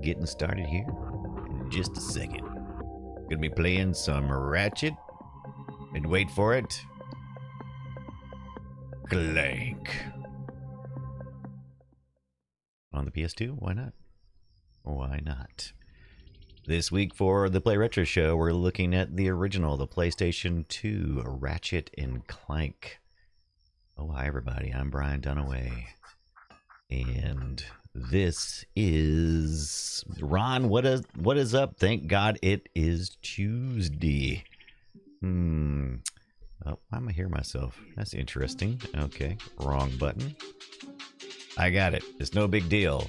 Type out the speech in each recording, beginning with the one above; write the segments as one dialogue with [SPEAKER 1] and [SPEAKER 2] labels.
[SPEAKER 1] getting started here in just a second. Gonna be playing some Ratchet, and wait for it, Clank. On the PS2? Why not? Why not? This week for the Play Retro Show, we're looking at the original, the PlayStation 2, Ratchet and Clank. Oh, hi everybody, I'm Brian Dunaway. And this is Ron. What is up? Thank God it is Tuesday. Oh, I'm gonna hear myself. That's interesting. Okay, wrong button. I got it. It's no big deal.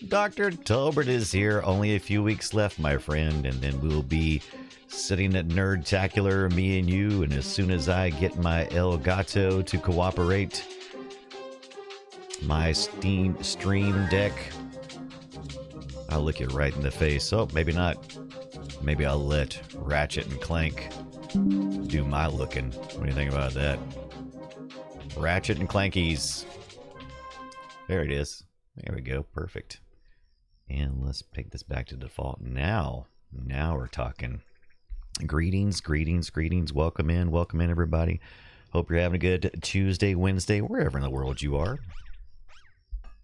[SPEAKER 1] Dr. Tolbert is here. Only a few weeks left, my friend, and then we'll be sitting at Nerdtacular, me and you, and as soon as I get my El Gato to cooperate, my stream deck, I'll look you right in the face. Oh, maybe not. Maybe I'll let Ratchet and Clank do my looking. What do you think about that? Ratchet and Clankies. There it is. There we go. Perfect. And let's take this back to default. Now we're talking. Greetings. Welcome in, everybody. Hope you're having a good Tuesday, Wednesday, wherever in the world you are.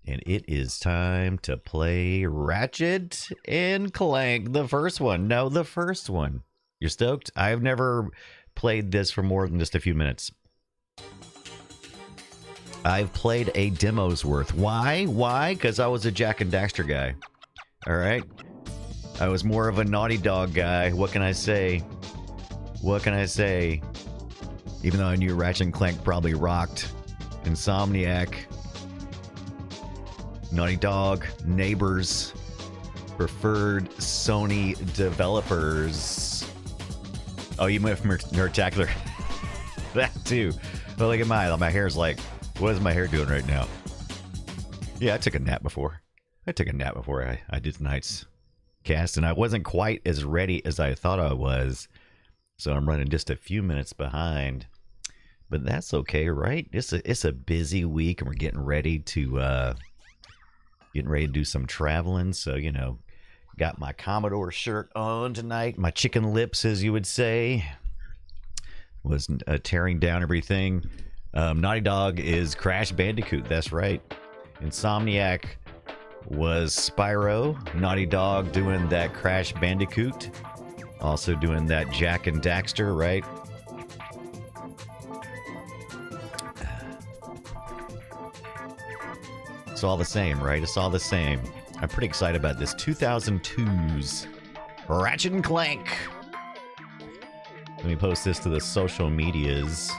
[SPEAKER 1] And it is time to play Ratchet and Clank, the first one. No, the first one. You're stoked? I've never played this for more than just a few minutes. I've played a demo's worth. Why? Because I was a Jack and Daxter guy. All right? I was more of a Naughty Dog guy. What can I say? Even though I knew Ratchet and Clank probably rocked. Insomniac, Naughty Dog, Neighbors, preferred Sony developers. Oh, you went from Nerdtacular. That too. But look at my hair's like, what is my hair doing right now? Yeah, I took a nap before. I did tonight's cast, and I wasn't quite as ready as I thought I was. So I'm running just a few minutes behind. But that's okay, right? It's a busy week, and we're getting ready to do some traveling. So, you know, got my Commodore shirt on tonight. My chicken lips, as you would say. Was tearing down everything. Naughty Dog is Crash Bandicoot. That's right. Insomniac was Spyro. Naughty Dog doing that Crash Bandicoot. Also doing that Jack and Daxter, right? It's all the same, right? It's all the same. I'm pretty excited about this 2002's Ratchet and Clank. Let me post this to the social medias,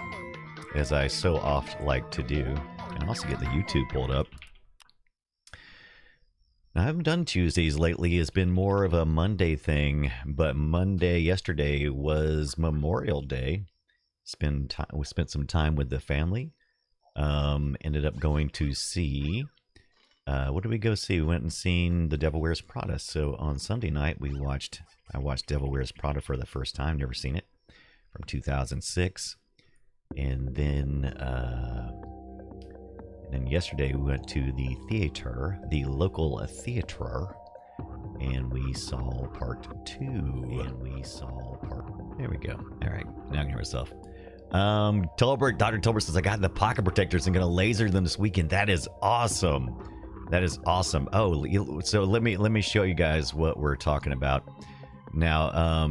[SPEAKER 1] as I so oft like to do, and also get the YouTube pulled up. Now, I haven't done Tuesdays lately. It's been more of a Monday thing, but yesterday was Memorial Day. We spent some time with the family. Ended up going to see, what did we go see? We went and seen The Devil Wears Prada. So on Sunday night, I watched Devil Wears Prada for the first time. Never seen it, from 2006. And then yesterday we went to the theater, the local theater, and we saw part 2. There we go. All right, now I can hear myself. Dr. Tolbert says, I got the pocket protectors and gonna laser them this weekend. That is awesome. Oh, so let me show you guys what we're talking about. Now,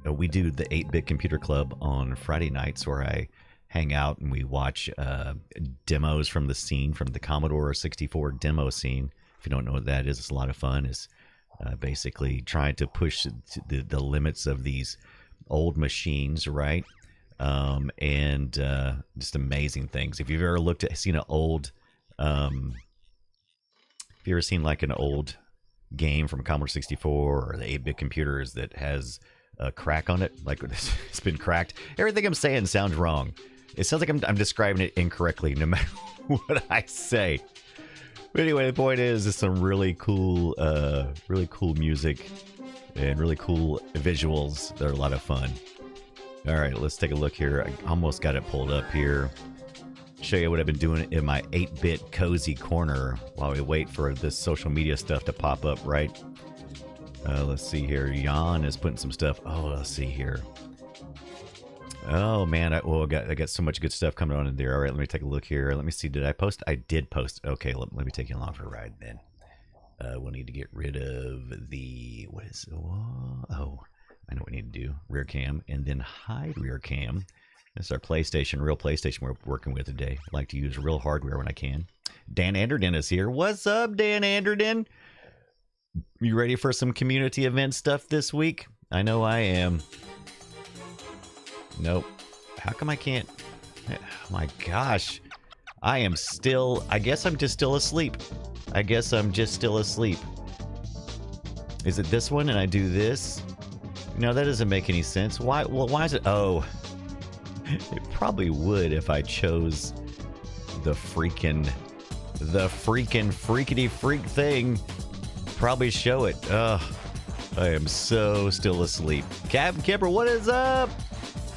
[SPEAKER 1] we do the 8-Bit Computer Club on Friday nights, where I hang out and we watch demos from the Commodore 64 demo scene. If you don't know what that is, it's a lot of fun. It's basically trying to push the limits of these old machines, right? And just amazing things. If you've ever seen an old, if you ever seen like an old game from Commodore 64 or the 8-bit computers that has a crack on it, like it's been cracked. Everything I'm saying sounds wrong. It sounds like I'm describing it incorrectly, no matter what I say. But anyway, the point is, it's some really cool music and really cool visuals. They're a lot of fun. All right, let's take a look here. I almost got it pulled up here. show you what I've been doing in my 8-bit cozy corner while we wait for this social media stuff to pop up, right? Let's see here. Jan is putting some stuff. Oh, let's see here. Oh man, I got so much good stuff coming on in there. All right, let me take a look here. Let me see. Did I post? I did post. Okay, let me take you along for a ride then. We'll need to get rid of the oh, I know what we need to do. Rear cam and then hide rear cam. This is our PlayStation, real PlayStation we're working with today. I like to use real hardware when I can. Dan Anderden is here. What's up, Dan Anderden? You ready for some community event stuff this week? I know I am. Nope. How come I can't? Oh my gosh. I guess I'm just still asleep. Is it this one and I do this? No, that doesn't make any sense. Why? Well, why is it? Oh. It probably would if I chose the freaking freakity freak thing. Probably show it. Ugh. I am so still asleep. Captain Kipper, what is up?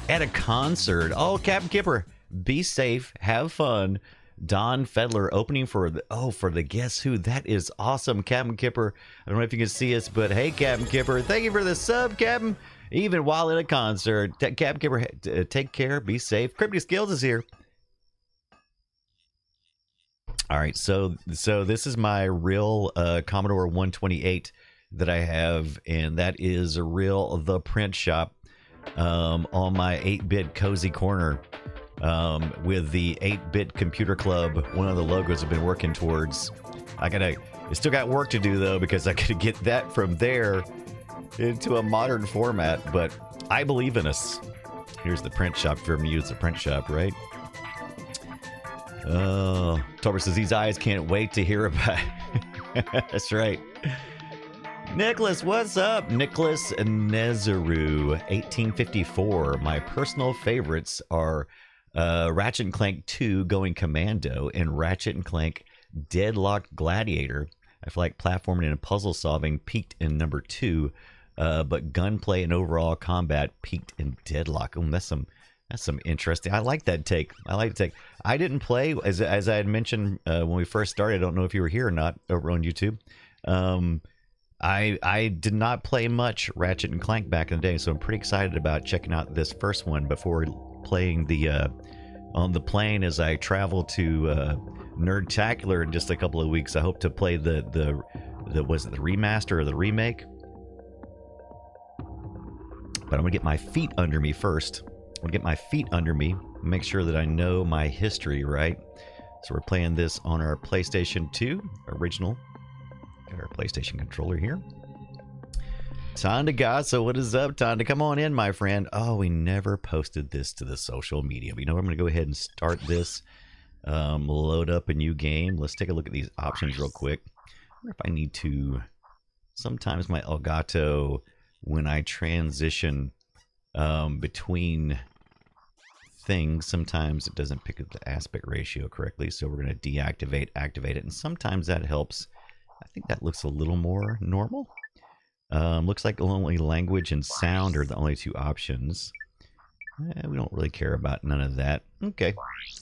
[SPEAKER 1] At a concert. Oh, Captain Kipper, be safe, have fun. Don Fedler opening for the Guess Who. That is awesome, Captain Kipper. I don't know if you can see us, but hey, Captain Kipper, thank you for the sub, Captain. Even while at a concert, Captain Kipper, take care, be safe. Cryptic Skills is here. All right, so this is my real Commodore 128 that I have, and that is a real The Print Shop. On my 8-bit cozy corner with the 8-bit computer club, one of the logos I've been working towards. I still got work to do though, because I gotta get that from there into a modern format, but I believe in us. Here's the print shop. If you're going to use the print shop, right? Tober says these eyes can't wait to hear about it. That's right. Nicholas, what's up? Nicholas Nezeru, 1854. My personal favorites are Ratchet and Clank 2 Going Commando and Ratchet and Clank Deadlocked Gladiator. I feel like platforming and puzzle solving peaked in number 2, but gunplay and overall combat peaked in Deadlock. Oh, that's some interesting. I like that take. I didn't play, as I had mentioned when we first started. I don't know if you were here or not over on YouTube. I did not play much Ratchet and Clank back in the day, so I'm pretty excited about checking out this first one before playing the on the plane as I travel to Nerdtacular in just a couple of weeks. I hope to play the was it the remaster or the remake? But I'm gonna get my feet under me first. I'm gonna get my feet under me, make sure that I know my history, right? So we're playing this on our PlayStation 2 original. Got our PlayStation controller here. Tonda Gassa, what is up, Tonda? Come on in, my friend. Oh, we never posted this to the social media. But you know, I'm going to go ahead and start this. Load up a new game. Let's take a look at these options real quick. I wonder if I need to... Sometimes my Elgato, when I transition between things, sometimes it doesn't pick up the aspect ratio correctly. So we're going to deactivate, activate it. And sometimes that helps. I think that looks a little more normal. Looks like only language and sound are the only two options. We don't really care about none of that. Okay,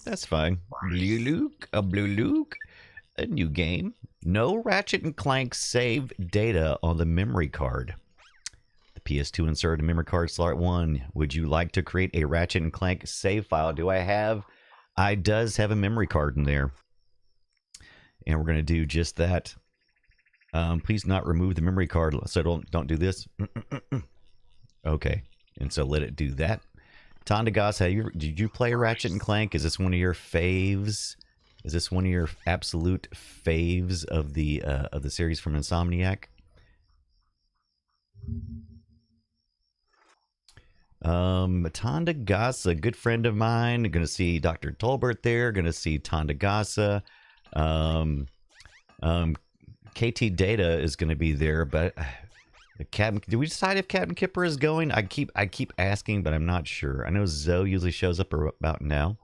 [SPEAKER 1] that's fine. Blue Luke, a new game. No Ratchet and Clank save data on the memory card. The PS2 inserted memory card slot 1. Would you like to create a Ratchet and Clank save file? Do I have? I does have a memory card in there. And we're going to do just that. Please not remove the memory card, so don't do this. Okay, and so let it do that. Tondagas, did you play Ratchet and Clank? Is this one of your faves? Is this one of your absolute faves of the series from Insomniac? Tondagas, a good friend of mine. Going to see Dr. Tolbert there. Going to see Tondagas. KT Data is going to be there, but do we decide if Captain Kipper is going? I keep asking, but I'm not sure. I know Zoe usually shows up about now.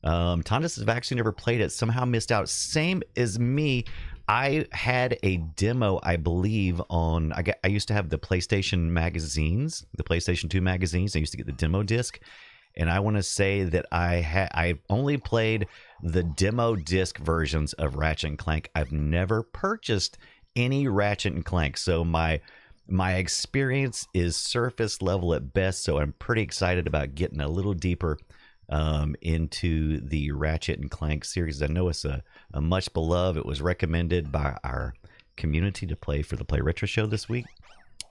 [SPEAKER 1] Tondas has actually never played it. Somehow missed out. Same as me. I had a demo, I believe, on. I used to have the PlayStation magazines, the PlayStation 2 magazines. I used to get the demo disc, and I want to say that I only played the demo disc versions of Ratchet and Clank. I've never purchased any Ratchet and Clank, so my experience is surface level at best. So I'm pretty excited about getting a little deeper into the Ratchet and Clank series. I know it's a much beloved. It was recommended by our community to play for the Play Retro show this week,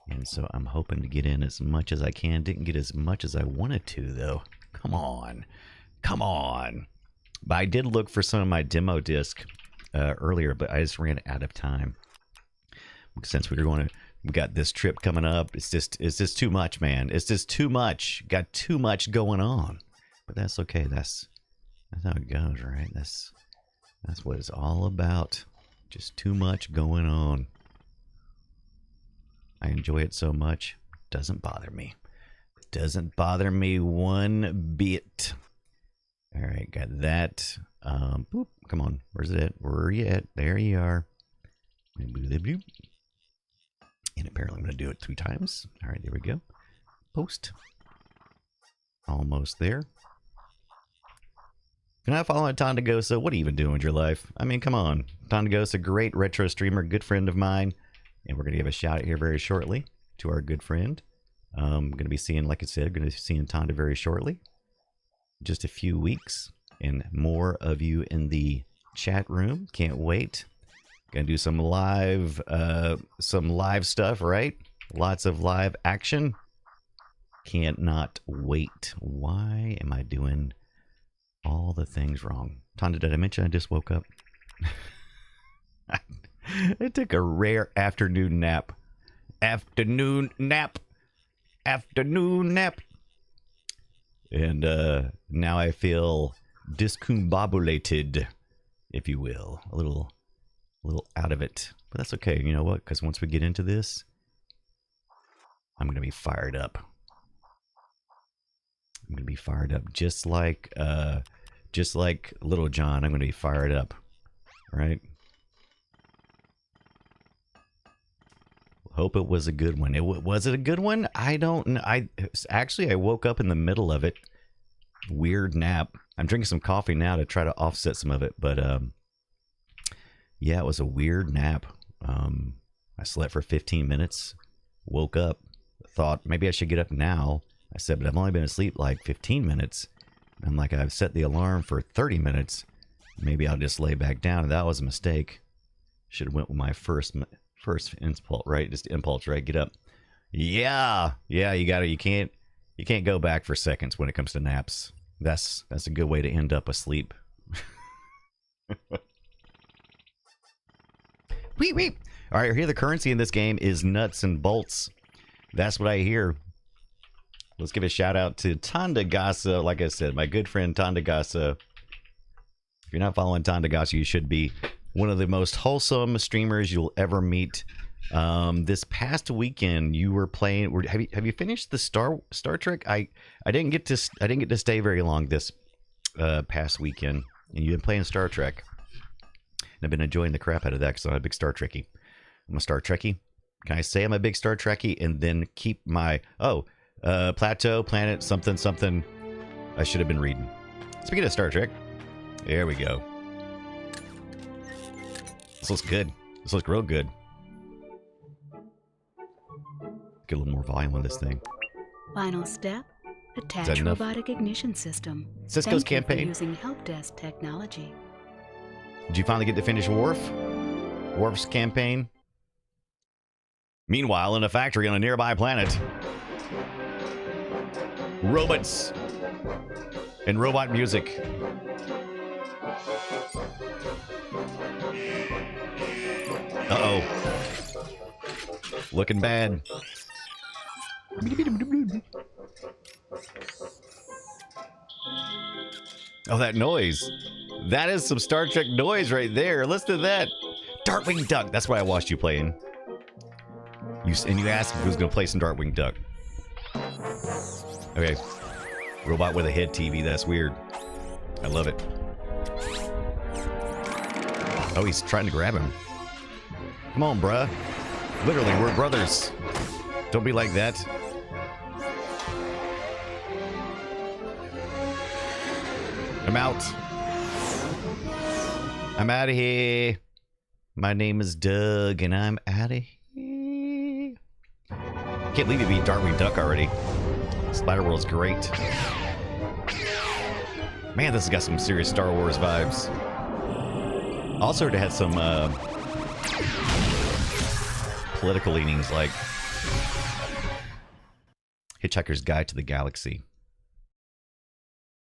[SPEAKER 1] and so I'm hoping to get in as much as I can. Didn't get as much as I wanted to, though. Come on. But I did look for some of my demo disc earlier, but I just ran out of time. Since we got this trip coming up, it's just too much, man. It's just too much. Got too much going on. But that's okay. That's how it goes, right? That's what it's all about. Just too much going on. I enjoy it so much. It doesn't bother me. It doesn't bother me one bit. All right, got that. Boop. Come on. Where's it at? Where are you at? There you are. And apparently I'm going to do it 3 times. All right, there we go. Post. Almost there. If you're not following Tondagosa, what are you even doing with your life? I mean, come on. Tondagosa, great retro streamer, good friend of mine. And we're going to give a shout out here very shortly to our good friend. Going to be seeing, like I said, going to be seeing Tonda very shortly. Just a few weeks. And more of you in the chat room. Can't wait. Going to do some live stuff, right? Lots of live action. Can't not wait. Why am I doing all the things wrong? Tonda, did I mention I just woke up? I took a rare afternoon nap. Afternoon nap. And now I feel discombobulated, if you will. A little out of it. But that's okay. You know what? Because once we get into this, I'm going to be fired up. I'm going to be fired up just like Little John. I'm going to be fired up, right? Hope it was a good one. Was it a good one? I don't know. I woke up in the middle of it. Weird nap. I'm drinking some coffee now to try to offset some of it, but yeah, it was a weird nap. I slept for 15 minutes, woke up, thought maybe I should get up now. I said, but I've only been asleep like 15 minutes. I'm like, I've set the alarm for 30 minutes. Maybe I'll just lay back down. And that was a mistake. Should have went with my first impulse, right? Just impulse, right? Get up. Yeah, you got it. You can't go back for seconds when it comes to naps. That's a good way to end up asleep. Wee. All right, here the currency in this game is nuts and bolts. That's what I hear. Let's give a shout out to Tondagosa. Like I said, my good friend Tondagosa. If you're not following Tondagosa, you should be. One of the most wholesome streamers you'll ever meet. This past weekend, you were playing. Have you finished the Star Trek? I didn't get to stay very long this past weekend, and you've been playing Star Trek. And I've been enjoying the crap out of that because I'm a big Star Trekkie. I'm a Star Trekkie. Can I say I'm a big Star Trekkie and then keep my plateau, planet, something? I should have been reading. Speaking of Star Trek, there we go. This looks good. This looks real good. Get a little more volume on this thing.
[SPEAKER 2] Final step: attach robotic ignition system.
[SPEAKER 1] Cisco's campaign.
[SPEAKER 2] Using help desk technology.
[SPEAKER 1] Did you finally get to finish Worf's campaign? Meanwhile, in a factory on a nearby planet, robots and robot music. Uh-oh. Looking bad. Oh, that noise. That is some Star Trek noise right there. Listen to that. Darkwing Duck. That's what I watched you playing. And you asked who's going to play some Darkwing Duck. Okay. Robot with a head TV. That's weird. I love it. Oh, he's trying to grab him. Come on, bruh. Literally, we're brothers. Don't be like that. I'm out. I'm out of here. My name is Doug, and I'm out of here. Can't believe it beat Darkwing Duck already. Spider-World's great. Man, this has got some serious Star Wars vibes. Also, it had some political leanings, like Hitchhiker's Guide to the Galaxy.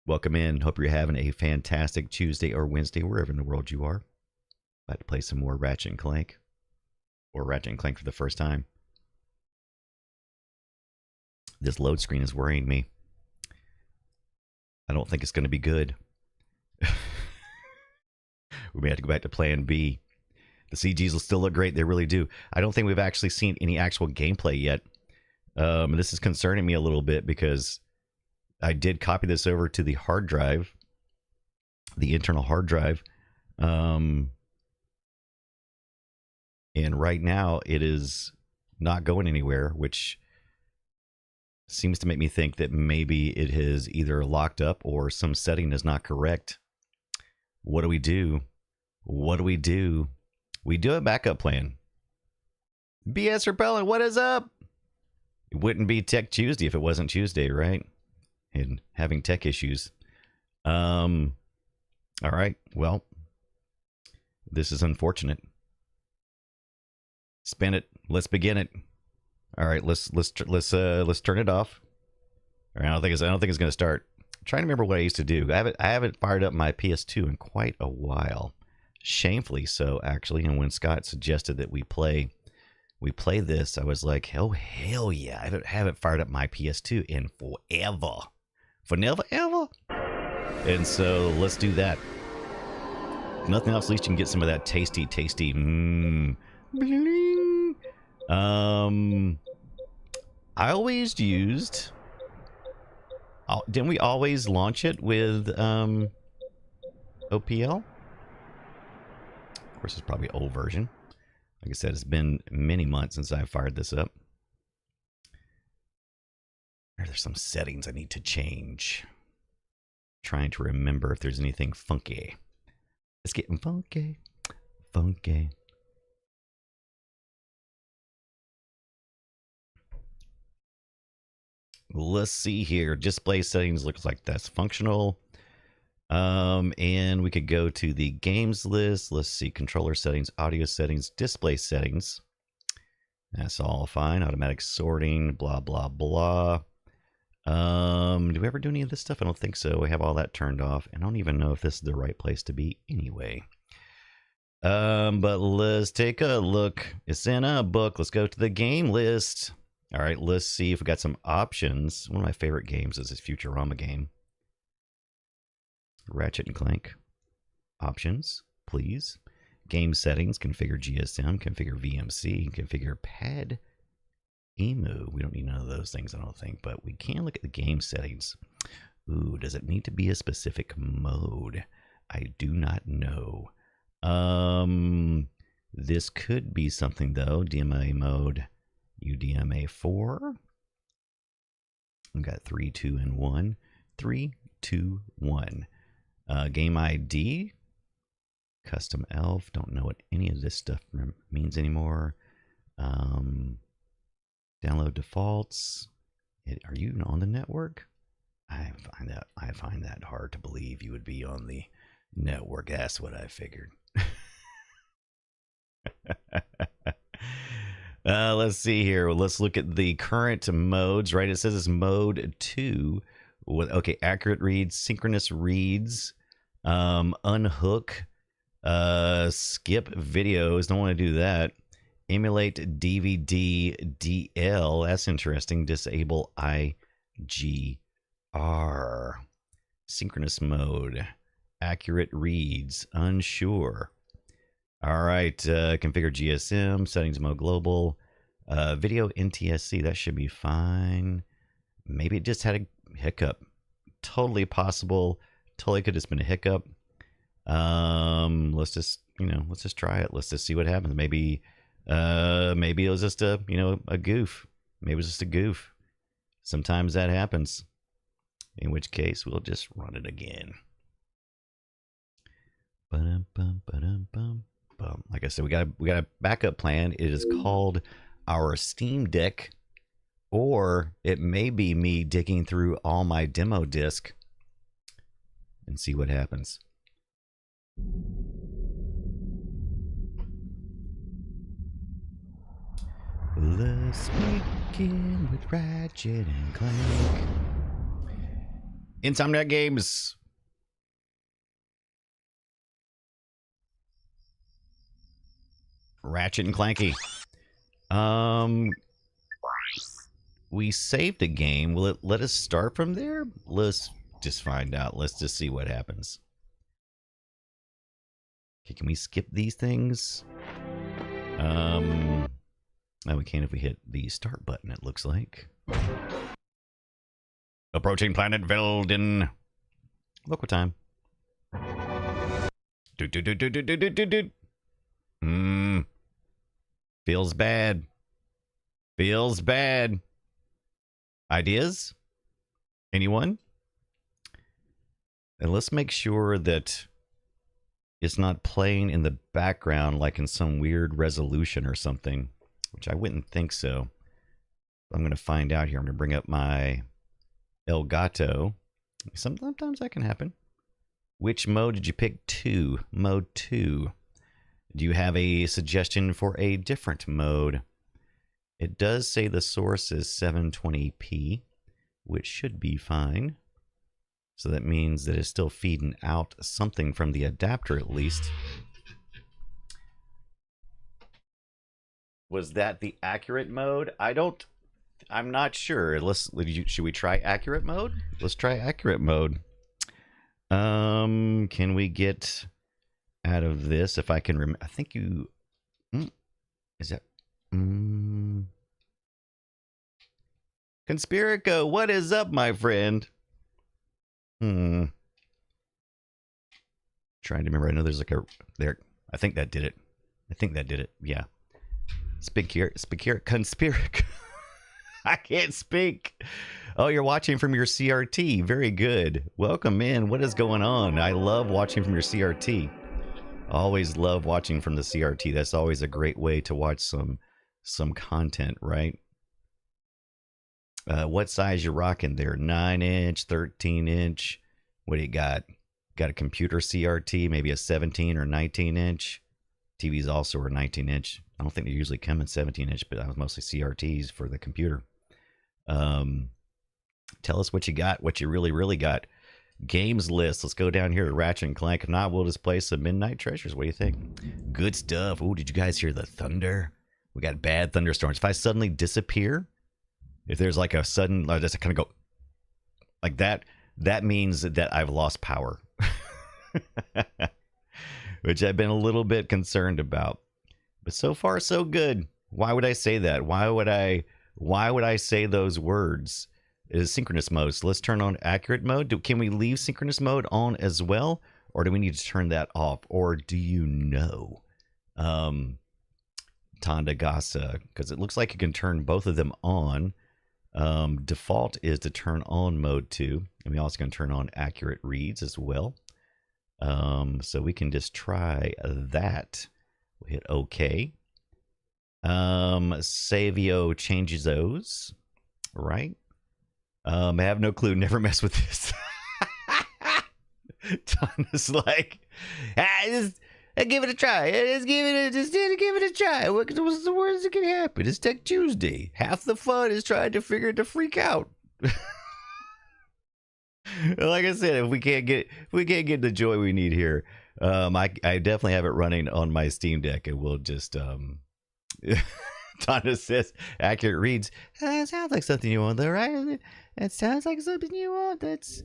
[SPEAKER 1] Welcome in. Hope you're having a fantastic Tuesday or Wednesday, wherever in the world you are. About to play some more Ratchet and Clank. Or Ratchet and Clank for the first time. This load screen is worrying me. I don't think it's going to be good. We may have to go back to plan B. The CGs will still look great. They really do. I don't think we've actually seen any actual gameplay yet. This is concerning me a little bit because I did copy this over to the hard drive, the internal hard drive. And right now it is not going anywhere, which seems to make me think that maybe it has either locked up or some setting is not correct. What do we do? What do we do? We do a backup plan. BS Repellent, what is up? It wouldn't be Tech Tuesday if it wasn't Tuesday, right? And having tech issues. All right. Well, this is unfortunate. Spin it. Let's begin it. All right. Let's turn it off. All right, I don't think it's going to start. I'm trying to remember what I used to do. I haven't fired up my PS2 in quite a while. Shamefully so, actually. And when Scott suggested that we play this, I was like, oh hell yeah! I haven't fired up my PS2 in forever. For never ever. And so let's do that. If nothing else, at least you can get some of that tasty. Bling. I always used. Didn't we always launch it with OPL? Of course, it's probably old version. Like I said, it's been many months since I fired this up. There's some settings I need to change. Trying to remember if there's anything funky. It's getting funky. Funky. Let's see here. Display settings looks like that's functional. And we could go to the games list. Let's see, controller settings, audio settings, display settings. That's all fine. Automatic sorting, blah, blah, blah. Do we ever do any of this stuff? I don't think so. We have all that turned off. I don't even know if this is the right place to be anyway. But let's take a look. It's in a book. Let's go to the game list. All right, let's see if we got some options. One of my favorite games is this Futurama game. Ratchet and Clank. Options, please. Game settings, configure GSM, configure VMC, configure pad emu. We don't need none of those things, I don't think, but we can look at the game settings. Ooh, does it need to be a specific mode? I do not know. This could be something though. DMA mode, UDMA 4. We've got 3, 2, and 1. 3, 2, 1. Game ID, custom elf. Don't know what any of this stuff means anymore. Download defaults. Are you on the network? I find that hard to believe you would be on the network. That's what I figured. Let's see here. Let's look at the current modes. Right, it says it's mode 2. With accurate reads, synchronous reads, unhook, skip videos. Don't want to do that. Emulate DVD DL. That's interesting. Disable IGR. Synchronous mode. Accurate reads. Unsure. All right. Configure GSM. Settings mode global. Video NTSC. That should be fine. Maybe it just had a hiccup. Totally possible. Totally could have just been a hiccup. Let's just try it. Let's just see what happens. Maybe it was just a goof. Maybe it was just a goof. Sometimes that happens. In which case we'll just run it again. Like I said, we got a backup plan. It is called our Steam Deck, or it may be me digging through all my demo disc and see what happens. Let's begin with Ratchet and Clank. Insomniac Games. Ratchet and Clanky. We saved a game. Will it let us start from there? Let's just find out. Let's just see what happens. Okay, can we skip these things? No, we can if we hit the start button, it looks like. Approaching planet Velden. Local time. Feels bad. Feels bad. Ideas? Anyone? And let's make sure that it's not playing in the background like in some weird resolution or something, which I wouldn't think so. I'm going to find out here. I'm going to bring up my Elgato. Sometimes that can happen. Which mode did you pick? 2. Mode 2. Do you have a suggestion for a different mode? It does say the source is 720p, which should be fine. So that means that it's still feeding out something from the adapter at least. Was that the accurate mode? I'm not sure. Should we try accurate mode? Let's try accurate mode. Can we get out of this if I can remember? I think you is that Conspirico, what is up, my friend? Trying to remember. I know there's like a there. I think that did it. Yeah. Conspiric. I can't speak. Oh, you're watching from your CRT. Very good. Welcome in. What is going on? I love watching from your CRT. Always love watching from the CRT. That's always a great way to watch some content, right? What size you rocking there? 9-inch, 13-inch. What do you got? Got a computer CRT, maybe a 17 or 19-inch. TVs also are 19-inch. I don't think they usually come in 17-inch, but I was mostly CRTs for the computer. Tell us what you got, what you really got. Games list. Let's go down here to Ratchet and Clank. If not, we'll just play some Midnight Treasures. What do you think? Good stuff. Oh, did you guys hear the thunder? We got bad thunderstorms. If I suddenly disappear, if there's like a sudden, just kind of go like that, that means that I've lost power. Which I've been a little bit concerned about. But so far, so good. Why would I say that? Why would I say those words? It is synchronous mode. So let's turn on accurate mode. Can we leave synchronous mode on as well? Or do we need to turn that off? Or do you know? Tandagasa. Because it looks like you can turn both of them on. Default is to turn on mode 2. And we also can turn on accurate reads as well. So we can just try that. We'll hit OK. Savio changes those, right? I have no clue. Never mess with this. Tana's like, just give it a try. Just give it a try. What's the worst that can happen? It's Tech Tuesday. Half the fun is trying to figure it to freak out. Like I said, if we can't get the joy we need here, I definitely have it running on my Steam Deck, and we'll just Tana says accurate reads. Sounds like something you want, though, right? It sounds like something you want. That's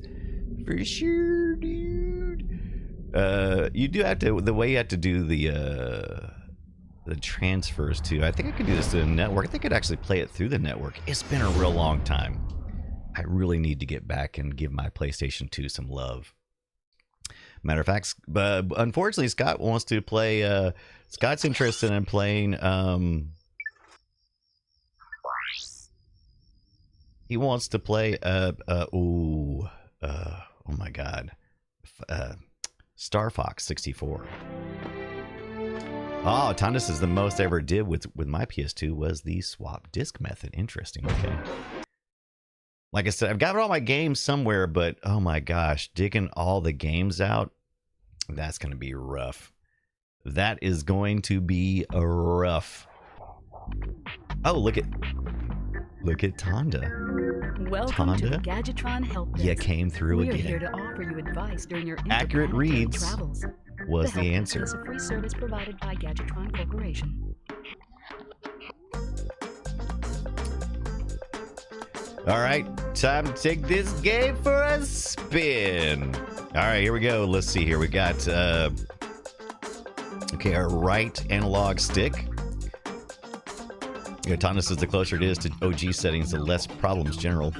[SPEAKER 1] for sure, dude. You do have to, the way you have to do the transfers too. I think I could do this to the network. I think I could actually play it through the network. It's been a real long time. I really need to get back and give my PlayStation 2 some love. Matter of fact, but unfortunately, Scott wants to play. Scott's interested in playing. He wants to play. Oh my God, Star Fox 64. Oh, Tonda says the most I ever did with my PS2 was the swap disc method. Interesting. Okay. Like I said, I've got all my games somewhere, but oh my gosh, digging all the games out, that's going to be rough. That is going to be rough. Oh, look at Tonda.
[SPEAKER 2] Welcome to the
[SPEAKER 1] Tonda?
[SPEAKER 2] Gadgetron help desk.
[SPEAKER 1] You came through
[SPEAKER 2] We are
[SPEAKER 1] again.
[SPEAKER 2] here to offer you advice during your
[SPEAKER 1] Accurate
[SPEAKER 2] interplanetary
[SPEAKER 1] reads
[SPEAKER 2] travels.
[SPEAKER 1] was
[SPEAKER 2] The
[SPEAKER 1] the
[SPEAKER 2] help
[SPEAKER 1] answer.
[SPEAKER 2] desk is a free service provided by Gadgetron Corporation.
[SPEAKER 1] All right, time to take this game for a spin. All right, here we go. Let's see here. We got, okay, our right analog stick. Tonda says the closer it is to OG settings, the less problems general.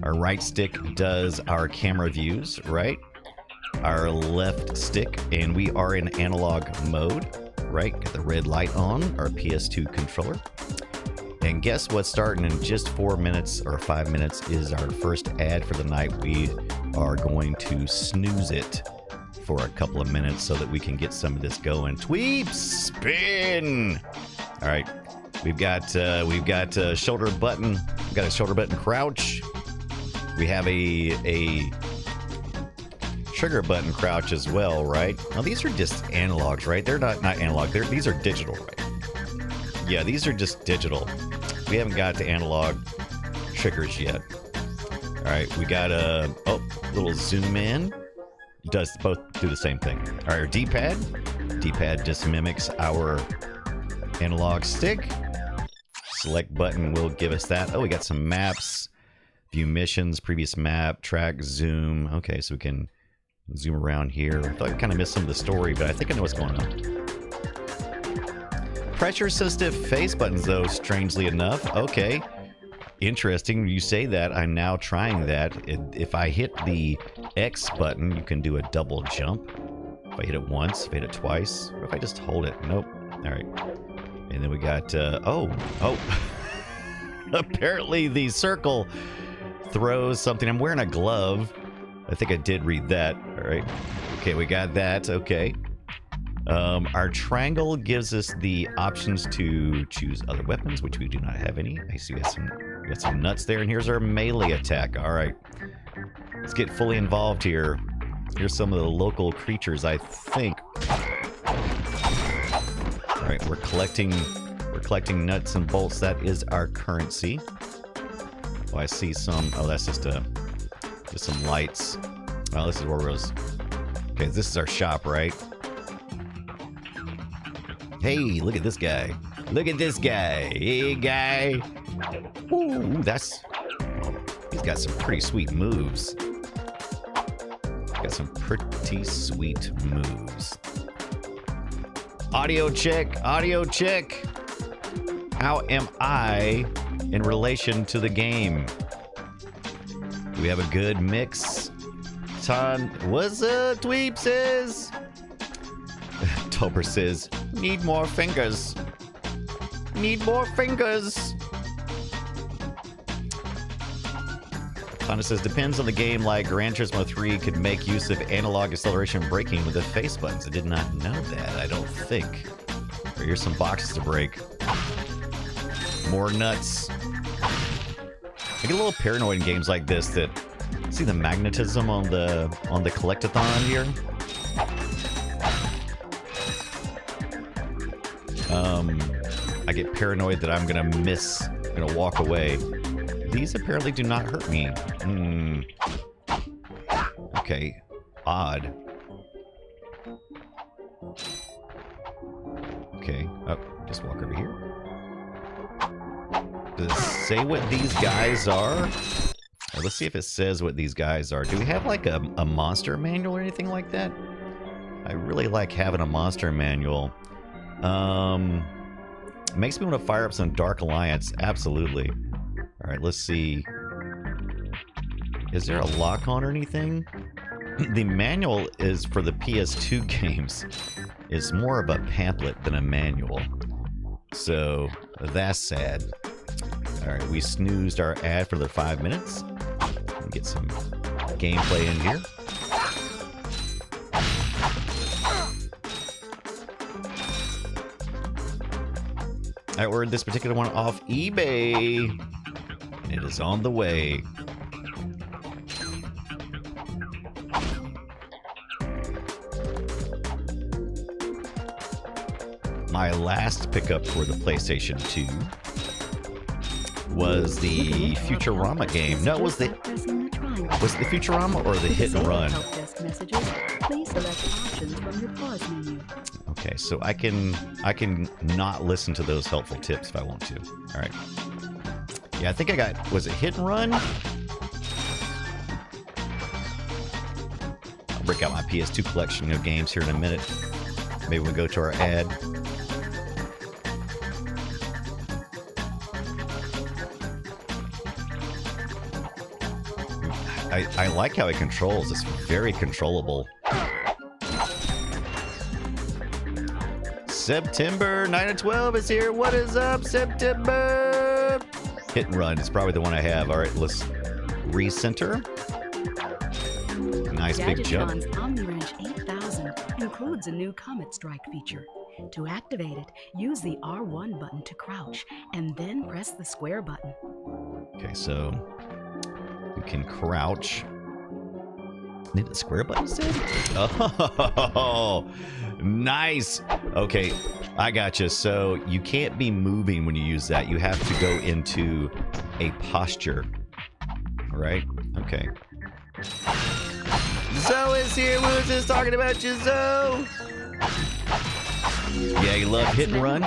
[SPEAKER 1] Our right stick does our camera views, right? Our left stick, and we are in analog mode, right? Got the red light on, our PS2 controller. And guess what's starting in just 4 minutes or 5 minutes is our first ad for the night. We are going to snooze it for a couple of minutes so that we can get some of this going. Tweep spin. All right, we've got a shoulder button. We've got a shoulder button crouch. We have a trigger button crouch as well, right? Now these are just analogs, right? They're not analog. These are digital, right? Yeah, these are just digital. We haven't got to analog triggers yet. All right, we got a little zoom in. It does both do the same thing. All right, our D-pad. D-pad just mimics our analog stick. Select button will give us that. Oh, we got some maps. View missions, previous map, track, zoom. Okay, so we can zoom around here. I thought I kind of missed some of the story, but I think I know what's going on. Pressure sensitive face buttons, though, strangely enough. Okay. Interesting. You say that. I'm now trying that. If I hit the X button, you can do a double jump. If I hit it once, if I hit it twice, or if I just hold it. Nope. All right. And then we got, apparently the circle throws something. I'm wearing a glove. I think I did read that. All right. Okay, we got that. Okay. Our triangle gives us the options to choose other weapons, which we do not have any. I see we got some nuts there, and here's our melee attack. All right, let's get fully involved here. Here's some of the local creatures, I think. All right, we're collecting nuts and bolts. That is our currency. Oh, I see some. Oh, that's just some lights. Oh, this is where we're. Okay, this is our shop, right? Hey, look at this guy. Look at this guy. Hey, guy. Ooh, he's got some pretty sweet moves. Got some pretty sweet moves. Audio check. Audio check. How am I in relation to the game? Do we have a good mix? What's up, Tweepses? Tober says, need more fingers. Need more fingers. Tana says, depends on the game, like Gran Turismo 3 could make use of analog acceleration braking with the face buttons. I did not know that, I don't think. Here's some boxes to break. More nuts. I get a little paranoid in games like this that, see the magnetism on the collectathon here? I get paranoid that I'm gonna walk away. These apparently do not hurt me. Okay, odd. Okay, just walk over here. Does it say what these guys are? Or let's see if it says what these guys are. Do we have like a monster manual or anything like that? I really like having a monster manual. Makes me want to fire up some Dark Alliance. Absolutely. All right, let's see. Is there a lock on or anything? The manual is for the PS2 games. It's more of a pamphlet than a manual. So that's sad. All right, we snoozed our ad for the 5 minutes. Get some gameplay in here. I ordered this particular one off eBay. It is on the way. My last pickup for the PlayStation 2 was the Futurama game. No, was it the Futurama or the Hit and Run? Okay, so I can not listen to those helpful tips if I want to. All right. Yeah, I think I got, was it Hit and Run? I'll break out my PS2 collection of games here in a minute. Maybe we'll go to our ad. I like how it controls. It's very controllable. September 9 and 12 is here. What is up, September? Hit and Run is probably the one I have. All right, let's recenter. Nice big jump.
[SPEAKER 2] Gadgetron's OmniWrench 8000 includes a new Comet Strike feature. To activate it, use the R1 button to crouch and then press the square button.
[SPEAKER 1] Okay, so you can crouch. Need the square button said? Oh, nice. Okay, I gotcha. So you can't be moving when you use that. You have to go into a posture. All right? Okay. Zoe is here. We were just talking about you, Zoe. Yeah, you love Hit and Run?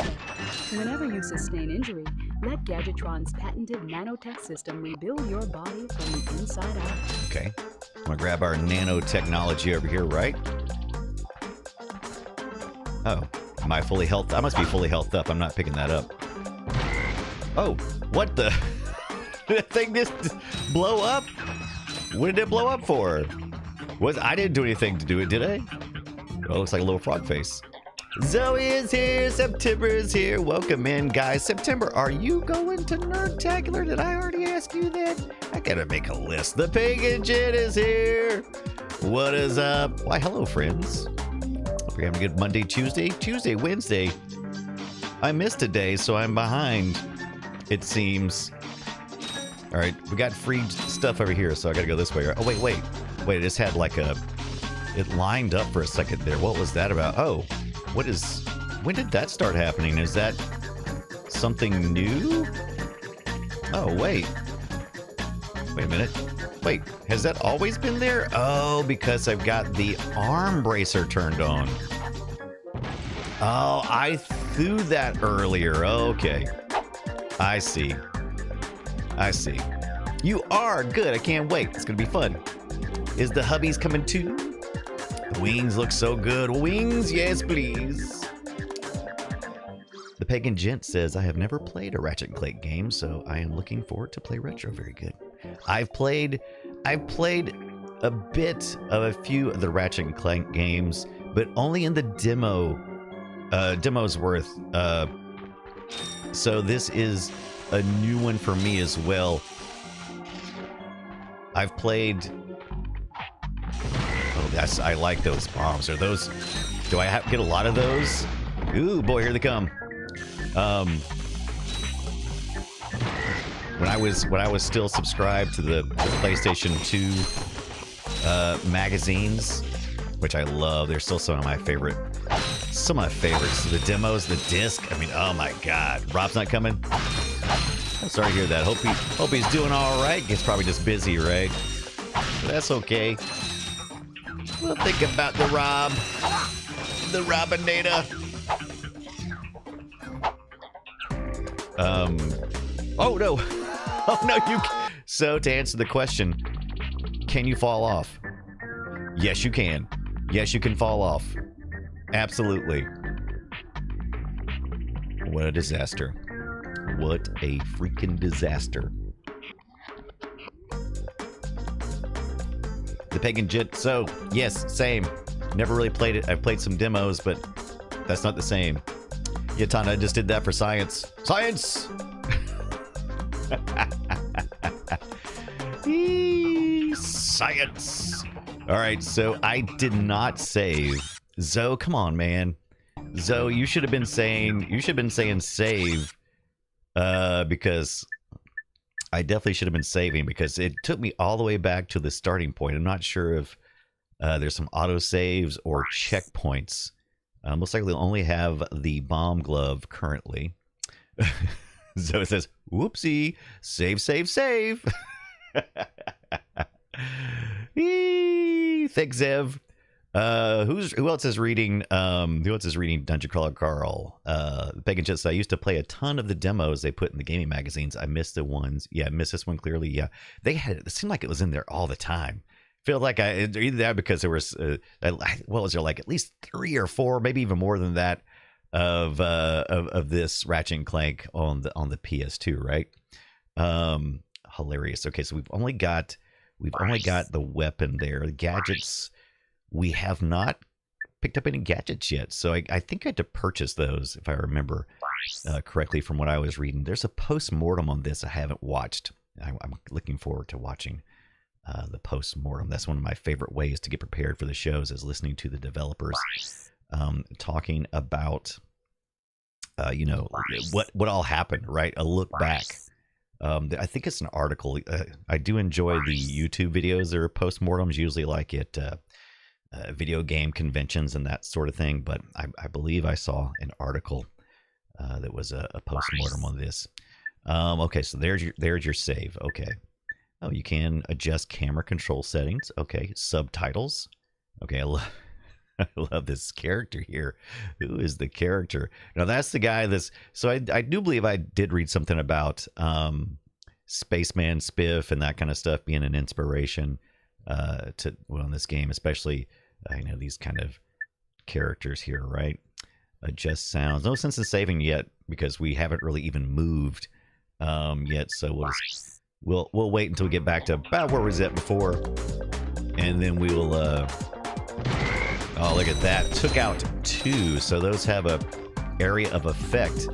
[SPEAKER 2] Whenever you sustain injury, let Gadgetron's patented nanotech system rebuild your body from the inside out.
[SPEAKER 1] Okay. I'm gonna grab our nanotechnology over here, right? Oh, am I fully health? I must be fully health up. I'm not picking that up. Oh, what the? Did that thing just blow up? What did it blow up for? I didn't do anything to do it, did I? Oh, it looks like a little frog face. Zoe is here. September is here. Welcome in, guys. September, are you going to Nerdtacular? Did I already ask you that? I gotta make a list. The Pagan Jet is here. What is up? Why, hello, friends. Hope you're having a good Monday, Tuesday, Wednesday. I missed a day, so I'm behind, it seems. All right, we got free stuff over here, so I gotta go this way. Oh, wait. I just had like it lined up for a second there. What was that about? Oh. When did that start happening? Is that something new? Oh, wait a minute. Wait, has that always been there? Oh, because I've got the arm bracer turned on. Oh, I threw that earlier. Okay. I see. You are good. I can't wait. It's going to be fun. Is the hubbies coming too? The wings look so good. Wings, yes, please. The Pagan Gent says, I have never played a Ratchet Clank game, so I am looking forward to play retro. Very good. I've played a bit of a few of the Ratchet Clank games, but only in the demo's worth. So this is a new one for me as well. I've played... Oh, I like those bombs. Are those... Do I get a lot of those? Ooh, boy, here they come. When I was still subscribed to the PlayStation 2 magazines, which I love, they're still some of my favorites. The demos, the disc. I mean, oh my God. Rob's not coming? I'm sorry to hear that. Hope he's doing all right. He's probably just busy, right? But that's okay. We'll think about the Rob. The Robinator. Oh no. Oh no, So to answer the question, can you fall off? Yes, you can. Yes, you can fall off. Absolutely. What a disaster. What a freaking disaster. The Pagan Jet. So, yes, same. Never really played it. I've played some demos, but that's not the same. Yeah, Tana, I just did that for science. Science! Science! All right, so I did not save. Zoe, come on, man. Zoe, you should have been saying save because I definitely should have been saving, because it took me all the way back to the starting point. I'm not sure if there's some auto saves or checkpoints. Most likely only have the bomb glove currently. So it says, whoopsie, save, save, save. Thanks, Zev. Who else is reading? Who else is reading Dungeon Crawler Carl? Pagan Jets. I used to play a ton of the demos they put in the gaming magazines. I missed the ones. Yeah, I missed this one clearly. Yeah, they had it. It seemed like it was in there all the time. Feel like either that because there was what was there, like at least 3 or 4, maybe even more than that, of this Ratchet and Clank on the PS2, right? Hilarious. Okay, so we've only got the weapon there. The gadgets, we have not picked up any gadgets yet, so I think I had to purchase those if I remember correctly from what I was reading. There's a post-mortem on this I haven't watched. I'm looking forward to watching the post-mortem. That's one of my favorite ways to get prepared for the shows, is listening to the developers talking about what all happened, right? A look back. I think it's an article. I do enjoy the YouTube videos. There are post-mortems usually like at video game conventions and that sort of thing, but I believe I saw an article that was a post-mortem on this. Okay, so there's your save. Okay. Oh, you can adjust camera control settings. Okay, subtitles. Okay, I love this character here. Who is the character? Now, that's the guy that's... So I do believe I did read something about Spaceman Spiff and that kind of stuff being an inspiration in this game, especially, these kind of characters here, right? Adjust sounds. No sense in saving yet because we haven't really even moved yet, so we'll wait until we get back to about where we was at before, and then we will oh, look at that. Took out 2, so those have a area of effect,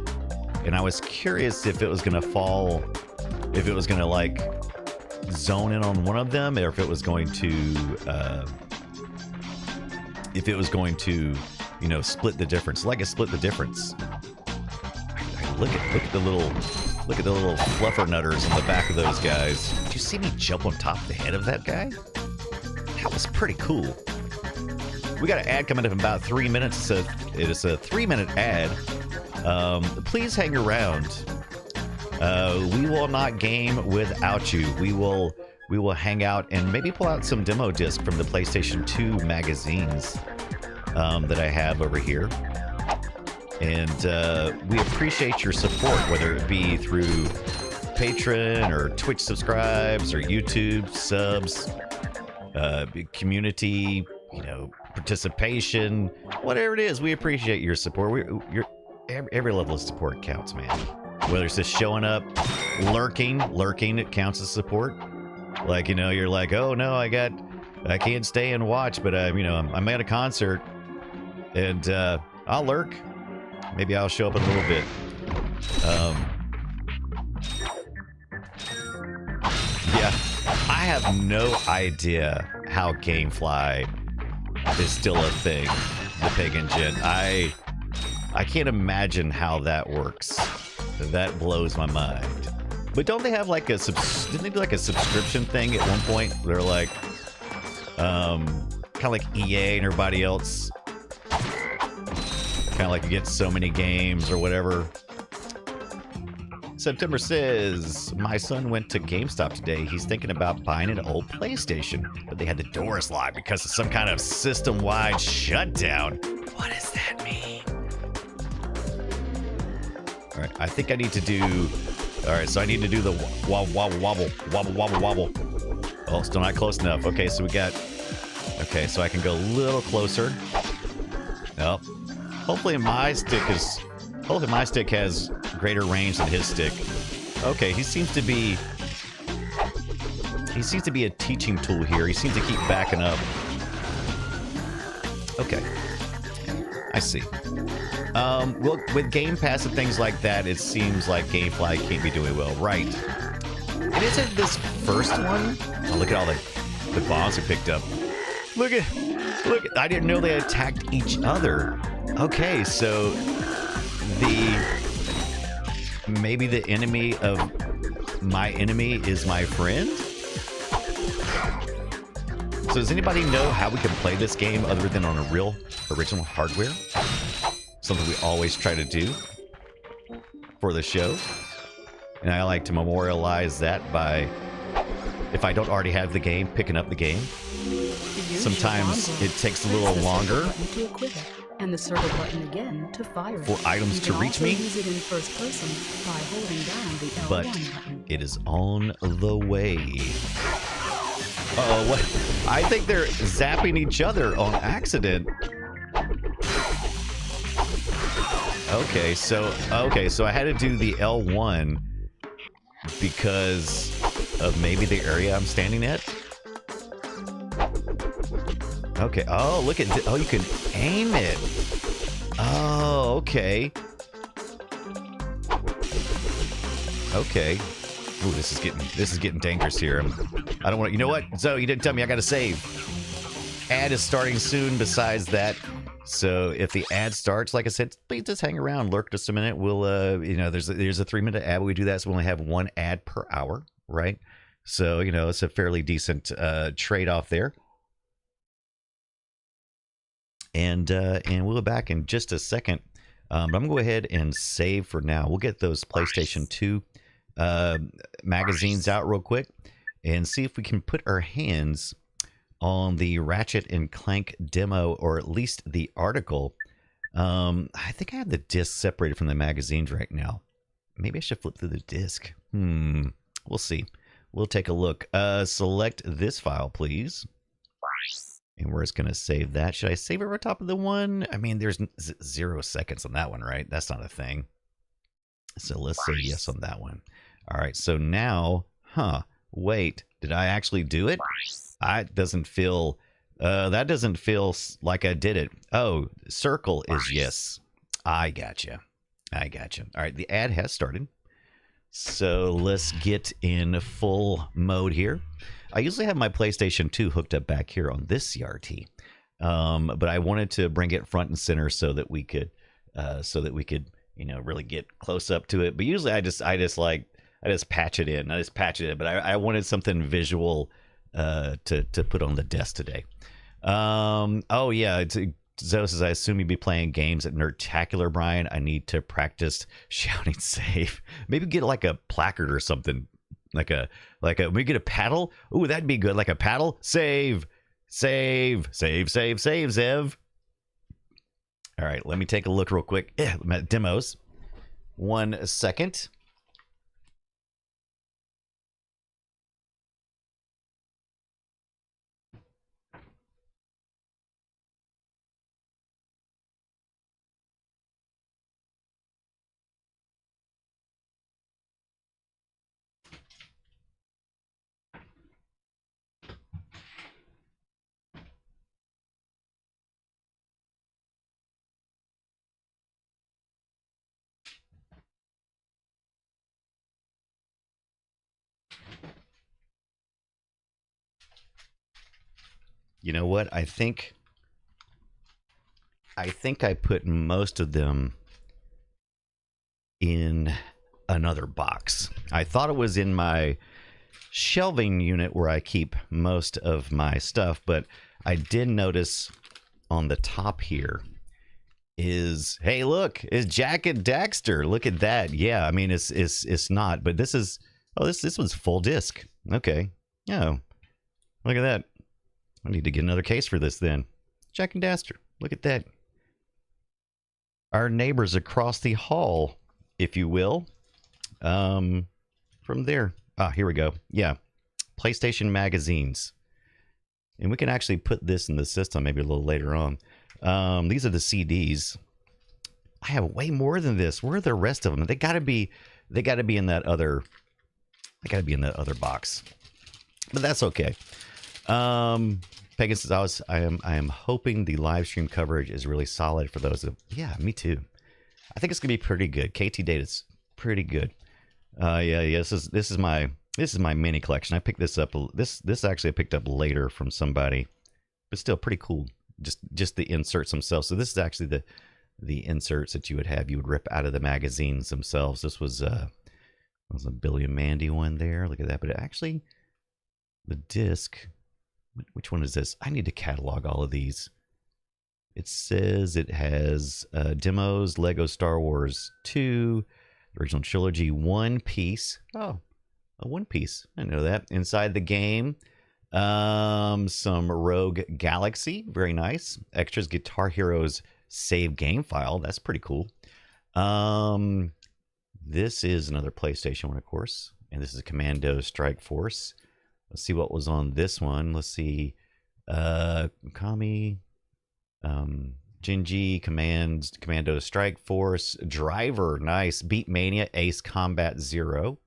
[SPEAKER 1] and I was curious if it was going to fall, if it was going to like zone in on one of them, or if it was going to split the difference. Like it split the difference. Look at the little fluffernutters on the back of those guys. Did you see me jump on top of the head of that guy? That was pretty cool. We got an ad coming up in about 3 minutes. It is a 3-minute ad. Please hang around. We will not game without you. We will hang out and maybe pull out some demo disc from the PlayStation 2 magazines that I have over here. And we appreciate your support, whether it be through Patreon or Twitch subscribes or YouTube subs, community, participation, whatever it is. We appreciate your support. Every level of support counts, man. Whether it's just showing up, lurking, it counts as support. Like, you're like, oh no, I can't stay and watch, but I'm at a concert, and I'll lurk. Maybe I'll show up in a little bit. Yeah, I have no idea how GameFly is still a thing. The Pagan Gent. I can't imagine how that works. That blows my mind. But don't they have like didn't they do like a subscription thing at one point? They're like, kind of like EA and everybody else. Kind of like you get so many games or whatever. September says, my son went to GameStop today. He's thinking about buying an old PlayStation, but they had the doors locked because of some kind of system-wide shutdown. What does that mean? All right, I think I need to do... All right, so I need to do the wobble. Oh, still not close enough. Okay, so we got... Okay, so I can go a little closer. Nope. Hopefully my stick has greater range than his stick. Okay, he seems to be a teaching tool here. He seems to keep backing up. Okay, I see. Well, with Game Pass and things like that, it seems like GameFly can't be doing well, right? And isn't this first one? Oh, look at all the bombs we picked up. Look at! I didn't know they attacked each other. Okay, so maybe the enemy of my enemy is my friend? So does anybody know how we can play this game other than on a real original hardware? Something we always try to do for the show. And I like to memorialize that by, if I don't already have the game, picking up the game. Sometimes it takes a little longer
[SPEAKER 2] and the circle button again to fire
[SPEAKER 1] for items to reach me.
[SPEAKER 2] Use it in first person by holding down the L1
[SPEAKER 1] but
[SPEAKER 2] button.
[SPEAKER 1] it is on the way. Uh-oh, what? I think they're zapping each other on accident. Okay, so I had to do the L1 because of maybe the area I'm standing at. Okay. Oh, look at oh, you can aim it. Oh, okay. Okay. Ooh, this is getting dangerous here. I don't want to. You know what? So you didn't tell me I got to save. Ad is starting soon. Besides that, so if the ad starts, like I said, please just hang around, lurk just a minute. We'll, you know, there's a 3-minute ad. We do that, so we only have 1 ad per hour, right? So you know, it's a fairly decent trade-off there. And we'll be back in just a second. But I'm gonna go ahead and save for now. We'll get those PlayStation 2 magazines out real quick and see if we can put our hands on the Ratchet and Clank demo, or at least the article. I think I have the disc separated from the magazines right now. Maybe I should flip through the disc. We'll see. We'll take a look. Select this file, please. And we're just going to save that. Should I save it over top of the one? I mean, there's 0 seconds on that one, right? That's not a thing. So let's say yes on that one. All right. So now, wait, did I actually do it? That doesn't feel like I did it. Oh, circle is yes. I gotcha. All right. The ad has started. So let's get in full mode here. I usually have my PlayStation 2 hooked up back here on this CRT, but I wanted to bring it front and center so that we could, you know, really get close up to it. But usually I just patch it in. But I wanted something visual to put on the desk today. Oh yeah, Zoe says, I assume you'd be playing games at Nerdtacular, Brian. I need to practice shouting save. Maybe get like a placard or something. Like a we get a paddle. Ooh, that'd be good. Like a paddle. Save, Zev. All right, let me take a look real quick at demos. 1 second. You know what? I think I put most of them in another box. I thought it was in my shelving unit where I keep most of my stuff, but I did notice on the top here is, hey, look, it's Jack and Daxter. Look at that. Yeah, I mean it's not, but this is, oh, this one's full disc. Okay. Oh, look at that. I need to get another case for this then. Jack and Daxter. Look at that. Our neighbors across the hall, if you will. From there. Ah, here we go. Yeah. PlayStation magazines. And we can actually put this in the system maybe a little later on. These are the CDs. I have way more than this. Where are the rest of them? They gotta be in that other box. But that's okay. Pagan says, I am hoping the live stream coverage is really solid for those. Yeah, me too. I think it's gonna be pretty good. KT Data's pretty good. Yeah. This is my mini collection. I picked this up. This actually I picked up later from somebody, but still pretty cool. Just the inserts themselves. So this is actually the inserts that you would rip out of the magazines themselves. This was a Billy and Mandy one there. Look at that. But actually, the disc, which one is this? I need to catalog all of these. It says it has demos, Lego Star Wars 2, original trilogy, One Piece. Oh, a One Piece. I know that. Inside the game, some Rogue Galaxy. Very nice. Extras, Guitar Heroes save game file. That's pretty cool. This is another PlayStation one, of course. And this is a Commando Strike Force. Let's see what was on this one. Let's see. Kami, Jinji, Commando Strike Force, Driver, nice. Beat Mania, Ace Combat Zero.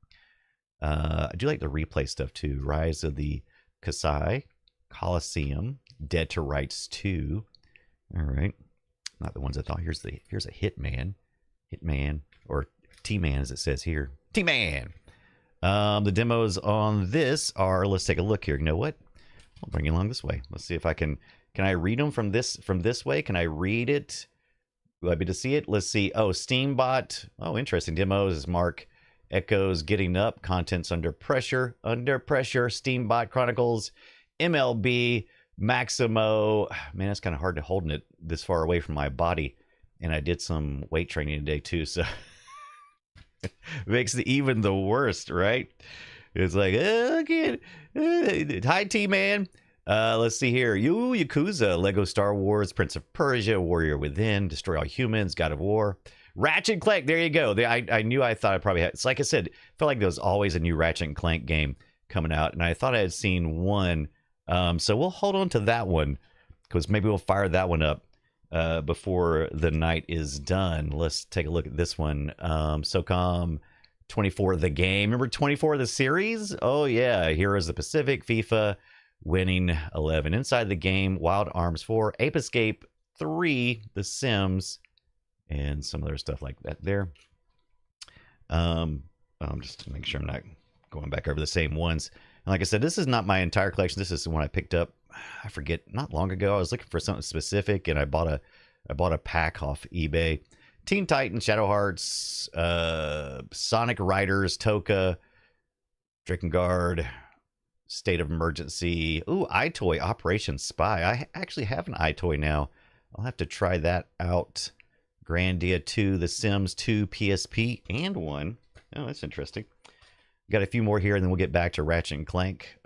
[SPEAKER 1] I do like the replay stuff too. Rise of the Kasai, Coliseum, Dead to Rights 2. All right. Not the ones I thought. Here's a Hitman. Or T-Man as it says here. T-Man. The demos on this are, let's take a look here. You know what? I'll bring you along this way. Let's see if I can I read them from this way? Can I read it? Would I be to see it? Let's see. Oh, Steambot. Oh, interesting. Demos is Mark Echoes Getting Up. Contents Under Pressure. Steambot Chronicles. MLB. Maximo. Man, it's kind of hard to hold it this far away from my body. And I did some weight training today too, so it makes it even the worst, right? It's like, hi T-Man. Let's see here. Yakuza, Lego Star Wars, Prince of Persia, Warrior Within, Destroy All Humans, God of War, Ratchet Clank. There you go. I thought I probably had. It's like I said, it felt like there was always a new Ratchet and Clank game coming out, and I thought I had seen one. So we'll hold on to that one because maybe we'll fire that one up before the night is done. Let's take a look at this one. SOCOM 24 the game. Remember 24 the series? Oh yeah, Heroes of the Pacific, FIFA, Winning 11. Inside the game, Wild Arms 4, Ape Escape 3, The Sims, and some other stuff like that there. Just to make sure I'm not going back over the same ones. And like I said, this is not my entire collection. This is the one I picked up, I forget, not long ago. I was looking for something specific, and I bought a pack off eBay. Teen Titans, Shadow Hearts, Sonic Riders, Toka, Drakengard, State of Emergency. Ooh, iToy, Operation Spy. I actually have an iToy now. I'll have to try that out. Grandia 2, The Sims 2, PSP, and 1. Oh, that's interesting. Got a few more here, and then we'll get back to Ratchet and Clank.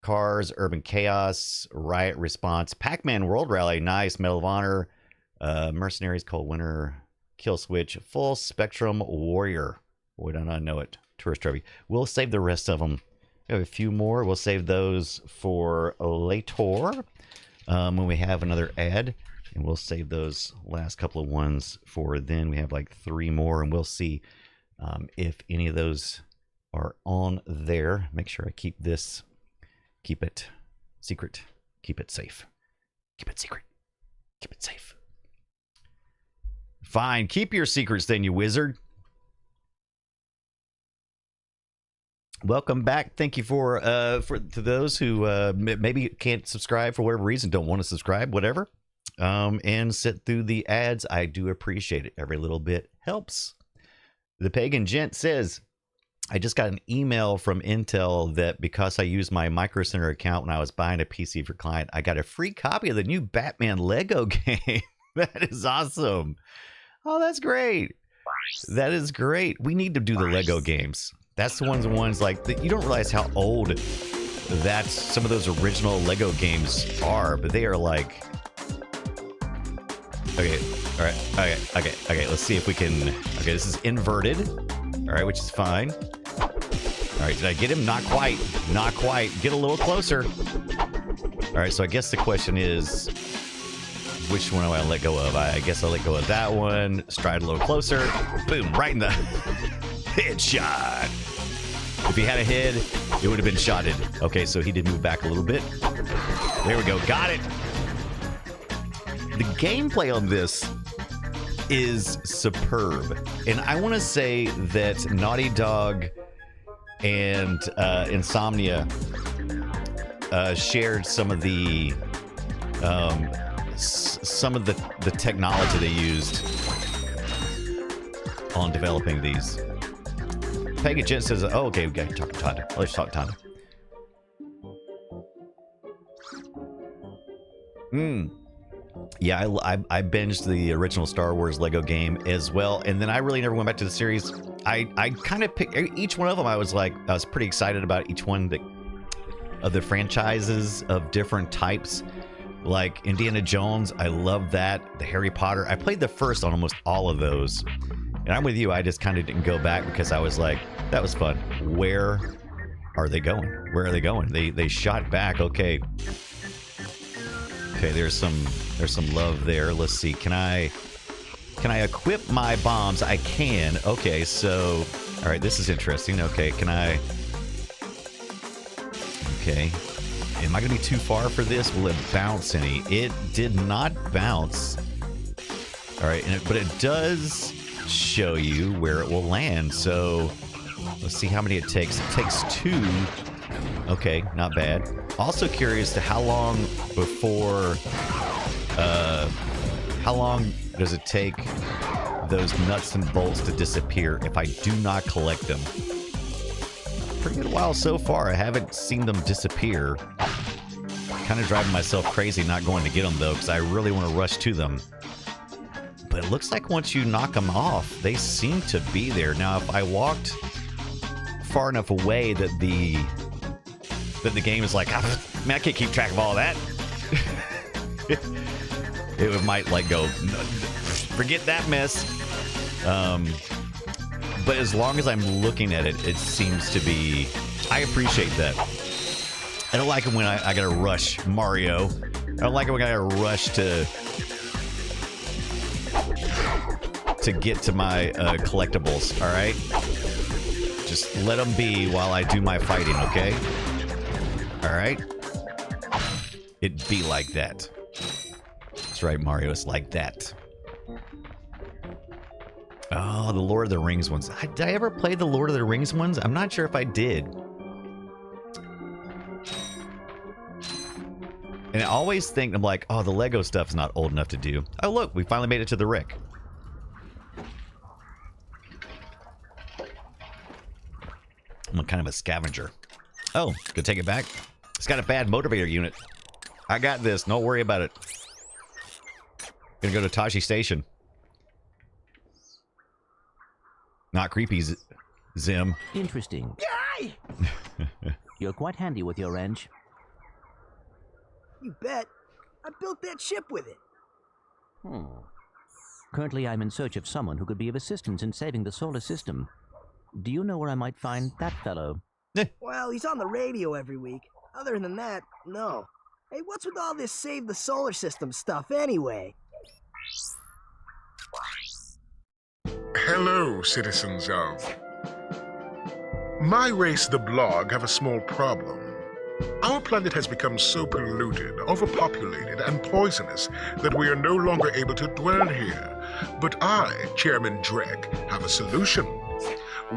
[SPEAKER 1] Cars, Urban Chaos, Riot Response, Pac-Man World Rally, nice. Medal of Honor, Mercenaries, Cold Winter, Kill Switch, Full Spectrum Warrior. Boy, don't I know it. Tourist Trophy. We'll save the rest of them. We have a few more. We'll save those for later when we have another ad. And we'll save those last couple of ones for then. We have like 3 more, and we'll see if any of those are on there. Make sure I keep this. Keep it secret. Keep it safe. Keep it secret. Keep it safe. Fine. Keep your secrets then, you wizard. Welcome back. Thank you for to those who maybe can't subscribe for whatever reason, don't want to subscribe, whatever, and sit through the ads. I do appreciate it. Every little bit helps. The Pagan Gent says, I just got an email from Intel that because I used my Micro Center account when I was buying a PC for client, I got a free copy of the new Batman Lego game. That is awesome. Oh, that's great. That is great. We need to do the Lego games. That's the ones like that. You don't realize how old that some of those original Lego games are, but they are like, okay, all right, okay. Let's see if we can. Okay, this is inverted. All right, which is fine. All right, did I get him? Not quite. Not quite. Get a little closer. All right, so I guess the question is, which one do I let go of? I guess I'll let go of that one. Stride a little closer. Boom, right in the headshot. If he had a head, it would have been shotted. Okay, so he did move back a little bit. There we go. Got it. The gameplay on this is superb. And I want to say that Naughty Dog and Insomnia shared some of the some of the technology they used on developing these. Peggy Jen says, "Oh, okay, we got to talk to Tanda. Let's talk to Tanda." Yeah, I binged the original Star Wars Lego game as well, and then I really never went back to the series. I kind of picked each one of them. I was pretty excited about each one of the franchises of different types. Like Indiana Jones, I love that. The Harry Potter, I played the first on almost all of those. And I'm with you, I just kind of didn't go back because I was like, that was fun. Where are they going? Where are they going? They shot back. Okay. Okay, there's some love there. Let's see. Can I equip my bombs? I can. Okay, so all right, this is interesting. Okay, can I? Okay. Am I going to be too far for this? Will it bounce any? It did not bounce. All right, but it does show you where it will land. So let's see how many it takes. It takes 2. Okay, not bad. Also curious to how long before, how long does it take those nuts and bolts to disappear if I do not collect them? Pretty good while so far. I haven't seen them disappear. Kind of driving myself crazy not going to get them though, because I really want to rush to them. But it looks like once you knock them off, they seem to be there. Now, if I walked far enough away that the game is like, man, I can't keep track of all of that. It might like go, forget that mess. But as long as I'm looking at it, it seems to be, I appreciate that. I don't like it when I gotta rush Mario. I don't like it when I gotta rush to get to my collectibles, all right? Just let them be while I do my fighting, okay? All right? It'd be like that. That's right, Mario, it's like that. Oh, the Lord of the Rings ones. Did I ever play the Lord of the Rings ones? I'm not sure if I did. And I always think, I'm like, oh, the Lego stuff's not old enough to do. Oh, look, we finally made it to the Rick. I'm kind of a scavenger. Oh, go take it back. It's got a bad motivator unit. I got this. Don't worry about it. Gonna go to Tashi Station. Not creepy, Zim.
[SPEAKER 3] Interesting. You're quite handy with your wrench.
[SPEAKER 4] You bet. I built that ship with it.
[SPEAKER 3] Currently, I'm in search of someone who could be of assistance in saving the solar system. Do you know where I might find that fellow?
[SPEAKER 4] Well, he's on the radio every week. Other than that, no. Hey, what's with all this save the solar system stuff anyway?
[SPEAKER 5] Hello, citizens of... My race, the Blog, have a small problem. Our planet has become so polluted, overpopulated, and poisonous that we are no longer able to dwell here. But I, Chairman Drek, have a solution.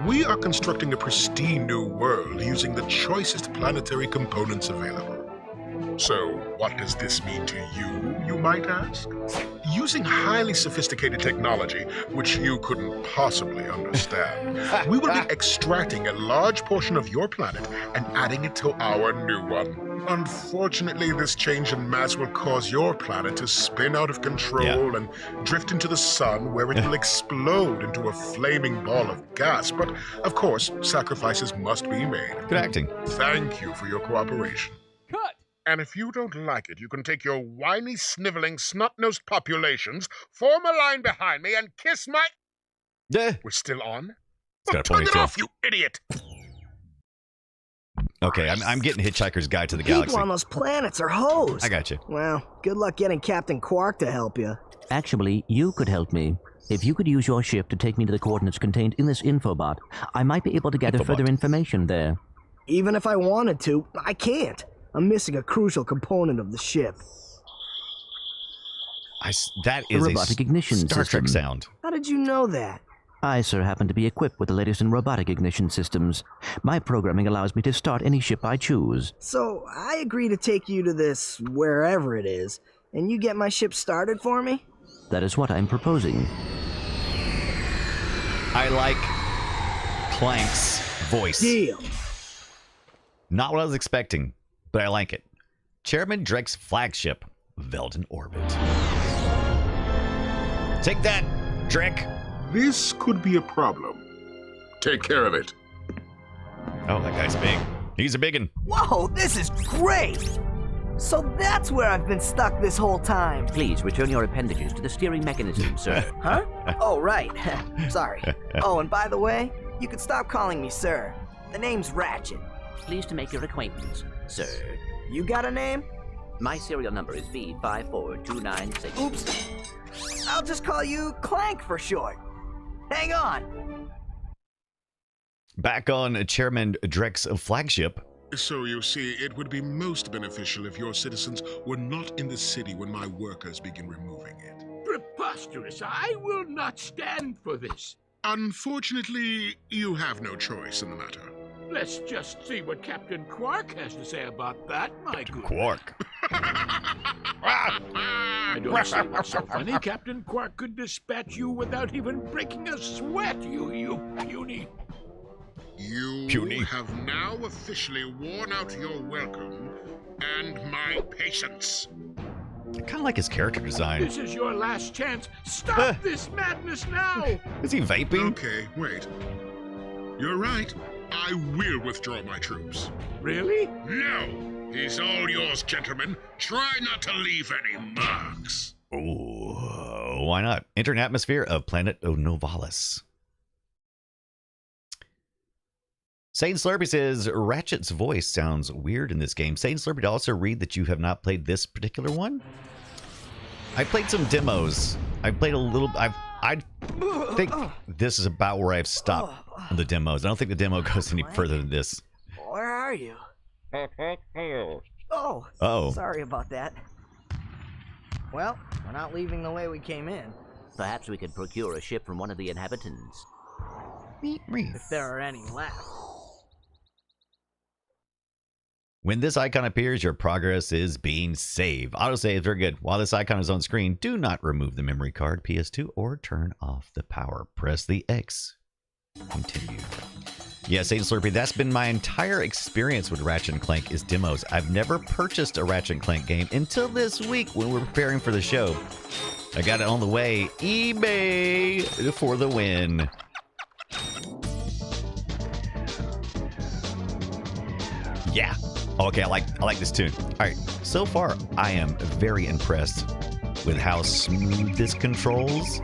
[SPEAKER 5] We are constructing a pristine new world using the choicest planetary components available. So, what does this mean to you, you might ask? Using highly sophisticated technology, which you couldn't possibly understand, we will be extracting a large portion of your planet and adding it to our new one. Unfortunately, this change in mass will cause your planet to spin out of control and drift into the sun, where it will explode into a flaming ball of gas. But, of course, sacrifices must be made.
[SPEAKER 1] Good acting.
[SPEAKER 5] Thank you for your cooperation.
[SPEAKER 6] Cut!
[SPEAKER 5] And if you don't like it, you can take your whiny, sniveling, snot-nosed populations, form a line behind me, and kiss my... We're still on?
[SPEAKER 1] It's got a
[SPEAKER 5] Turn it
[SPEAKER 1] ponytail.
[SPEAKER 5] off, you idiot!
[SPEAKER 1] Okay, I'm getting Hitchhiker's Guide to the
[SPEAKER 4] People
[SPEAKER 1] Galaxy.
[SPEAKER 4] on those planets are hosed.
[SPEAKER 1] I got you.
[SPEAKER 4] Well, good luck getting Captain Qwark to help you.
[SPEAKER 3] Actually, you could help me. If you could use your ship to take me to the coordinates contained in this infobot, I might be able to gather further information there.
[SPEAKER 4] Even if I wanted to, I can't. I'm missing a crucial component of the ship.
[SPEAKER 1] That is
[SPEAKER 3] the robotic ignition
[SPEAKER 1] Star Trek
[SPEAKER 3] system.
[SPEAKER 1] sound.
[SPEAKER 4] How did you know that?
[SPEAKER 3] I, sir, happen to be equipped with the latest in robotic ignition systems. My programming allows me to start any ship I choose.
[SPEAKER 4] So, I agree to take you to this wherever it is, and you get my ship started for me?
[SPEAKER 3] That is what I'm proposing.
[SPEAKER 1] I like Clank's voice.
[SPEAKER 4] Deal.
[SPEAKER 1] Not what I was expecting, but I like it. Chairman Dreck's flagship, Velden Orbit. Take that, Drek.
[SPEAKER 5] This could be a problem. Take care of it.
[SPEAKER 1] Oh, that guy's big. He's a biggin.
[SPEAKER 4] Whoa, this is great! So that's where I've been stuck this whole time.
[SPEAKER 3] Please return your appendages to the steering mechanism, sir.
[SPEAKER 4] Huh? Oh, right. Sorry. Oh, and by the way, you can stop calling me sir. The name's Ratchet.
[SPEAKER 3] Pleased to make your acquaintance, sir.
[SPEAKER 4] You got a name?
[SPEAKER 3] My serial number is B54296.
[SPEAKER 4] Oops. I'll just call you Clank for short. Hang on.
[SPEAKER 1] Back on Chairman Dreck's flagship.
[SPEAKER 5] So you see, it would be most beneficial if your citizens were not in the city when my workers begin removing it.
[SPEAKER 6] Preposterous! I will not stand for this.
[SPEAKER 5] Unfortunately, you have no choice in the matter.
[SPEAKER 6] Let's just see what Captain Qwark has to say about that, my good.
[SPEAKER 1] Qwark.
[SPEAKER 6] I don't see what's so funny. Captain Qwark could dispatch you without even breaking a sweat, you puny.
[SPEAKER 5] You
[SPEAKER 1] Puny.
[SPEAKER 5] have now officially worn out your welcome and my patience.
[SPEAKER 1] I kind of like his character design.
[SPEAKER 6] This is your last chance. Stop this madness now!
[SPEAKER 1] Is he vaping?
[SPEAKER 5] Okay, wait. You're right. I will withdraw my troops.
[SPEAKER 6] Really?
[SPEAKER 5] No! He's all yours, gentlemen. Try not to leave any marks.
[SPEAKER 1] Oh, why not? Enter an atmosphere of planet Novalis. Satan Slurpee says, Ratchet's voice sounds weird in this game. Satan Slurpee to also read that you have not played this particular one. I played some demos. I played a little. I think this is about where I've stopped on the demos. I don't think the demo goes any further than this.
[SPEAKER 4] Where are you? Oh.
[SPEAKER 1] Oh.
[SPEAKER 4] Sorry about that. Well, we're not leaving the way we came in.
[SPEAKER 3] Perhaps we could procure a ship from one of the inhabitants.
[SPEAKER 4] If there are any left.
[SPEAKER 1] When this icon appears, your progress is being saved. Autosave is very good. While this icon is on screen, do not remove the memory card, PS2, or turn off the power. Press the X. Continue. Yeah, Satan Slurpee, that's been my entire experience with Ratchet & Clank is demos. I've never purchased a Ratchet & Clank game until this week when we were preparing for the show. I got it on the way. eBay for the win. Yeah. Okay, I like this tune. All right, so far I am very impressed with how smooth this controls.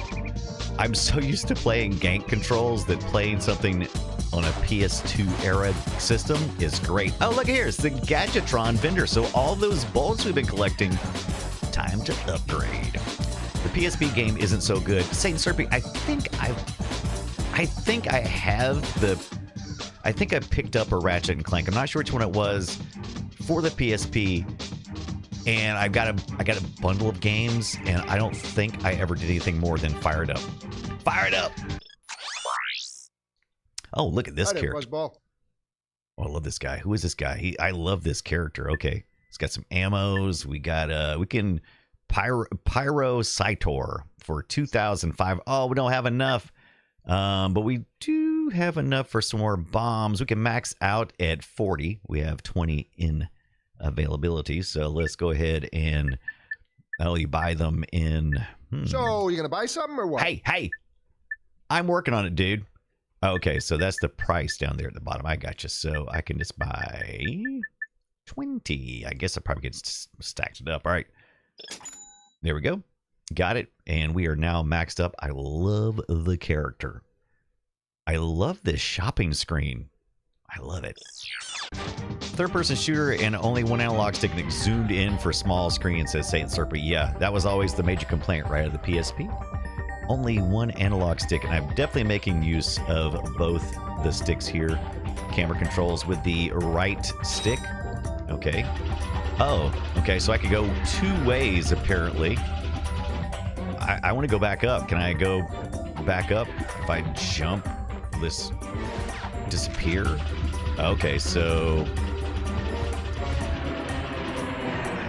[SPEAKER 1] I'm so used to playing gank controls that playing something on a PS2 era system is great. Oh, look here, it's the Gadgetron vendor. So all those bolts we've been collecting, time to upgrade. The PSP game isn't so good. Satan Slurpee, I think I picked up a Ratchet & Clank. I'm not sure which one it was for the PSP, and I got a bundle of games, and I don't think I ever did anything more than fire it up. Fire it up! Oh, look at this character. Oh, I love this guy. Who is this guy? I love this character. Okay, he's got some ammos. We got we can Pyro Cytor for 2,005. Oh, we don't have enough. But we do have enough for some more bombs. We can max out at 40. We have 20 in availability. So let's go ahead and you buy them in.
[SPEAKER 7] So you gonna buy something or what?
[SPEAKER 1] Hey, I'm working on it, dude. Okay, so that's the price down there at the bottom. I got you. So I can just buy 20. I guess I probably get stacked it up. All right. There we go. Got it. And we are now maxed up. I love the character. I love this shopping screen. I love it. Third-person shooter and only one analog stick zoomed in for small screen, says Satan Slurpee. Yeah, that was always the major complaint, right, of the PSP. Only one analog stick, and I'm definitely making use of both the sticks here. Camera controls with the right stick. Okay. Oh, okay, so I could go two ways, apparently. I want to go back up. Can I go back up? If I jump, will this disappear? Okay, so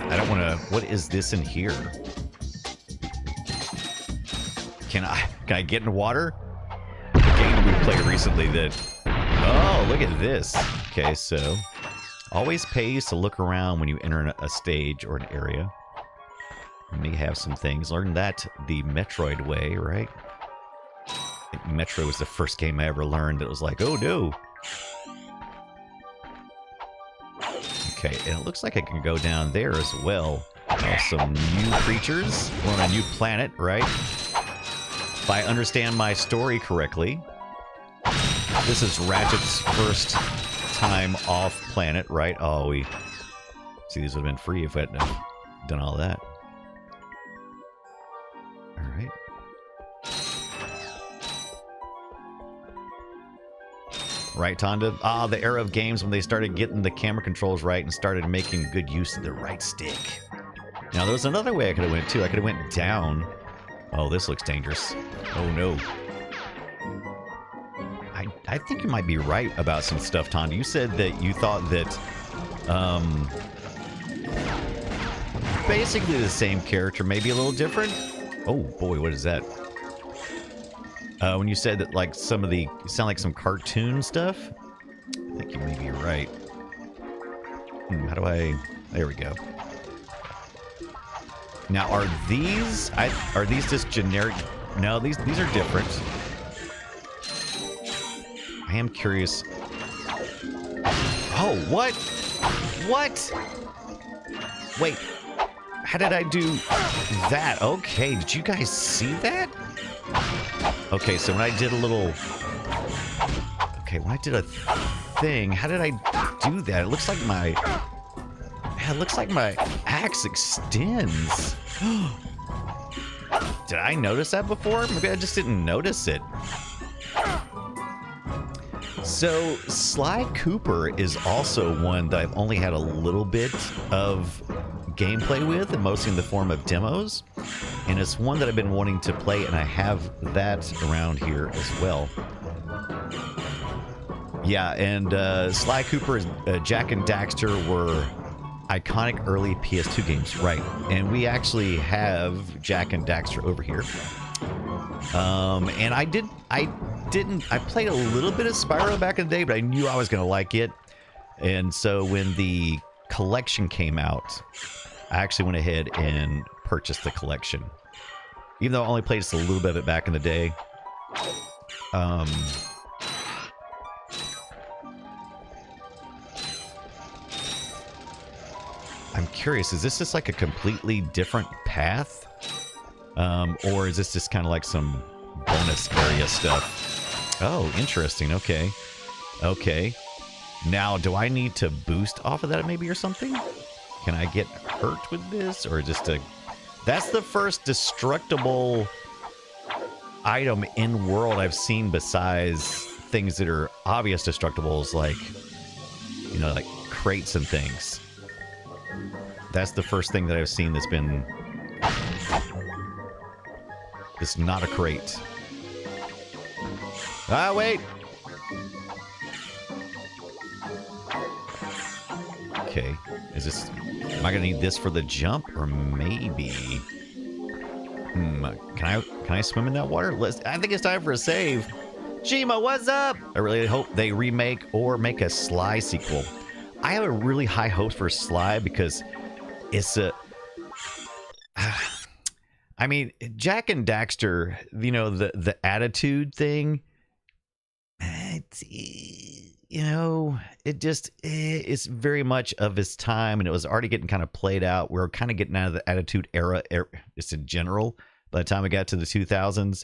[SPEAKER 1] I don't want to... What is this in here? Can I get in water? The game we played recently that... Oh, look at this. Okay, so... Always pays to look around when you enter a stage or an area. You may have some things. Learn that the Metroid way, right? I think Metroid was the first game I ever learned that was like, oh no! Okay, and it looks like I can go down there as well. Some new creatures. We're on a new planet, right? If I understand my story correctly, this is Ratchet's first time off planet, right? Oh, we... See, these would have been free if I hadn't done all that. Alright. Right, Tonda? Ah, the era of games when they started getting the camera controls right and started making good use of the right stick. Now, there was another way I could have went, too. I could have went down. Oh, this looks dangerous. Oh, no. I think you might be right about some stuff, Tonda. You said that you thought that, basically the same character, maybe a little different. Oh, boy, what is that? When you said that, like, some of the... You sound like some cartoon stuff? I think you may be right. How do I... There we go. Now, are these... Are these just generic... No, these are different. I am curious... Oh, what? What? Wait. How did I do that? Okay, did you guys see that? Okay, so when I did a little... Okay, when I did a thing, how did I do that? It looks like my... Yeah, it looks like my axe extends. Did I notice that before? Maybe I just didn't notice it. So, Sly Cooper is also one that I've only had a little bit of gameplay with, and mostly in the form of demos. And it's one that I've been wanting to play, and I have that around here as well. Yeah, and Sly Cooper and Jak and Daxter were iconic early PS2 games, right? And we actually have Jak and Daxter over here. And I played a little bit of Spyro back in the day, but I knew I was going to like it. And so when the collection came out, I actually went ahead and purchased the collection. Even though I only played just a little bit of it back in the day. I'm curious, is this just like a completely different path? Or is this just kind of like some bonus area stuff? Oh, interesting. Okay. Okay. Now, do I need to boost off of that maybe or something? Can I get hurt with this? Or just a... That's the first destructible item in world I've seen besides things that are obvious destructibles, like, you know, like crates and things. That's the first thing that I've seen that's been... It's not a crate. Ah, wait! Okay. Is this... Am I gonna need this for the jump? Or maybe... Can I swim in that water? I think it's time for a save. Shima, what's up? I really hope they remake or make a Sly sequel. I have a really high hopes for Sly because it's a... I mean, Jak and Daxter, you know, the attitude thing, you know, it just, it's very much of its time, and it was already getting kind of played out. We were kind of getting out of the attitude era, just in general, by the time we got to the 2000s.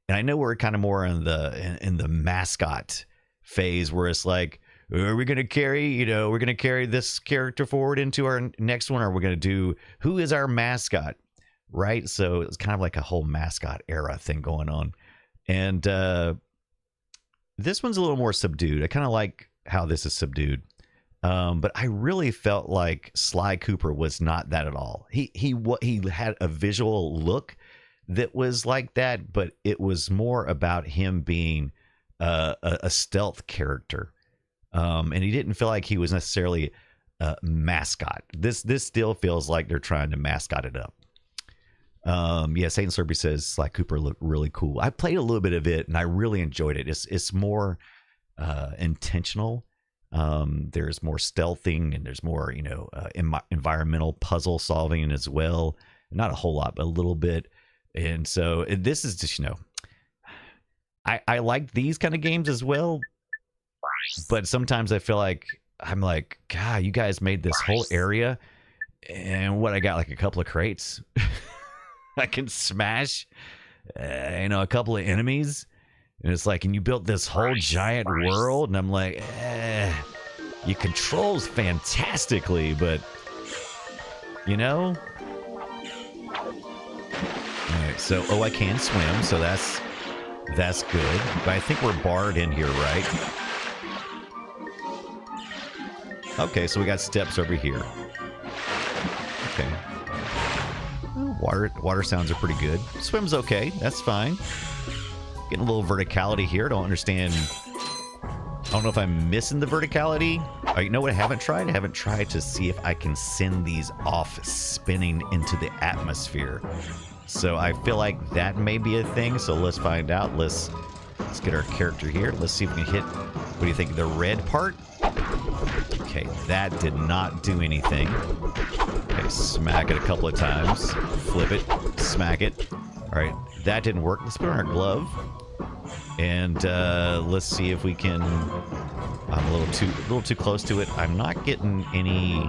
[SPEAKER 1] And I know we're kind of more in the mascot phase, where it's like, are we going to carry, you know, we're going to carry this character forward into our next one, or we're going to do, who is our mascot? Right? So it's kind of like a whole mascot era thing going on. And this one's a little more subdued. I kind of like how this is subdued. But I really felt like Sly Cooper was not that at all. He had a visual look that was like that, but it was more about him being a stealth character. And he didn't feel like he was necessarily mascot. This still feels like they're trying to mascot it up. Yeah, Satan Slurpee says Sly Cooper looked really cool. I played a little bit of it and I really enjoyed it. It's more intentional. There's more stealthing and there's more, environmental puzzle solving as well. Not a whole lot, but a little bit. And so this is just, I like these kind of games as well. But sometimes I feel like I'm like, God, you guys made this whole area, and what I got like a couple of crates. I can smash, a couple of enemies, and it's like, and you built this whole giant world, and I'm like, you controls fantastically, but All right, so I can swim, so that's good. But I think we're barred in here, right? Okay, so we got steps over here. Okay. Water sounds are pretty good. Swim's okay. That's fine. Getting a little verticality here. Don't understand. I don't know if I'm missing the verticality. Oh, you know what I haven't tried? I haven't tried to see if I can send these off spinning into the atmosphere. So I feel like that may be a thing. So let's find out. Let's get our character here. Let's see if we can hit, what do you think, the red part? Okay, that did not do anything. Okay, smack it a couple of times. Flip it, smack it. All right, that didn't work. Let's put on our glove. And let's see if we can... I'm a little too close to it. I'm not getting any...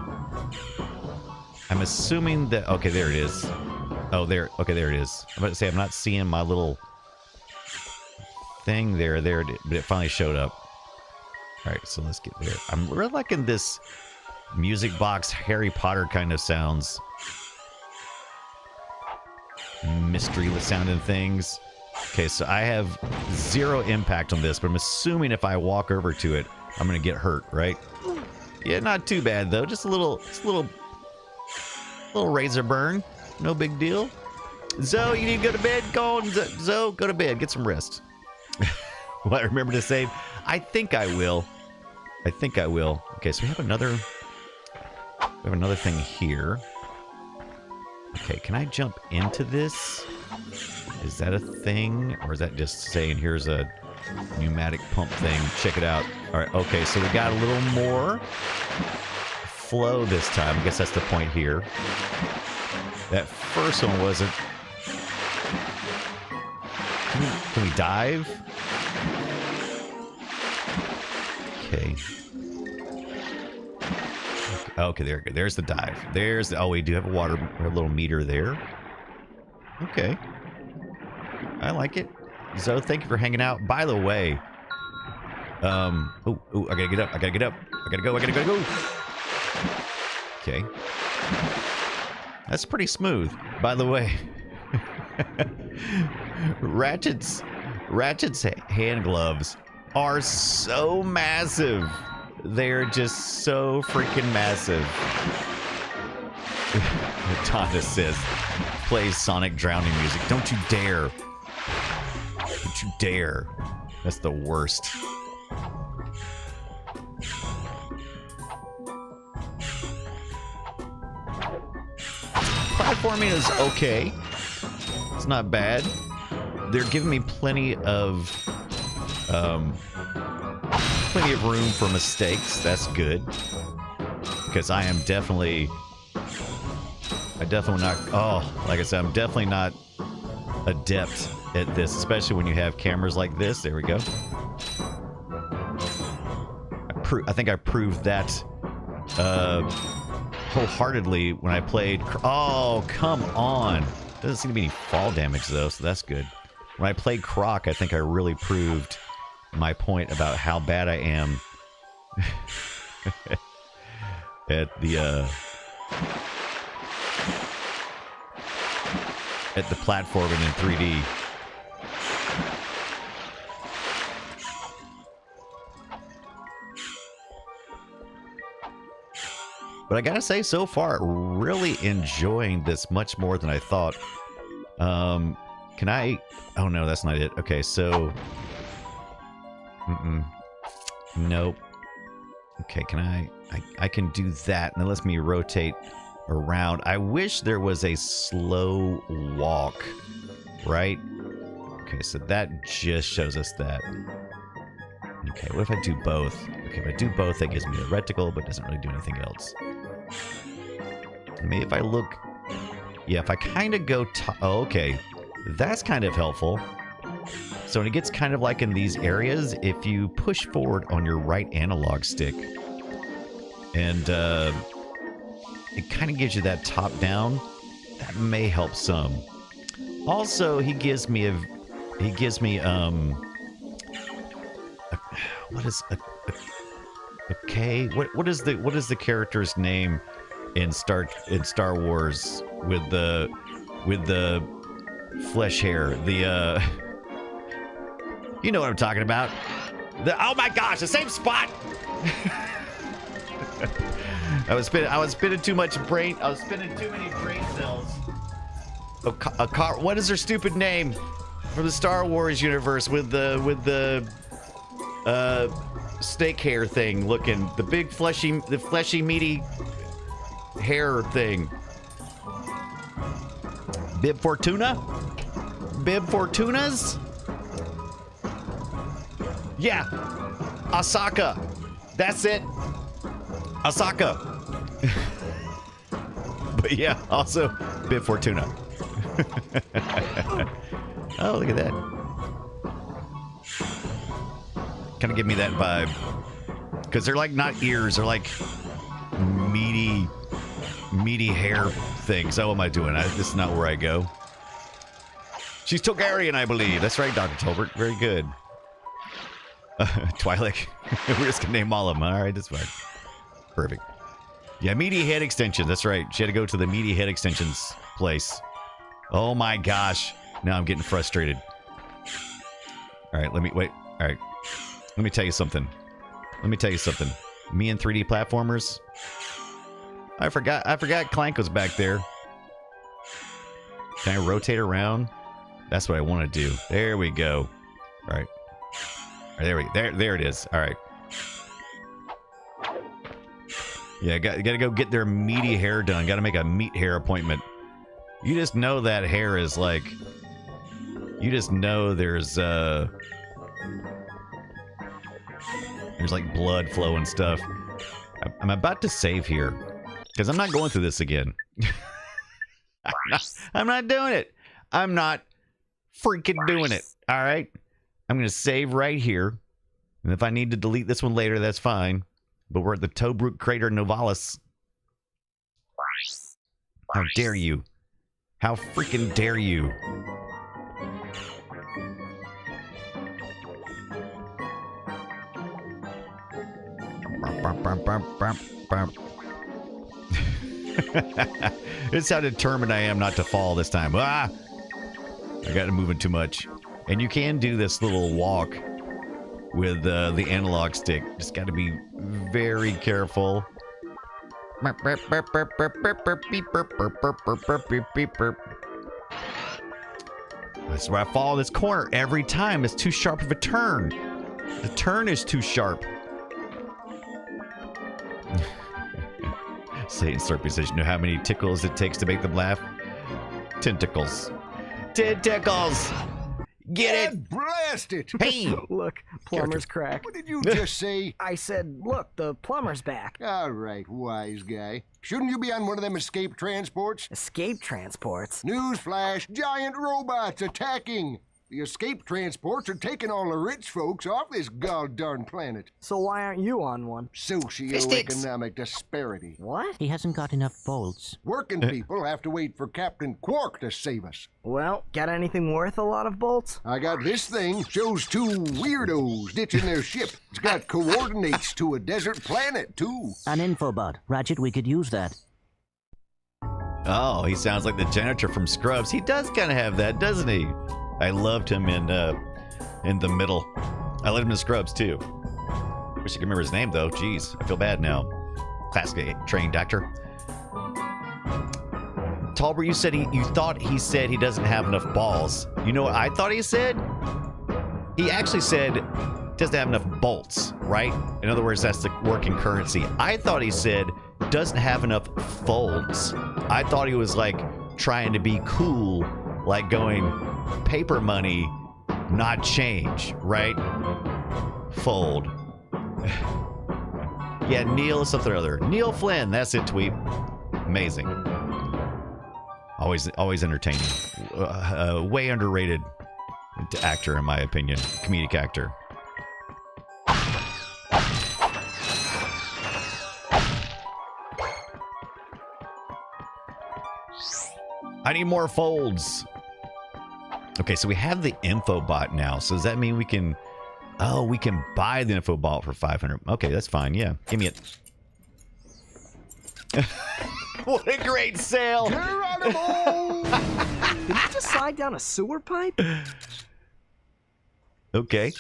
[SPEAKER 1] I'm assuming that... Okay, there it is. Oh, there. Okay, there it is. I'm about to say I'm not seeing my little thing there, but it finally showed up. All right, so let's get there. I'm really liking this music box Harry Potter kind of sounds. Mystery sounding things. Okay, so I have 0 impact on this, but I'm assuming if I walk over to it, I'm gonna get hurt, right? Yeah, not too bad though. Just a little razor burn. No big deal. Zoe, you need to go to bed. Go on, Zoe, go to bed. Get some rest. Will I remember to save? I think I will. Okay, so we have another thing here. Okay, can I jump into this? Is that a thing? Or is that just saying here's a pneumatic pump thing? Check it out. All right, okay, so we got a little more flow this time. I guess that's the point here. That first one wasn't... Can we dive? Okay. Okay, there's the dive. Oh, we do have a little meter there. Okay. I like it. Zoe, thank you for hanging out. By the way, I gotta get up. I gotta go. Okay. That's pretty smooth. By the way, Ratchet's hand gloves are so massive. They're just so freaking massive. Tonda says, plays Sonic drowning music. Don't you dare. Don't you dare. That's the worst. Platforming is okay. It's not bad. They're giving me plenty of room for mistakes. That's good. Because I definitely not, like I said, I'm definitely not adept at this, especially when you have cameras like this. There we go. I think I proved that wholeheartedly when I played. Oh, come on. Doesn't seem to be any fall damage though, so that's good. When I played Qwark, I think I really proved my point about how bad I am at the platforming in 3D. But I gotta say, so far, really enjoying this much more than I thought. Can I... Oh no, that's not it. Okay, so... Nope. Okay, can I can do that, and it lets me rotate around. I wish there was a slow walk, right? Okay, so that just shows us that. Okay, what if I do both? Okay, if I do both, that gives me a reticle, but doesn't really do anything else. Maybe if I look... Yeah, if I kind of go... Oh, okay. That's kind of helpful. So when it gets kind of like in these areas, if you push forward on your right analog stick, and it kind of gives you that top-down, that may help some. Also, he gives me what is a K? What is the character's name in Star Wars with the flesh hair? The you know what I'm talking about. Oh my gosh, the same spot. I was spinning too much brain. I was spinning too many brain cells. A car. What is her stupid name from the Star Wars universe with the snake hair thing looking, the big fleshy meaty hair thing? Bib Fortuna? Bib Fortunas? Yeah. Asaka. That's it. Asaka. But yeah, also Bib Fortuna. Oh, look at that. Kind of give me that vibe. Because they're like not ears, they're like meaty hair things. Oh, what am I doing? This is not where I go. She's Togarian, I believe. That's right, Dr. Tolbert. Very good. Twi'lek. We're just going to name all of them. All right, that's fine. Perfect. Yeah, meaty head extension. That's right. She had to go to the meaty head extensions place. Oh my gosh. Now I'm getting frustrated. All right, wait. All right. Let me tell you something. Me and 3D platformers. I forgot Clank was back there. Can I rotate around? That's what I want to do. There we go. All right. There it is. All right. Yeah, gotta go get their meaty hair done. Gotta make a meat hair appointment. You just know that hair is like... You just know there's like blood flow and stuff. I'm about to save here. Because I'm not going through this again. I'm not doing it. I'm not freaking doing it. All right? I'm going to save right here. And if I need to delete this one later, that's fine. But we're at the Tobruk Crater Novalis. How dare you? How freaking dare you? It's how determined I am not to fall this time. Ah! I got to move it too much. And you can do this little walk with the analog stick. Just got to be very careful. That's where I fall in this corner every time. It's too sharp of a turn. The turn is too sharp. Satan Slurpee says, you know how many tickles it takes to make them laugh? Tentacles. Tentacles! Get it!
[SPEAKER 7] Blast it!
[SPEAKER 1] Hey!
[SPEAKER 4] Look, plumber's crack.
[SPEAKER 7] What did you just say?
[SPEAKER 4] I said, look, the plumber's back.
[SPEAKER 7] All right, wise guy. Shouldn't you be on one of them escape transports?
[SPEAKER 4] Escape transports?
[SPEAKER 7] Newsflash, giant robots attacking! The escape transports are taking all the rich folks off this god-darn planet.
[SPEAKER 4] So why aren't you on one?
[SPEAKER 7] Socioeconomic disparity.
[SPEAKER 4] What?
[SPEAKER 3] He hasn't got enough bolts.
[SPEAKER 7] Working people have to wait for Captain Qwark to save us.
[SPEAKER 4] Well, got anything worth a lot of bolts?
[SPEAKER 7] I got this thing. Shows two weirdos ditching their ship. It's got coordinates to a desert planet, too.
[SPEAKER 3] An infobot. Ratchet, we could use that.
[SPEAKER 1] Oh, he sounds like the janitor from Scrubs. He does kind of have that, doesn't he? I loved him in the middle. I loved him in Scrubs too. Wish I could remember his name though. Jeez, I feel bad now. Classic trained doctor. Talbert, you thought he said he doesn't have enough balls. You know what I thought he said? He actually said doesn't have enough bolts, right? In other words, that's the working currency. I thought he said doesn't have enough folds. I thought he was like trying to be cool, like going paper money, not change, right? Fold. Yeah, Neil something or other. Neil Flynn, that's it, tweet. Amazing. Always entertaining. Way underrated actor, in my opinion. Comedic actor. I need more folds. Okay, so we have the infobot now. So does that mean we can... Oh, we can buy the infobot for 500. Okay, that's fine. Yeah, give me it. What a great sale!
[SPEAKER 4] Geronimo! Did you just slide down a sewer pipe?
[SPEAKER 1] Okay.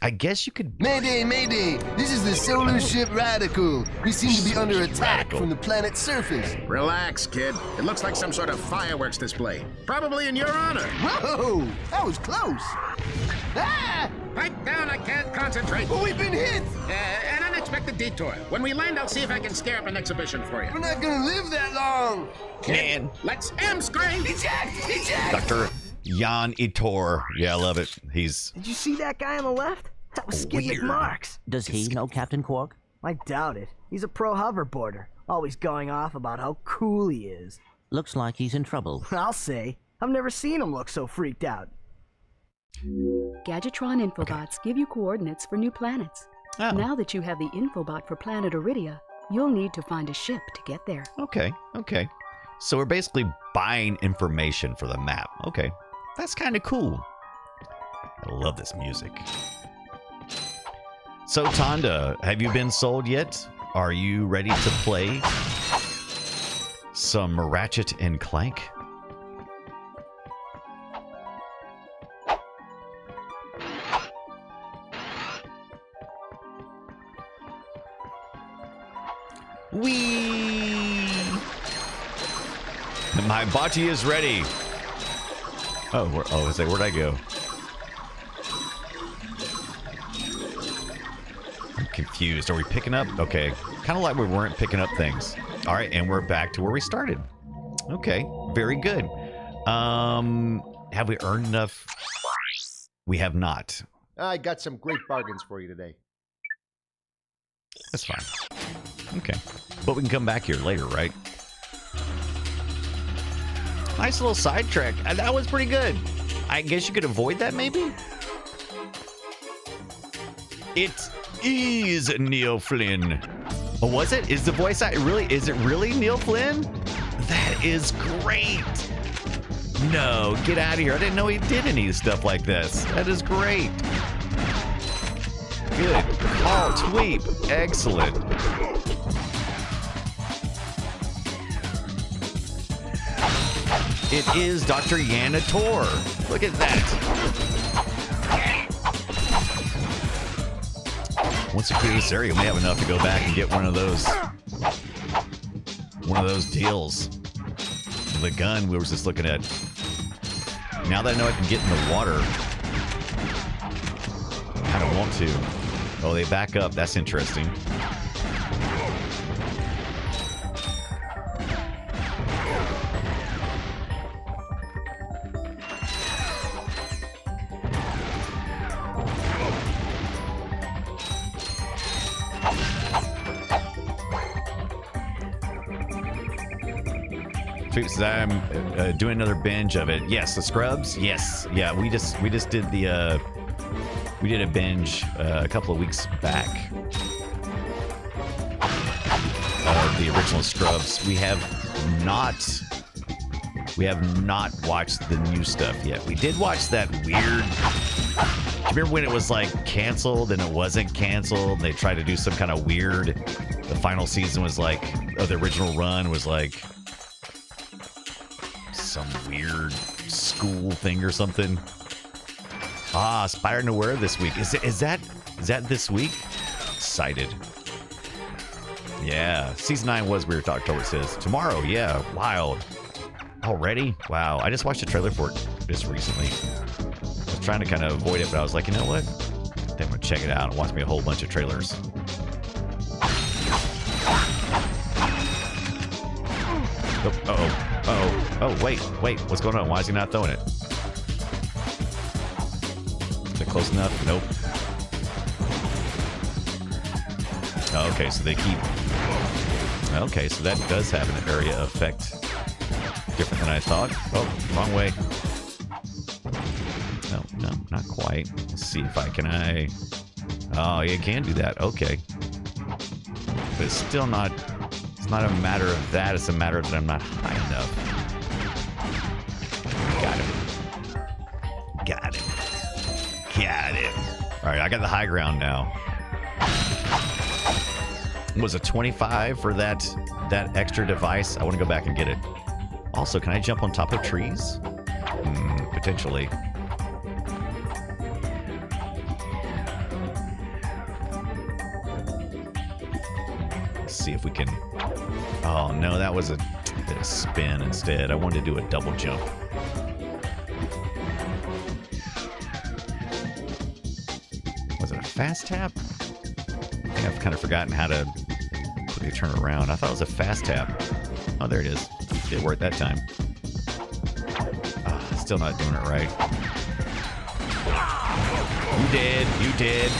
[SPEAKER 1] I guess you could...
[SPEAKER 7] Mayday, mayday! This is the solar ship Radical. We seem to be under attack
[SPEAKER 1] Radical.
[SPEAKER 7] from the planet's surface.
[SPEAKER 8] Relax, kid. It looks like some sort of fireworks display. Probably in your honor.
[SPEAKER 7] Whoa! That was close. Ah!
[SPEAKER 8] Pipe down, I can't concentrate.
[SPEAKER 7] Oh, we've been hit!
[SPEAKER 8] An unexpected detour. When we land, I'll see if I can scare up an exhibition for you.
[SPEAKER 7] We're not gonna live that long.
[SPEAKER 1] Man.
[SPEAKER 8] Let's M-screen!
[SPEAKER 7] Eject! Eject!
[SPEAKER 1] Dr. Jan Itor. Yeah, I love it. He's...
[SPEAKER 4] Did you see that guy on the left? That was Skid
[SPEAKER 1] Weird.
[SPEAKER 4] McMarks.
[SPEAKER 3] Does he know Captain Qwark?
[SPEAKER 4] I doubt it. He's a pro hoverboarder, always going off about how cool he is.
[SPEAKER 3] Looks like he's in trouble.
[SPEAKER 4] I'll say. I've never seen him look so freaked out.
[SPEAKER 2] Gadgetron infobots give you coordinates for new planets.
[SPEAKER 1] Oh.
[SPEAKER 2] Now that you have the infobot for planet Iridia, you'll need to find a ship to get there.
[SPEAKER 1] Okay, okay. So we're basically buying information for the map. Okay, that's kind of cool. I love this music. So, Tonda, have you been sold yet? Are you ready to play some Ratchet and Clank? Whee! My body is ready. Oh, where'd I go? I'm confused. Are we picking up? Okay. Kind of like we weren't picking up things. All right, and we're back to where we started. Okay, very good. Have we earned enough? We have not.
[SPEAKER 9] I got some great bargains for you today.
[SPEAKER 1] That's fine. Okay. But we can come back here later, right? Nice little sidetrack. That was pretty good. I guess you could avoid that, maybe? It is Neil Flynn. Oh, was it? Is the voice act really? Is it really Neil Flynn? That is great. No, get out of here. I didn't know he did any stuff like this. That is great. Good call, Tweep. Excellent. It is Dr. Yanator. Look at that. Once we clear this area, we may have enough to go back and get one of those deals. The gun we were just looking at. Now that I know I can get in the water, I don't want to. Oh, they back up. That's interesting. I'm doing another binge of it. Yes, the Scrubs. Yes, yeah. We just did the we did a binge a couple of weeks back of the original Scrubs. We have not watched the new stuff yet. We did watch that weird. Do you remember when it was like canceled and it wasn't canceled? And they tried to do some kind of weird. The final season was like, the original run was like some weird school thing or something. Ah, Spider Noir this week. Is that this week? Excited. Yeah, season 9 was weird. October says tomorrow. Yeah, wild. Already? Wow. I just watched the trailer for it just recently. I was trying to kind of avoid it, but I was like, you know what? Damn, I'm gonna check it out and watch me a whole bunch of trailers. Oh, uh-oh. Uh-oh. Oh, wait. What's going on? Why is he not throwing it? Is it close enough? Nope. Oh, okay, so they keep... Okay, so that does have an area effect. Different than I thought. Oh, wrong way. No, not quite. Let's see if I can... Oh, you can do that. Okay. But it's still not... It's not a matter of that. It's a matter of that I'm not high enough. Got him. All right, I got the high ground now. Was it 25 for that extra device? I want to go back and get it. Also, can I jump on top of trees? Potentially. Let's see if we can... Oh, no, that was a spin instead. I wanted to do a double jump. Was it a fast tap? I think I've kind of forgotten how to quickly turn around. I thought it was a fast tap. Oh, there it is. Did work that time. Still not doing it right. You did.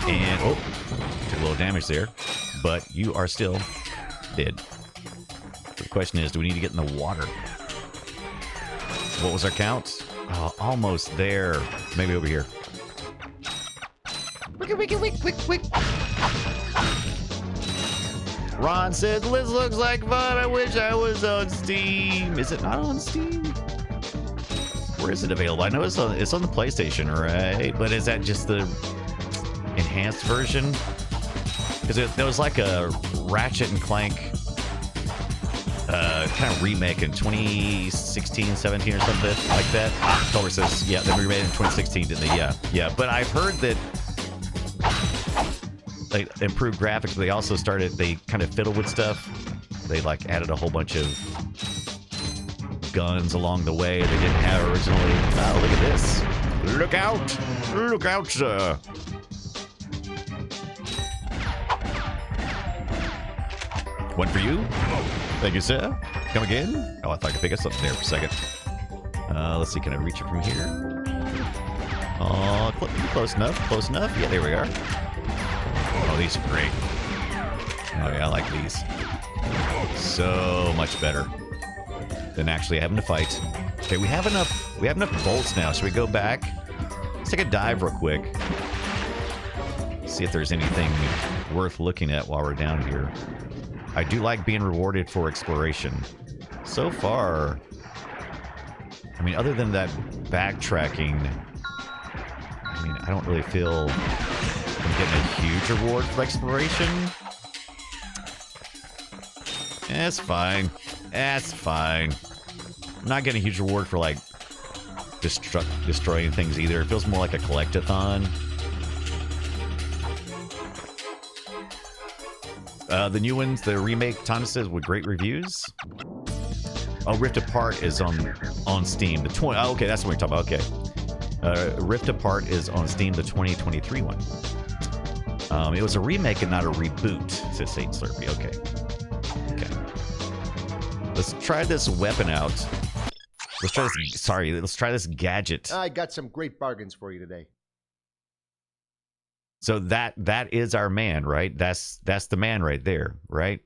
[SPEAKER 1] And, oh, took a little damage there. But you are still dead. So the question is, do we need to get in the water? What was our count? Oh, almost there. Maybe over here. Wick. Ron says, this looks like fun. I wish I was on Steam. Is it not on Steam? Where is it available? I know it's on the PlayStation, right? But is that just the enhanced version? Because there was like a Ratchet and Clank kind of remake in 2016, 17 or something like that. Culver says, yeah, they remade it in 2016, didn't they? Yeah. But I've heard that they improved graphics, but they also they kind of fiddled with stuff. They like added a whole bunch of guns along the way they didn't have originally. Oh, look at this. Look out, sir. One for you. Thank you, sir. Come again. Oh, I thought I could pick up something there for a second. Let's see, can I reach it from here? Oh, close enough. Yeah, there we are. Oh, these are great. Oh yeah, I like these. So much better than actually having to fight. Okay, we have enough bolts now. Should we go back? Let's take a dive real quick. See if there's anything worth looking at while we're down here. I do like being rewarded for exploration. So far, I mean, other than that backtracking, I mean, I don't really feel I'm getting a huge reward for exploration. That's fine. I'm not getting a huge reward for, like, destroying things either. It feels more like a collectathon. The new ones, the remake, Thomas says, with great reviews. Oh, Rift Apart is on Steam. Okay, that's what we're talking about. Okay. Rift Apart is on Steam, the 2023 one. It was a remake and not a reboot, says Saint Slurpee. Okay. Let's try this weapon out. Let's try this gadget.
[SPEAKER 9] I got some great bargains for you today.
[SPEAKER 1] So that is our man, right? That's the man right there, right?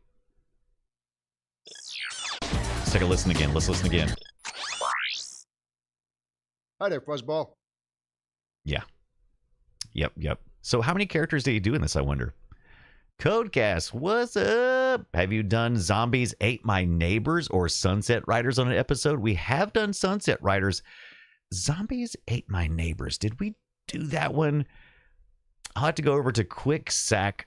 [SPEAKER 1] Let's take a listen again. Let's listen again.
[SPEAKER 9] Hi there, Fuzzball.
[SPEAKER 1] Yeah. Yep. So how many characters do you do in this, I wonder? Codecast, what's up? Have you done Zombies Ate My Neighbors or Sunset Riders on an episode? We have done Sunset Riders. Zombies Ate My Neighbors. Did we do that one? I'll have to go over to quicksack.li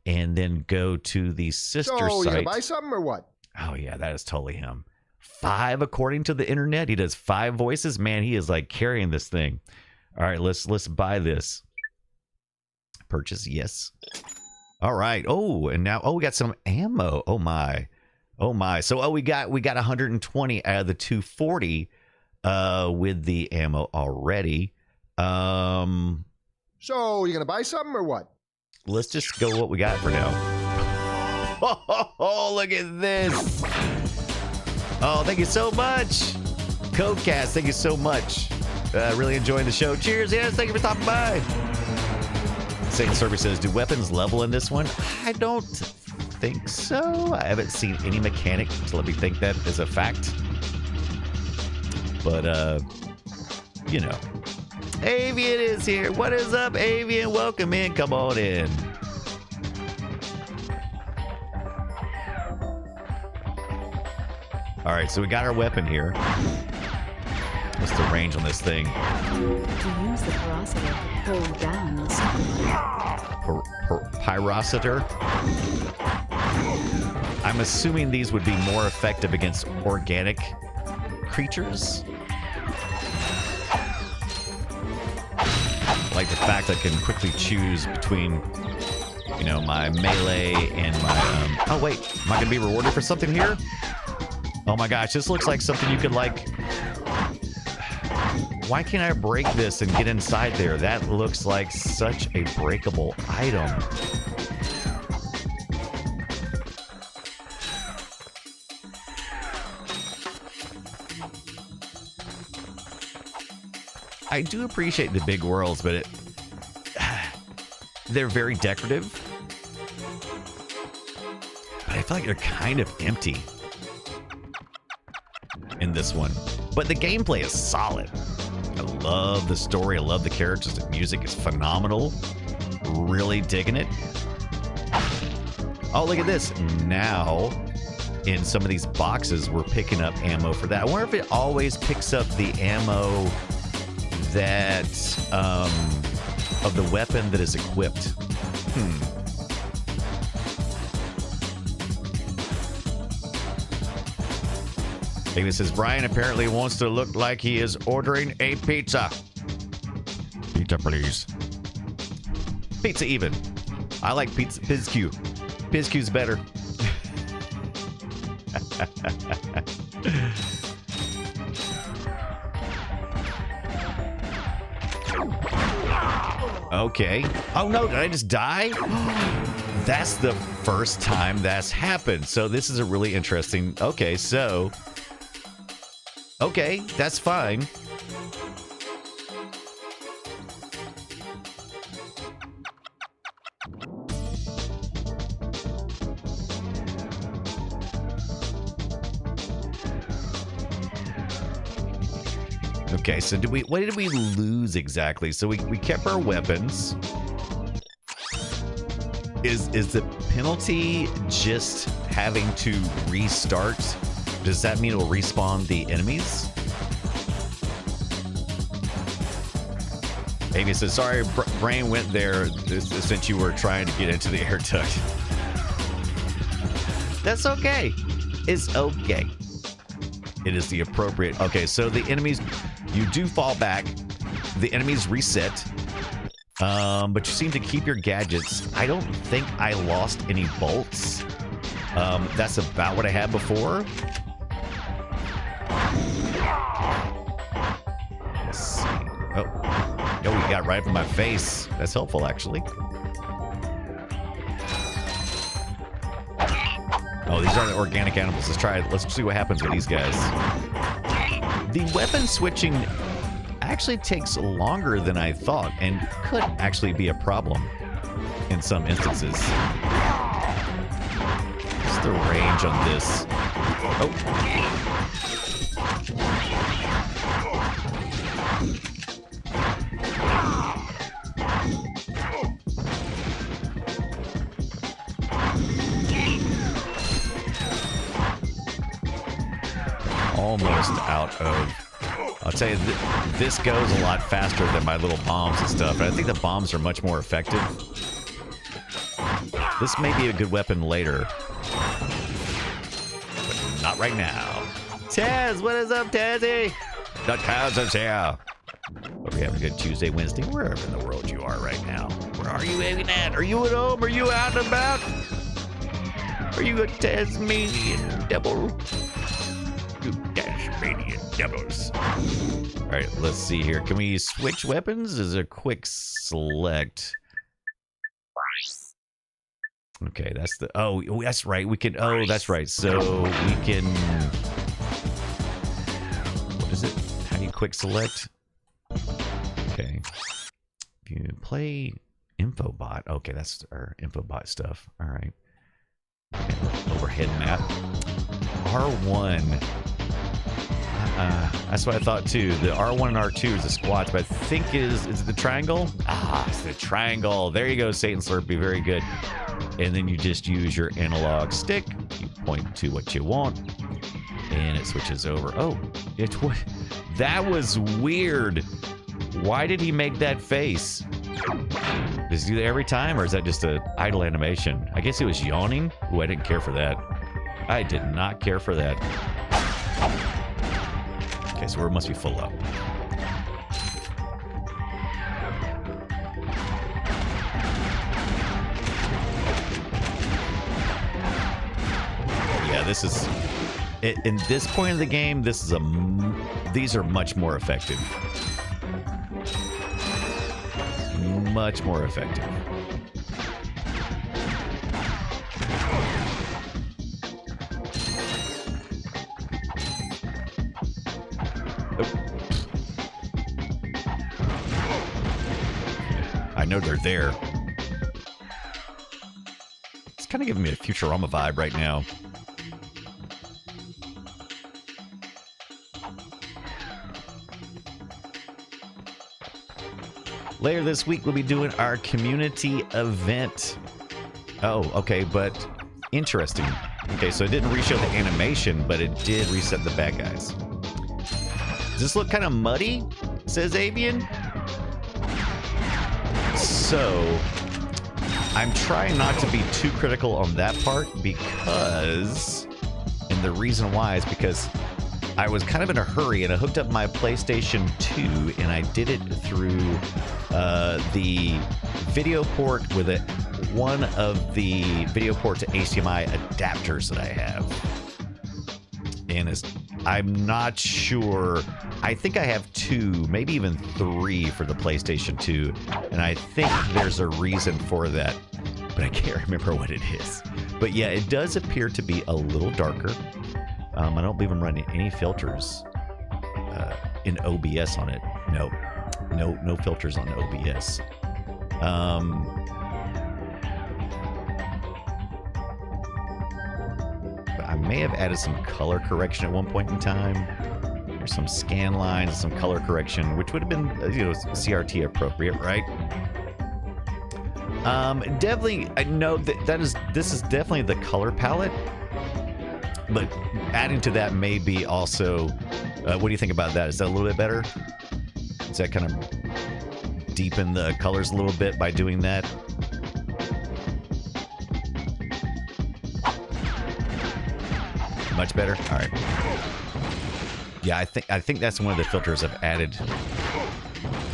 [SPEAKER 1] and then go to the sister site.
[SPEAKER 9] So, you gonna buy something or what?
[SPEAKER 1] Oh, yeah, that is totally him. 5, according to the internet. He does 5 voices. Man, he is like carrying this thing. All right, let's buy this. Purchase, yes. All right. Oh, and now, we got some ammo. Oh my. So, we got 120 out of the 240 with the ammo already.
[SPEAKER 9] So, you gonna buy something or what?
[SPEAKER 1] Let's just go what we got for now. Oh, look at this. Oh, thank you so much. Codecast, thank you so much. Really enjoying the show. Cheers. Yes, thank you for stopping by. Satan Server says, do weapons level in this one? I don't think so. I haven't seen any mechanic to let me think that is a fact. But, you know. Avian is here. What is up, Avian? Welcome in. Come on in. All right, so we got our weapon here. What's the range on this thing?
[SPEAKER 2] To use the pyrocitor, hold down the stop.
[SPEAKER 1] Pyrocitor? I'm assuming these would be more effective against organic creatures. Like the fact I can quickly choose between, you know, my melee and my, oh wait, am I gonna be rewarded for something here? Oh my gosh, this looks like something you could like, why can't I break this and get inside there? That looks like such a breakable item. I do appreciate the big worlds, but they're very decorative. But I feel like they're kind of empty in this one. But the gameplay is solid. I love the story. I love the characters. The music is phenomenal. Really digging it. Oh, look at this. Now, in some of these boxes, we're picking up ammo for that. I wonder if it always picks up the ammo that of the weapon that is equipped. David says Brian apparently wants to look like he is ordering a pizza. Pizza, please. Pizza even. I like pizza. PizQ. PizQ's better. Okay. Oh no, did I just die? That's the first time that's happened. So this is a really interesting... Okay, so... Okay, that's fine. Okay, so what did we lose exactly? So we kept our weapons. Is the penalty just having to restart? Does that mean it'll respawn the enemies? Amy says, sorry, brain went there since you were trying to get into the air duct. That's okay. It's okay. It is the appropriate... Okay, so the enemies... You do fall back. The enemies reset. But you seem to keep your gadgets. I don't think I lost any bolts. That's about what I had before. Let's see. Oh, you got right up in my face. That's helpful, actually. Oh, these are the organic animals. Let's try it. Let's see what happens with these guys. The weapon switching actually takes longer than I thought and could actually be a problem in some instances. What's the range on this? Oh. Almost out of... I'll tell you, this goes a lot faster than my little bombs and stuff. I think the bombs are much more effective. This may be a good weapon later. But not right now. Taz, what is up, Tazzy? The Taz is here. Hope you're having a good Tuesday, Wednesday, wherever in the world you are right now. Where are you aiming at? Are you at home? Are you out and about? Are you a Tasmanian devil? You Tasmanian radiant devils. All right, let's see here. Can we switch weapons? Is a quick select. Okay, that's the. Oh, that's right. We can. Oh, that's right. So we can. What is it? How do you quick select? Okay. If you play Infobot. Okay, that's our Infobot stuff. All right. Okay, overhead map. R1. That's what I thought too. The R1 and R2 is the squats, but I think is it the triangle? Ah, it's the triangle. There you go, Satan Slurpee. Very good. And then you just use your analog stick. You point to what you want, and it switches over. Oh, it's what? That was weird. Why did he make that face? Does he do that every time, or is that just an idle animation? I guess he was yawning. Ooh, I didn't care for that. I did not care for that. Okay, so it must be full up. Yeah, this is... In this point of the game, this is these are much more effective. Much more effective. I know they're there. It's kind of giving me a Futurama vibe right now. Later this week, we'll be doing our community event. Oh, okay, but interesting. Okay, so it didn't reshow the animation, but it did reset the bad guys. Does this look kind of muddy? Says Avian. So, I'm trying not to be too critical on that part because, and the reason why is because I was kind of in a hurry and I hooked up my PlayStation 2 and I did it through the video port with one of the video port to HDMI adapters that I have. And I'm not sure. I think I have 2, maybe even 3 for the PlayStation 2. And I think there's a reason for that, but I can't remember what it is. But yeah, it does appear to be a little darker. I don't believe I'm running any filters in OBS on it. No filters on OBS. But I may have added some color correction at one point in time. There's some scan lines, some color correction, which would have been, CRT appropriate, right? Definitely, I know this is definitely the color palette. But adding to that may be also, what do you think about that? Is that a little bit better? Does that kind of deepen the colors a little bit by doing that? Much better? All right. Yeah, I think that's one of the filters I've added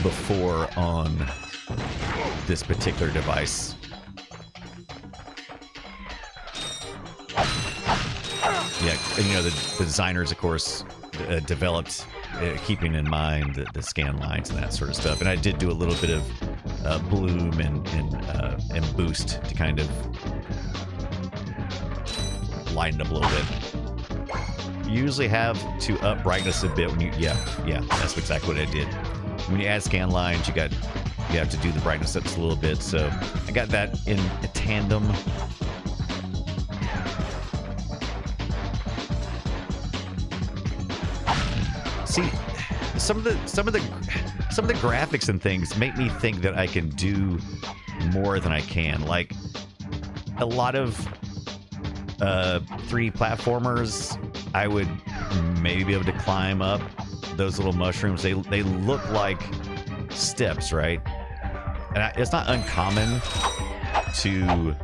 [SPEAKER 1] before on this particular device. Yeah, and, the designers, of course, developed keeping in mind the scan lines and that sort of stuff. And I did do a little bit of bloom and boost to kind of lighten it up a little bit. You usually have to up brightness a bit when you, yeah, that's exactly what I did. When you add scan lines, you have to do the brightness up just a little bit. So I got that in a tandem. See, some of the graphics and things make me think that I can do more than I can. Like a lot of 3D platformers, I would maybe be able to climb up those little mushrooms. They look like steps, right? And it's not uncommon to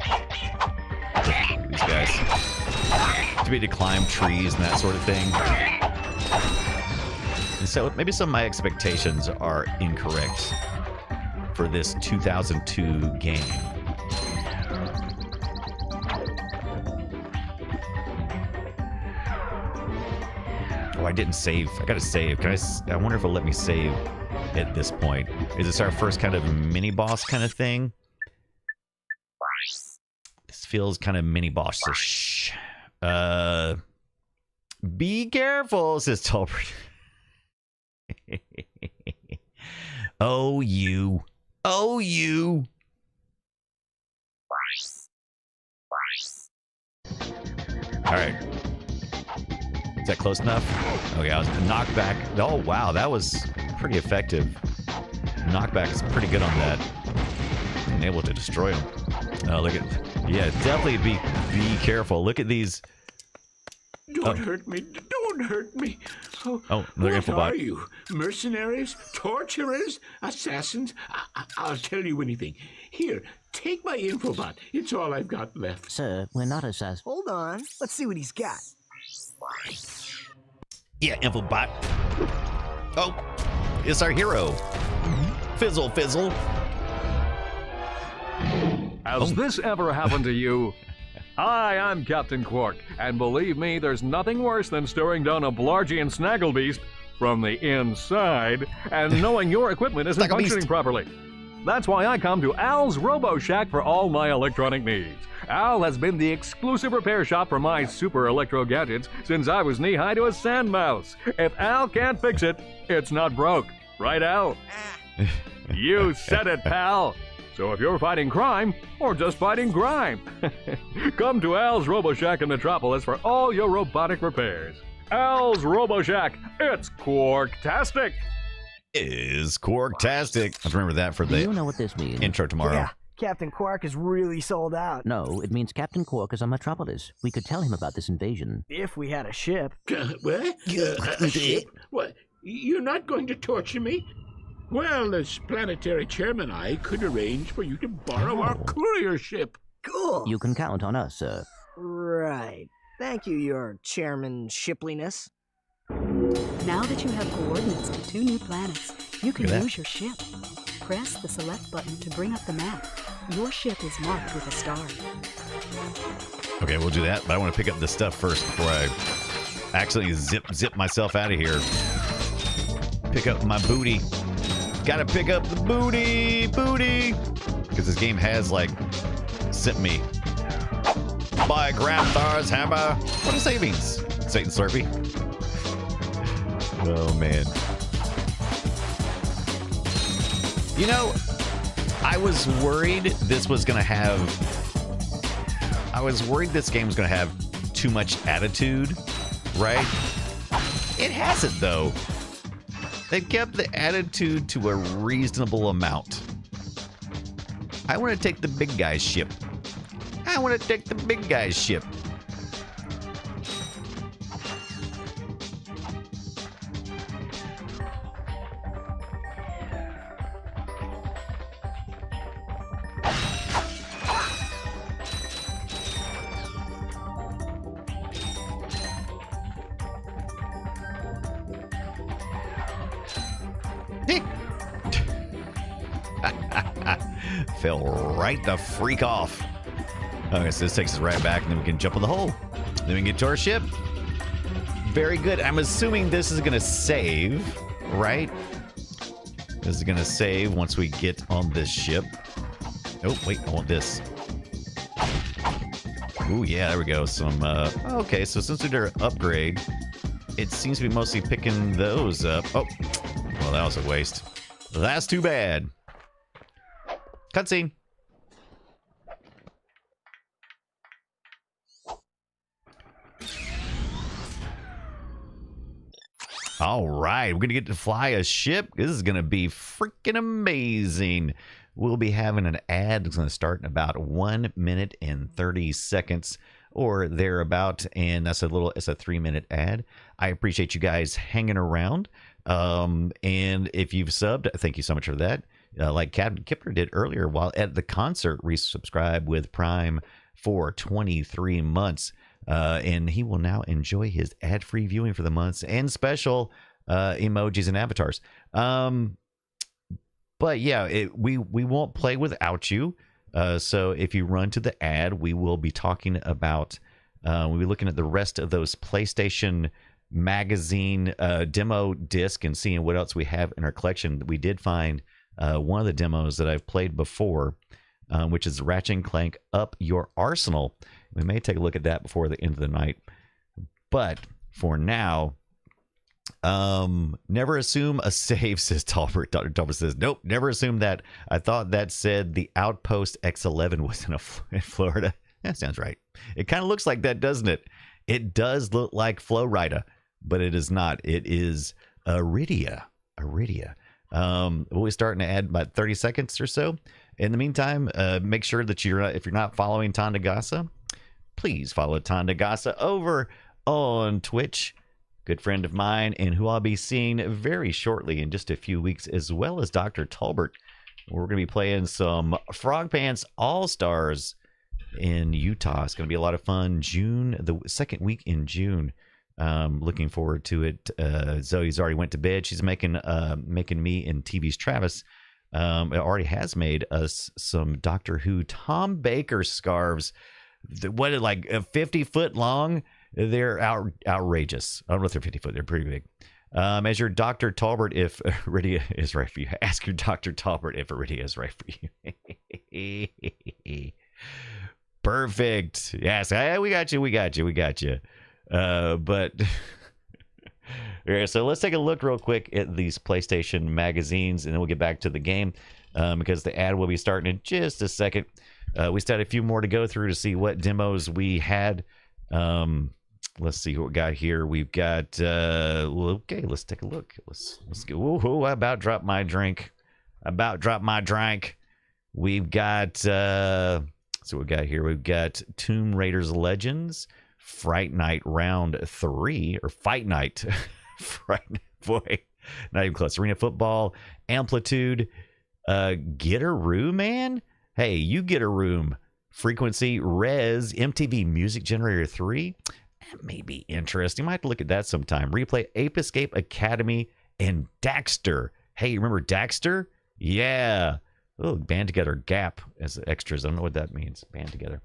[SPEAKER 1] these guys to be able to climb trees and that sort of thing. And so maybe some of my expectations are incorrect for this 2002 game. Oh, I didn't save. I gotta save. I wonder if it'll let me save at this point. Is this our first kind of mini boss kind of thing? This feels kind of mini boss-ish. Be careful, says Tolbert. Oh, you. Oh, you. All right. Is that close enough? Okay, I was knockback. Oh, wow, that was pretty effective. Knockback is pretty good on that. Being able to destroy them. Oh, look at... Yeah, definitely be careful. Look at these...
[SPEAKER 6] Don't hurt me. Don't hurt me.
[SPEAKER 1] Oh, another info bot.
[SPEAKER 6] What are you? Mercenaries? Torturers? Assassins? I'll tell you anything. Here, take my infobot. It's all I've got left.
[SPEAKER 3] Sir, we're not assassins.
[SPEAKER 4] Hold on. Let's see what he's got.
[SPEAKER 1] Yeah, infobot. Oh, it's our hero. Fizzle, fizzle.
[SPEAKER 10] Has this ever happened to you? Hi, I'm Captain Qwark, and believe me, there's nothing worse than staring down a Blargian snagglebeast from the inside and knowing your equipment isn't functioning properly. That's why I come to Al's RoboShack for all my electronic needs. Al has been the exclusive repair shop for my super electro gadgets since I was knee-high to a sand mouse. If Al can't fix it, it's not broke. Right, Al? You said it, pal. So if you're fighting crime, or just fighting grime, come to Al's RoboShack in Metropolis for all your robotic repairs. Al's RoboShack, it's Qwark-tastic.
[SPEAKER 1] Is Qwark-tastic. Let's remember that for the
[SPEAKER 3] Do you know what this means?
[SPEAKER 1] intro tomorrow.
[SPEAKER 4] Yeah, Captain Qwark is really sold out.
[SPEAKER 3] No, it means Captain Qwark is on Metropolis. We could tell him about this invasion.
[SPEAKER 4] If we had a ship.
[SPEAKER 6] What? A ship? What? You're not going to torture me? Well, as planetary chairman, I could arrange for you to borrow our courier ship.
[SPEAKER 4] Cool.
[SPEAKER 3] You can count on us, sir.
[SPEAKER 4] Right. Thank you, your chairman shipliness.
[SPEAKER 2] Now that you have coordinates to 2 new planets, you can use your ship. Press the select button to bring up the map. Your ship is marked with a star.
[SPEAKER 1] Okay, we'll do that, but I want to pick up this stuff first before I accidentally zip myself out of here. Pick up my booty. Gotta pick up the booty! Because this game has, like, sent me. By Grabthar's hammer. What are savings? Satan Slurpee. Oh, man. You know, I was worried this was going to have... I was worried this game was going to have too much attitude, right? It hasn't, though. They kept the attitude to a reasonable amount. I want to take the big guy's ship. I want to take the big guy's ship. Fell right the freak off. Okay, so this takes us right back, and then we can jump in the hole. Then we can get to our ship. Very good. I'm assuming this is going to save, right? This is going to save once we get on this ship. Oh, wait, I want this. Ooh, yeah, there we go. Some, okay, so since we did our upgrade, it seems to be mostly picking those up. Oh, well, that was a waste. That's too bad. Cutscene. All right, we're going to get to fly a ship. This is going to be freaking amazing. We'll be having an ad that's going to start in about 1 minute and 30 seconds or thereabout, and that's it's a 3-minute ad. I appreciate you guys hanging around, and if you've subbed, thank you so much for that. Like Captain Kipper did earlier while at the concert, resubscribe with Prime for 23 months. And he will now enjoy his ad-free viewing for the months and special emojis and avatars. But yeah, we won't play without you. So if you run to the ad, we will be talking about, we'll be looking at the rest of those PlayStation magazine demo disc and seeing what else we have in our collection, we did find one of the demos that I've played before, which is Ratchet Clank Up Your Arsenal. We may take a look at that before the end of the night. But for now, never assume a save, says Talbert. Dr. Talbert says, nope, never assume that. I thought that said the Outpost X11 was in Florida. That sounds right. It kind of looks like that, doesn't it? It does look like Florida, but it is not. It is Iridia. We'll be starting to add about 30 seconds or so. In the meantime, make sure that if you're not following Tandagasa, please follow Tandagasa over on Twitch. Good friend of mine, and who I'll be seeing very shortly in just a few weeks, as well as Dr. Talbert. We're going to be playing some Frog Pants All-Stars in Utah. It's going to be a lot of fun. The second week in June. Looking forward to it. Zoe's already went to bed. She's making me and TV's Travis. It already has made us some Doctor Who Tom Baker scarves. What, like 50 foot long? They're outrageous. I don't know if they're 50 foot. They're pretty big. As your Dr. Talbert, if Iridia is right for you, ask your Dr. Talbert if Iridia is right for you. Perfect. Yes, we got you. But yeah, so let's take a look real quick at these PlayStation magazines, and then we'll get back to the game because the ad will be starting in just a second. We still had a few more to go through to see what demos we had. Let's see what we got here. We've got okay, let's take a look. Let's go. Whoa, I about dropped my drink. We've got so what we got here. We've got Tomb Raiders Legends, Fright Night Round 3, or Fight Night. Boy, not even close. Arena Football, Amplitude, Get a Room, man. Hey, you get a room. Frequency, Res, MTV Music Generator 3. That may be interesting. Might have to look at that sometime. Replay, Ape Escape Academy, and Daxter. Hey, remember Daxter? Yeah. Oh, band together Gap as extras. I don't know what that means. Band together.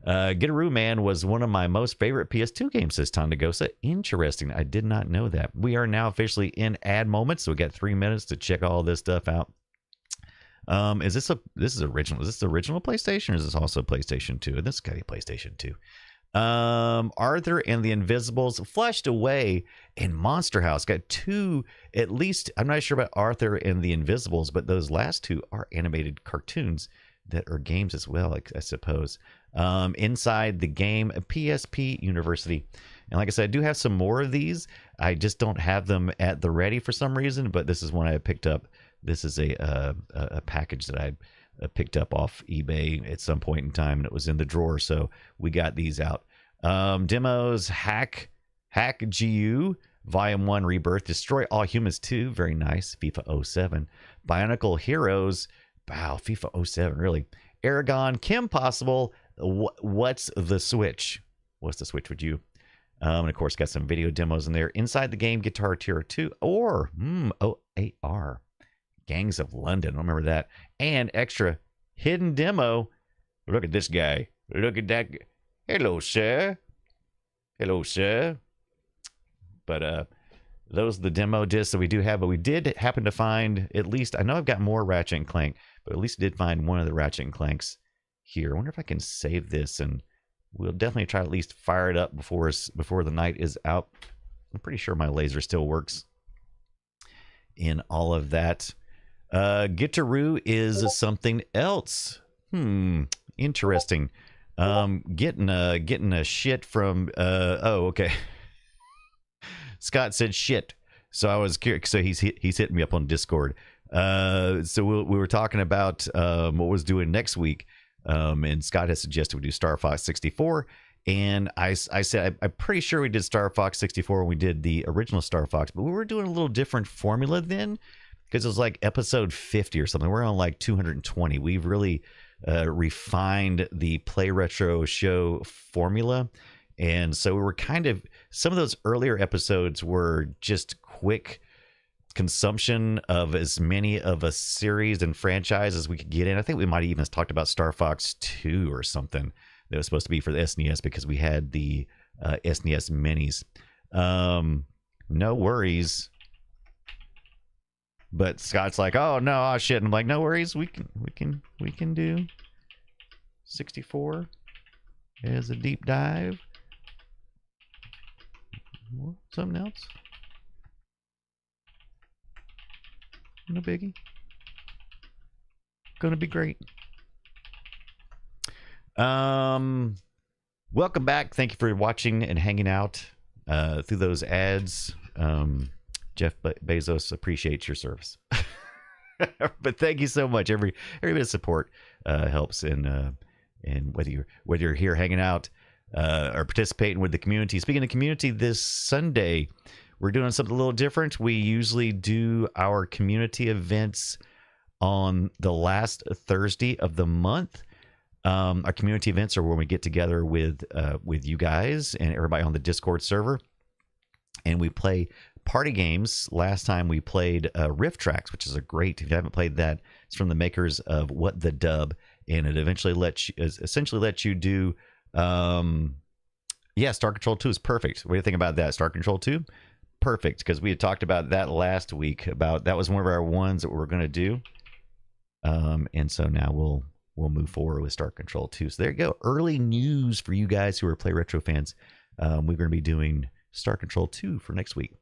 [SPEAKER 1] Get a Room Man was one of my most favorite PS2 games, says Tandagosa. Interesting. I did not know that. We are now officially in ad moments, so we got 3 minutes to check all this stuff out. This is original? Is this the original PlayStation, or is this also PlayStation 2? This is gotta be PlayStation 2. Arthur and the Invisibles, Flushed Away, and Monster House. Got 2, at least. I'm not sure about Arthur and the Invisibles, but those last 2 are animated cartoons that are games as well, I suppose. Inside the Game, PSP University. And like I said, I do have some more of these. I just don't have them at the ready for some reason, but this is one I picked up. This is a package that I picked up off eBay at some point in time, and it was in the drawer, so we got these out. Demos, Hack GU, Volume 1 Rebirth, Destroy All Humans 2, very nice, FIFA 07, Bionicle Heroes, wow, FIFA 07, really, Aragon, Kim Possible, What's the Switch? What's the Switch with you? And of course, got some video demos in there. Inside the Game, Guitar Hero 2, or OAR. Gangs of London. I don't remember that. And extra hidden demo. Look at this guy. Look at that. Hello, sir. But those are the demo discs that we do have. But we did happen to find, at least, I know I've got more Ratchet and Clank, but at least did find one of the Ratchet and Clanks here. I wonder if I can save this, and we'll definitely try to at least fire it up before the night is out. I'm pretty sure my laser still works in all of that. Gitaroo is something else. Interesting. Getting a shit from okay. Scott said shit, so I was curious. So he's hitting me up on Discord. So we were talking about what was doing next week, and Scott has suggested we do Star Fox 64. And I said I'm pretty sure we did Star Fox 64 when we did the original Star Fox, but we were doing a little different formula then, because it was like episode 50 or something. We're on like 220. We've really refined the Play Retro show formula. And so we were kind of, some of those earlier episodes were just quick consumption of as many of a series and franchise as we could get in. I think we might have even talked about Star Fox 2 or something that was supposed to be for the SNES, because we had the SNES minis. No worries. But Scott's like, oh no, oh shit. And I'm like, no worries, we can do 64 as a deep dive. Something else? No biggie. Gonna be great. Welcome back. Thank you for watching and hanging out through those ads. Jeff Bezos appreciates your service. But thank you so much. Every bit of support helps, and whether you're here hanging out or participating with the community. Speaking of community, this Sunday we're doing something a little different. We usually do our community events on the last Thursday of the month. Our community events are when we get together with you guys and everybody on the Discord server, and we play party games. Last time we played Rift Tracks, which is a great. If you haven't played that, it's from the makers of What the Dub, and it essentially lets you do. Star Control 2 is perfect. What do you think about that? Star Control 2, perfect, because we had talked about that last week. That was one of our ones that we were going to do, and so now we'll move forward with Star Control 2. So there you go. Early news for you guys who are Play Retro fans. We're going to be doing Star Control 2 for next week.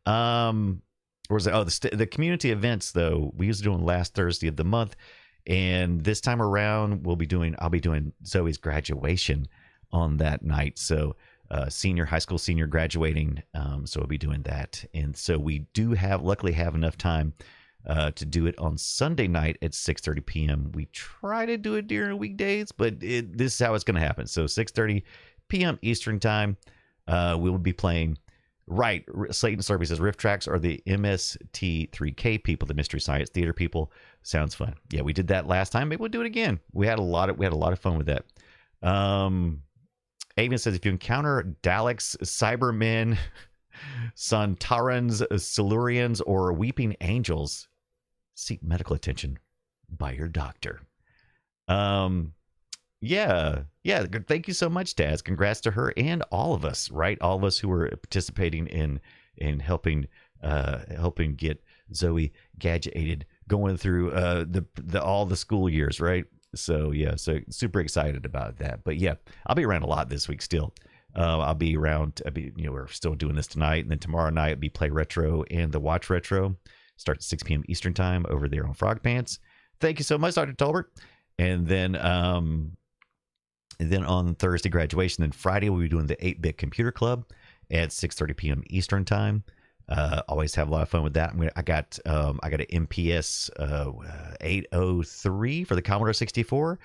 [SPEAKER 1] Or was it? Oh, the community events, though, we used to do them last Thursday of the month. And this time around, I'll be doing Zoe's graduation on that night. So high school senior graduating. So we'll be doing that. And so we do luckily have enough time to do it on Sunday night at 6:30 p.m. We try to do it during weekdays, but this is how it's going to happen. So 6:30 p.m. Eastern time, we will be playing. Right, Slayton Slurpee says Rift Tracks are the MST3K people, the Mystery Science Theater people. Sounds fun. Yeah, we did that last time. Maybe we'll do it again. We had a lot of fun with that. Avian says if you encounter Daleks, Cybermen, Santarans, Silurians, or Weeping Angels, seek medical attention by your doctor. Yeah. Thank you so much, Daz. Congrats to her and all of us, right? All of us who were participating in helping get Zoe gadgeted, going through all the school years, right? So so super excited about that. But yeah, I'll be around a lot this week still. I'll be around. We're still doing this tonight, and then tomorrow night it'll be Play Retro and the Watch Retro. Starts at 6 p.m. Eastern time over there on Frog Pants. Thank you so much, Dr. Tolbert. And then on Thursday, graduation. Then Friday, we'll be doing the 8-Bit Computer Club at 6:30 p.m. Eastern time. Always have a lot of fun with that. I got an MPS 803 for the Commodore 64.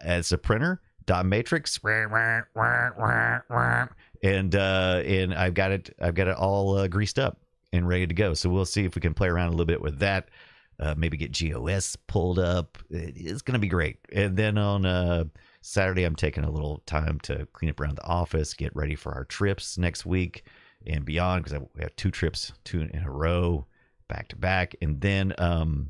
[SPEAKER 1] It's a printer, dot matrix, and I've got it all greased up and ready to go. So we'll see if we can play around a little bit with that. Maybe get GOS pulled up. It's going to be great. And then on Saturday, I'm taking a little time to clean up around the office, get ready for our trips next week and beyond, because we have 2 trips, 2 in a row, back to back. And then on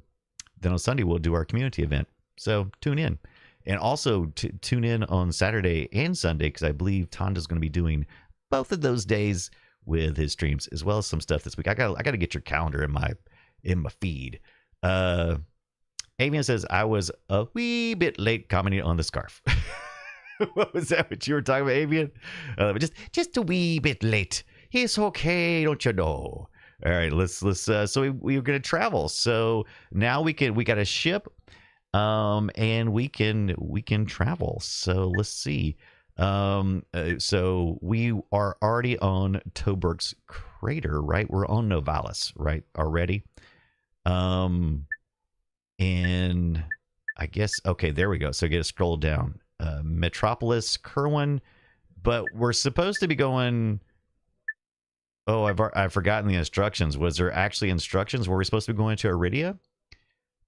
[SPEAKER 1] Sunday, we'll do our community event. So tune in. And also tune in on Saturday and Sunday, because I believe Tonda's going to be doing both of those days with his streams, as well as some stuff this week. I got to get your calendar in my feed. Avian says I was a wee bit late commenting on the scarf. What was that? What you were talking about, Avian? Just a wee bit late. It's okay, don't you know? All right, let's. So we're gonna travel. So now we got a ship, and we can travel. So let's see. So we are already on Toberg's crater, right? We're on Novalis, right? Already. And I guess, okay, there we go. So get a scroll down. Metropolis, Kerwin, but we're supposed to be going. Oh, I've forgotten the instructions. Was there actually instructions? Were we supposed to be going to Iridia?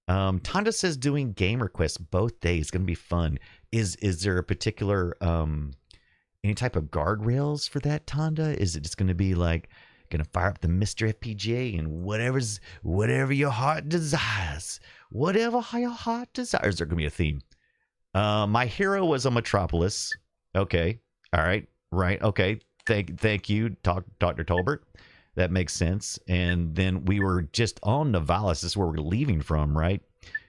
[SPEAKER 1] Tonda says doing game requests both days. It's going to be fun. Is there a particular any type of guardrails for that, Tonda? Is it just going to be like going to fire up the Mr. FPGA and whatever your heart desires? Whatever your heart desires. Is there going to be a theme? My hero was a Metropolis. Okay. All right. Right. Okay. Thank you, Dr. Tolbert. That makes sense. And then we were just on Navalis. This is where we're leaving from, right?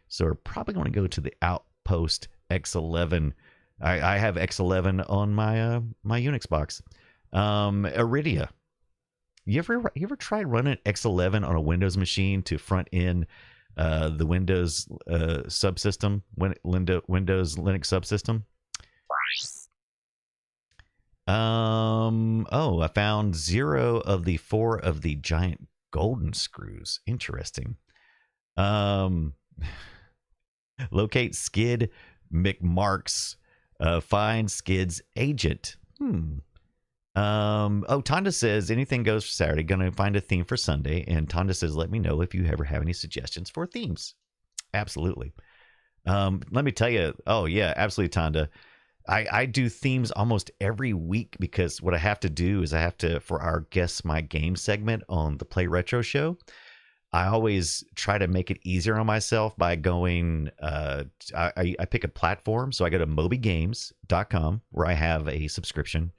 [SPEAKER 1] So we're probably going to go to the Outpost X11. I have X11 on my my Unix box. Iridia. You ever tried running X11 on a Windows machine to front end the Windows subsystem, Windows Linux subsystem? Oh, I found 0 of the 4 of the giant golden screws. Interesting. Locate Skid McMarks. Find Skid's agent. Oh, Tonda says anything goes for Saturday. Gonna find a theme for Sunday. And Tonda says, let me know if you ever have any suggestions for themes. Absolutely. Let me tell you. Oh yeah, absolutely, Tonda. I do themes almost every week because what I have to do is I have to, for our Guess My Game segment on the Play Retro show, I always try to make it easier on myself by going, I pick a platform. So I go to mobygames.com where I have a subscription.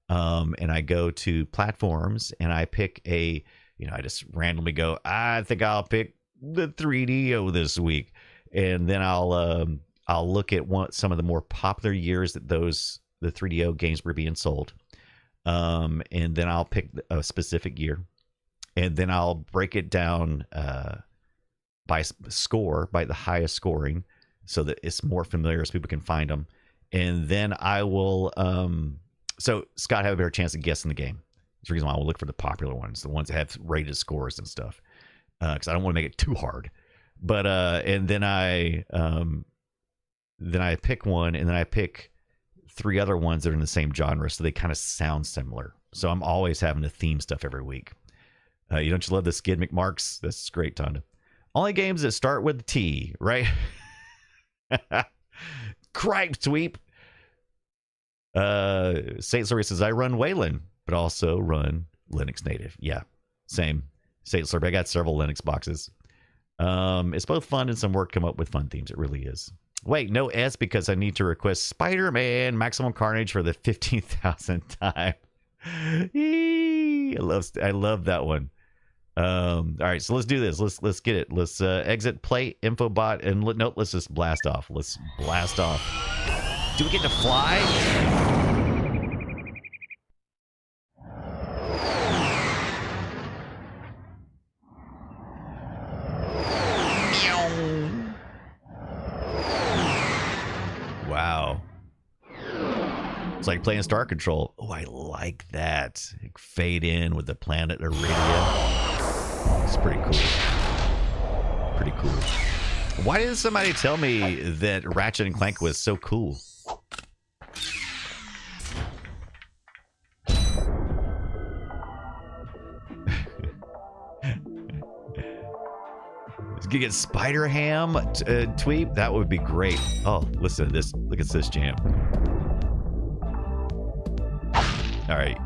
[SPEAKER 1] And I go to platforms and I pick I just randomly go, I think I'll pick the 3DO this week. And then I'll look at some of the more popular years that the 3DO games were being sold. And then I'll pick a specific year. And then I'll break it down by score, by the highest scoring, so that it's more familiar so people can find them. And then I will... so Scott have a better chance of guessing the game. That's the reason why I will look for the popular ones, the ones that have rated scores and stuff. Because I don't want to make it too hard. But and then I pick one, and then I pick 3 other ones that are in the same genre, so they kind of sound similar. So I'm always having to theme stuff every week. You don't just love the Skid McMarks? That's great, Tonda. Only games that start with T, right? Cripe sweep. Saint Slurpee says, I run Wayland, but also run Linux native. Yeah, same. Saint Slurpee, I got several Linux boxes. It's both fun and some work to come up with fun themes. It really is. Wait, no S because I need to request Spider-Man Maximum Carnage for the 15,000th time. I love that one. All right, so let's do this. Let's get it. Let's exit play infobot and let's just blast off. Let's blast off. Do we get to fly? Wow. It's like playing Star Control. Oh, I like that. Fade in with the planet Iridia. It's pretty cool. Pretty cool. Why didn't somebody tell me that Ratchet and Clank was so cool? Let's get Spider Ham tweet. That would be great. Oh, listen to this. Look at this jam. All right.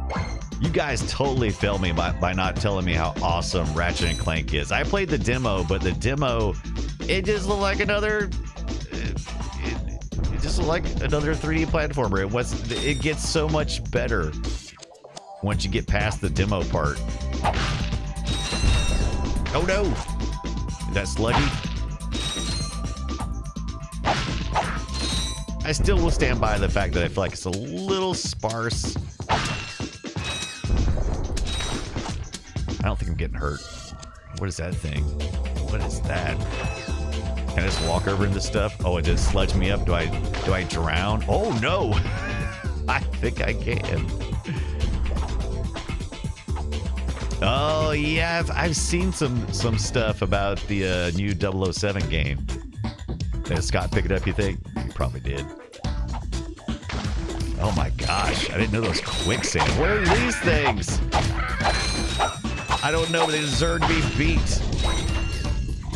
[SPEAKER 1] You guys totally failed me by not telling me how awesome Ratchet and Clank is. I played the demo, but the demo, it just looked like another... It just looked like another 3D platformer. It gets so much better once you get past the demo part. Oh no! Is that sluggy? I still will stand by the fact that I feel like it's a little sparse. I don't think I'm getting hurt. What is that thing? What is that? Can I just walk over into stuff? Oh, it just sludge me up. Do I drown? Oh no! I think I can. Oh yeah, I've seen some stuff about the new 007 game. Did Scott pick it up, you think? He probably did. Oh my gosh, I didn't know those quicksand. What are these things? I don't know, but they deserve to be beat.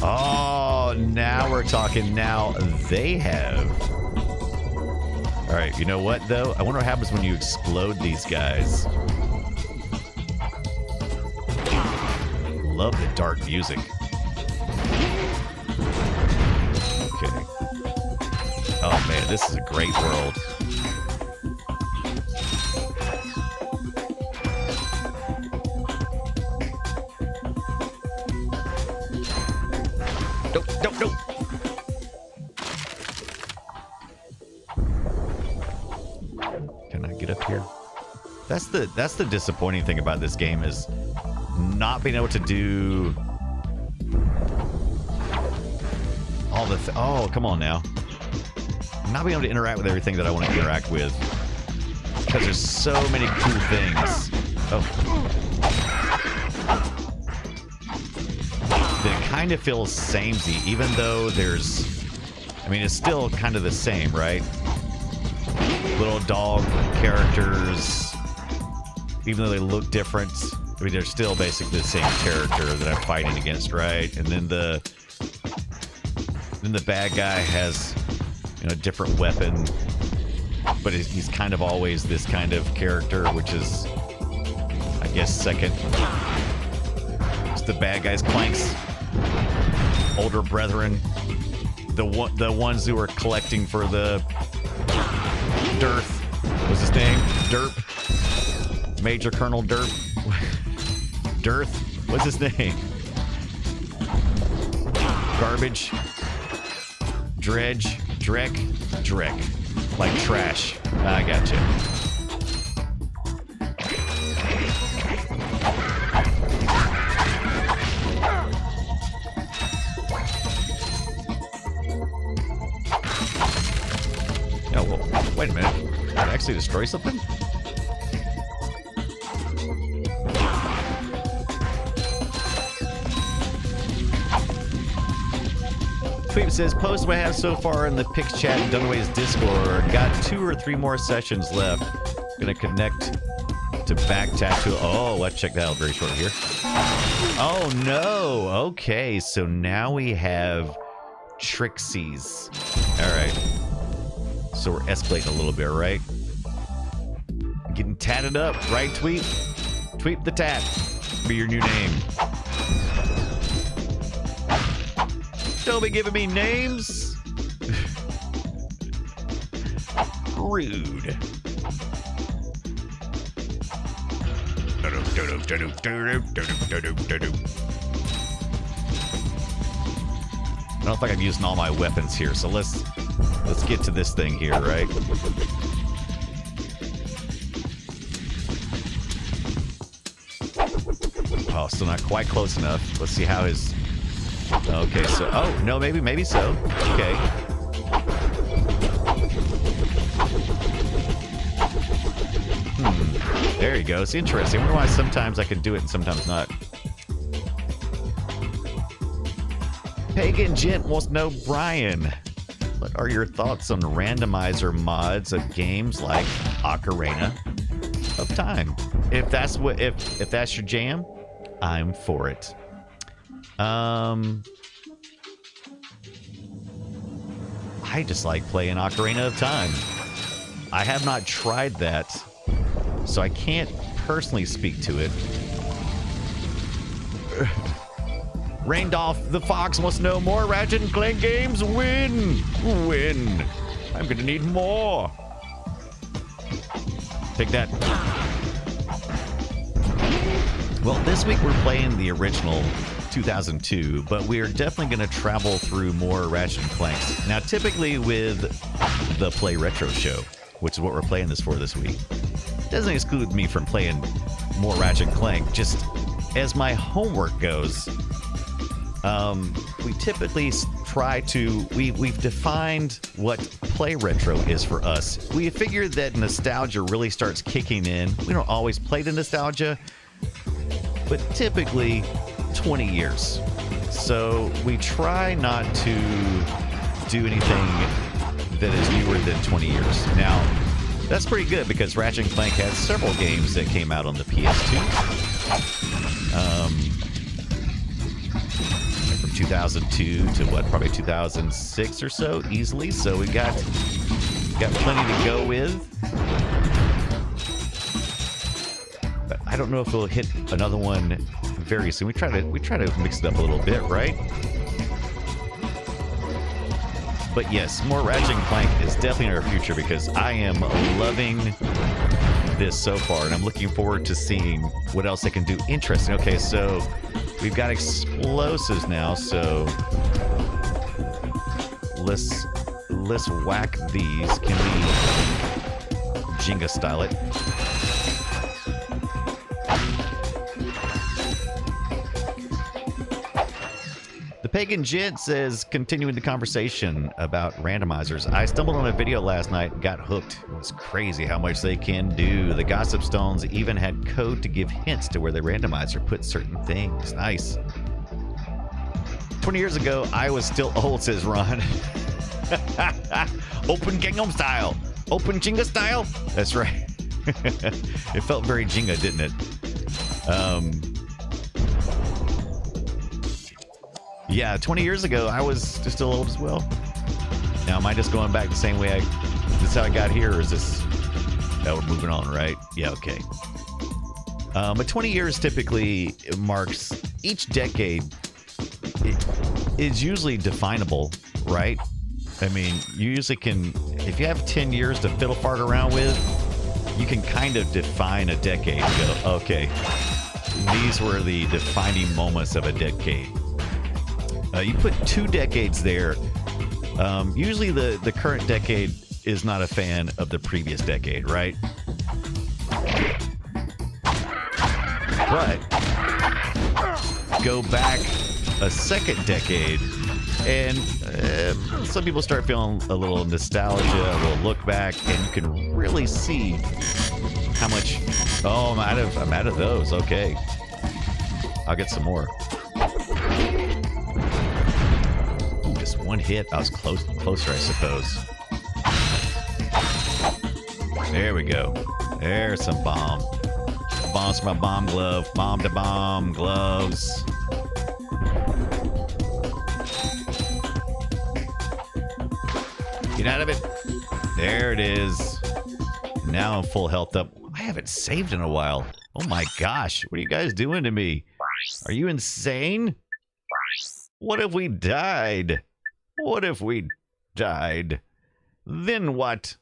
[SPEAKER 1] Oh, now we're talking. Now they have. All right, you know what, though? I wonder what happens when you explode these guys. Love the dark music. Okay. Oh, man, this is a great world. get up here? That's the disappointing thing about this game is not being able to do all the oh, come on now. Not being able to interact with everything that I want to interact with. Because there's so many cool things. Oh. That it kind of feels samey, even though there's... I mean, it's still kind of the same, right? Little dog characters, even though they look different, I mean, they're still basically the same character that I'm fighting against, right? And then the bad guy has, you know, a different weapon, but he's kind of always this kind of character, which is, I guess, second. It's the bad guy's Clank's older brethren, the ones who are collecting for the Dearth. What's his name? Derp. Major Colonel Derp. Dearth. What's his name? Garbage. Dredge. Drek. Like trash. I gotcha. Oh, well, wait a minute. Did I actually destroy something? Tweet says, post what I have so far in the Pix chat and Dunaway's Discord. Got 2 or 3 more sessions left. Gonna connect to back tattoo. Oh, let's check that out very short here. Oh no. Okay, so now we have Trixies. Alright. So we're escalating a little bit, right? Getting tatted up, right, Tweet? Tweet the tat. Be your new name. Don't be giving me names. Rude. I don't think I'm using all my weapons here, so let's get to this thing here, right? Oh, still not quite close enough. Let's see how his... Okay, so... Oh, no, maybe so. Okay. There you go. It's interesting. I wonder why sometimes I can do it and sometimes not. Pagan Gent wants to know, Brian, what are your thoughts on randomizer mods of games like Ocarina of Time? If that's your jam, I'm for it. I just like playing Ocarina of Time. I have not tried that, so I can't personally speak to it. Raindolph the Fox wants to know more Ratchet and Clank games. Win. I'm gonna need more. Take that. Well, this week we're playing the original 2002, but we're definitely going to travel through more Ratchet and Clanks. Now, typically with the Play Retro show, which is what we're playing this for this week, doesn't exclude me from playing more Ratchet and Clank. Just as my homework goes, we typically try to... We've defined what Play Retro is for us. We figured that nostalgia really starts kicking in. We don't always play the nostalgia, but typically 20 years. So we try not to do anything that is newer than 20 years. Now, that's pretty good because Ratchet & Clank has several games that came out on the PS2. From 2002 to what, probably 2006 or so, easily. So we got plenty to go with. But I don't know if we'll hit another one very soon. We try to mix it up a little bit, right? But yes, more Ratchet & Clank is definitely in our future because I am loving this so far, and I'm looking forward to seeing what else I can do interesting. Okay, so we've got explosives now, so let's whack these. Can we Jenga style it. The Pagan Gent says, continuing the conversation about randomizers. I stumbled on a video last night and got hooked. It was crazy how much they can do. The Gossip Stones even had code to give hints to where the randomizer put certain things. Nice. 20 years ago, I was still old, says Ron. Open Gangnam style. Open Jenga style. That's right. It felt very Jenga, didn't it? Yeah, 20 years ago, I was just still old as well. Now, am I just going back the same way this is how I got here, or is this... Oh, we're moving on, right? Yeah, okay. But 20 years typically marks each decade. It is usually definable, right? I mean, you usually can... If you have 10 years to fiddle fart around with, you can kind of define a decade and go, okay, these were the defining moments of a decade. You put 2 decades there. Usually the current decade is not a fan of the previous decade, right? But go back a second decade, and some people start feeling a little nostalgia, a little look back, and you can really see how much... Oh, I'm out of those. Okay. I'll get some more. One hit. I was closer, I suppose. There we go. There's some bomb. Bombs from my bomb glove. Bomb to bomb gloves. Get out of it. There it is. Now I'm full health up. I haven't saved in a while. Oh my gosh. What are you guys doing to me? Are you insane? What if we died? What if we died? Then what?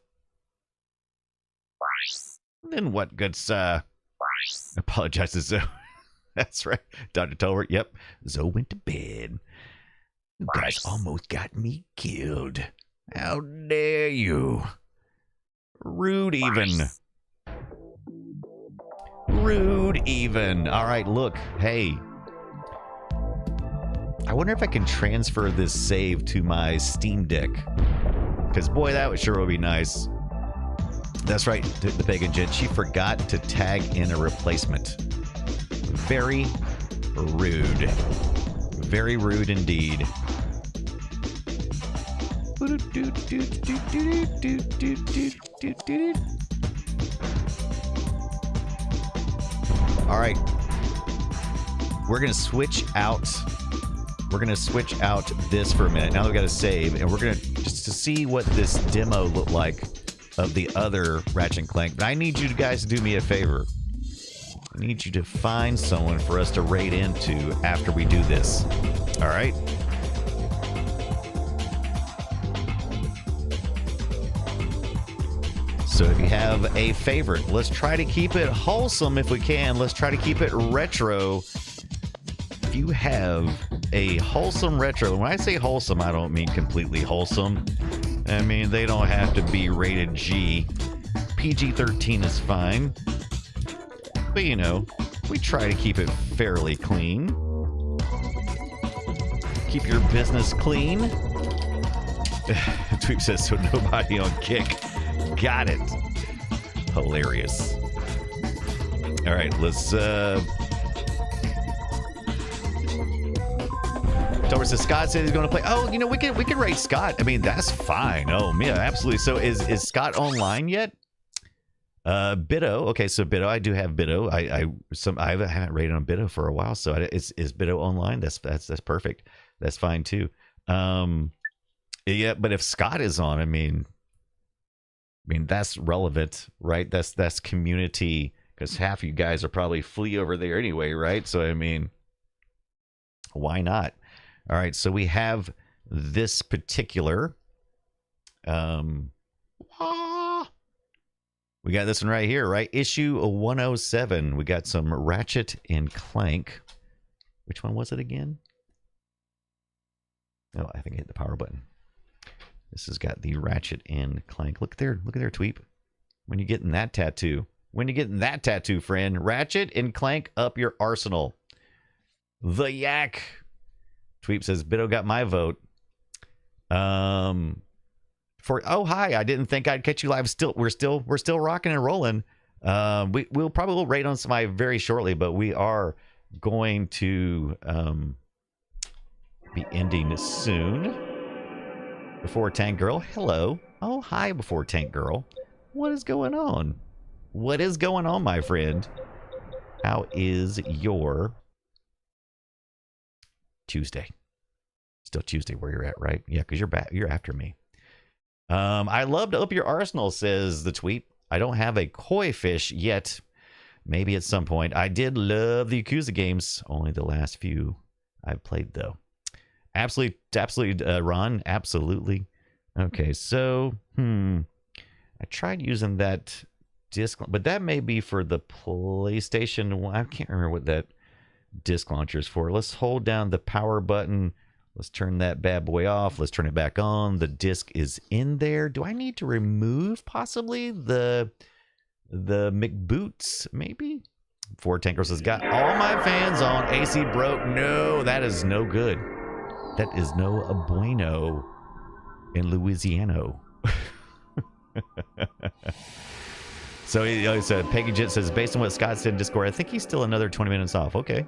[SPEAKER 1] Then what, good sir? Apologizes, Zoe. That's right. Dr. Tolbert, yep. Zoe went to bed. You guys almost got me killed. How dare you? Rude even. Rude even. All right, look. Hey. I wonder if I can transfer this save to my Steam Deck. Because, boy, that would sure would be nice. That's right, the Pagan Gent. She forgot to tag in a replacement. Very rude. Very rude indeed. All right. We're going to switch out... We're going to switch out this for a minute. Now that we've got to save, and we're going to just to see what this demo looked like of the other Ratchet Clank. But I need you guys to do me a favor. I need you to find someone for us to raid into after we do this. All right? So if you have a favorite, let's try to keep it wholesome if we can. Let's try to keep it retro. If you have a wholesome retro, when I say wholesome, I don't mean completely wholesome. I mean, they don't have to be rated G. PG-13 is fine. But, you know, we try to keep it fairly clean. Keep your business clean. Tweep says, so nobody on Kick. Got it. Hilarious. All right, let's... Tomer says Scott said he's going to play. Oh, you know, we can rate Scott. I mean, that's fine. Oh, yeah, absolutely. So is Scott online yet? Biddo. Okay, so Biddo. I do have Biddo. I haven't rated on Biddo for a while. So is Biddo online? That's perfect. That's fine too. Yeah, but if Scott is on, I mean that's relevant, right? That's community, because half you guys are probably flea over there anyway, right? So I mean, why not? All right, so we have this particular. We got this one right here, right? Issue 107. We got some Ratchet and Clank. Which one was it again? Oh, I think I hit the power button. This has got the Ratchet and Clank. Look there, Tweep. When you getting that tattoo? When you getting that tattoo, friend? Ratchet and Clank up your arsenal. The Yak. Tweep says, Biddo got my vote. Oh hi, I didn't think I'd catch you live. We're still rocking and rolling. We'll probably rate on some very shortly, but we are going to be ending soon. Before Tank Girl, hello. Oh hi, Before Tank Girl. What is going on? What is going on, my friend? How is your Tuesday? Still Tuesday where you're at, right? Yeah, because you're after me. I love to up your arsenal, says the tweet. I don't have a koi fish yet. Maybe at some point. I did love the Yakuza games. Only the last few I've played, though. Absolutely, Ron. Absolutely. Okay, so, I tried using that disc, but that may be for the PlayStation. I can't remember what that disc launcher is for. Let's hold down the power button. Let's turn that bad boy off. Let's turn it back on. The disc is in there. Do I need to remove possibly the McBoots? Maybe. Ford Tanker says, got all my fans on. AC broke. No, that is no good. That is no bueno in Louisiana. So Peggy Jet says, based on what Scott said in Discord, I think he's still another 20 minutes off. Okay.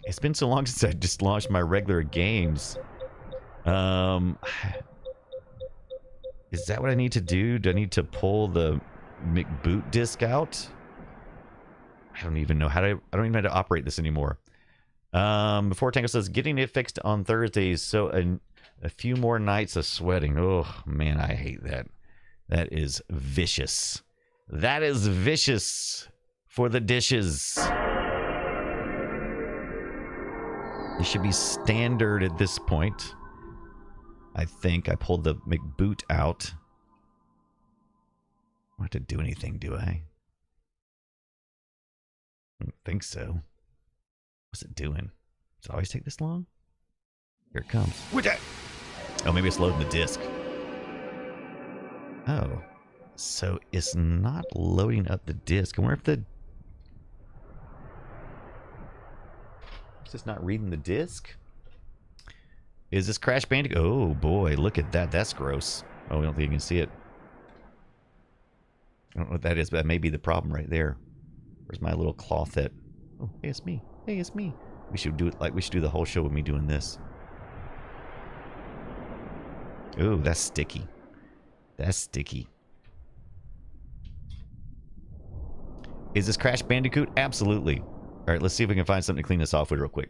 [SPEAKER 1] It's been so long since I just launched my regular games. Is that what I need to do? Do I need to pull the McBoot disc out? I don't even know how to. I don't even know how to operate this anymore. Before Tango says, getting it fixed on Thursdays, so a few more nights of sweating. Oh man, I hate that. That is vicious. That is vicious for the dishes. It should be standard at this point. I think I pulled the McBoot out. I don't have to do anything, do I? I don't think so. What's it doing? Does it always take this long? Here it comes. Oh, maybe it's loading the disc. Oh. So it's not loading up the disc. I wonder if the... It's just not reading the disc? Is this Crash Bandicoot? Oh boy, look at that. That's gross. Oh, I don't think you can see it. I don't know what that is, but that may be the problem right there. Where's my little cloth that... Oh, hey, it's me. Hey, it's me. We should do it like we should do the whole show with me doing this. Oh, that's sticky. That's sticky. Is this Crash Bandicoot? Absolutely. All right, let's see if we can find something to clean this off with real quick.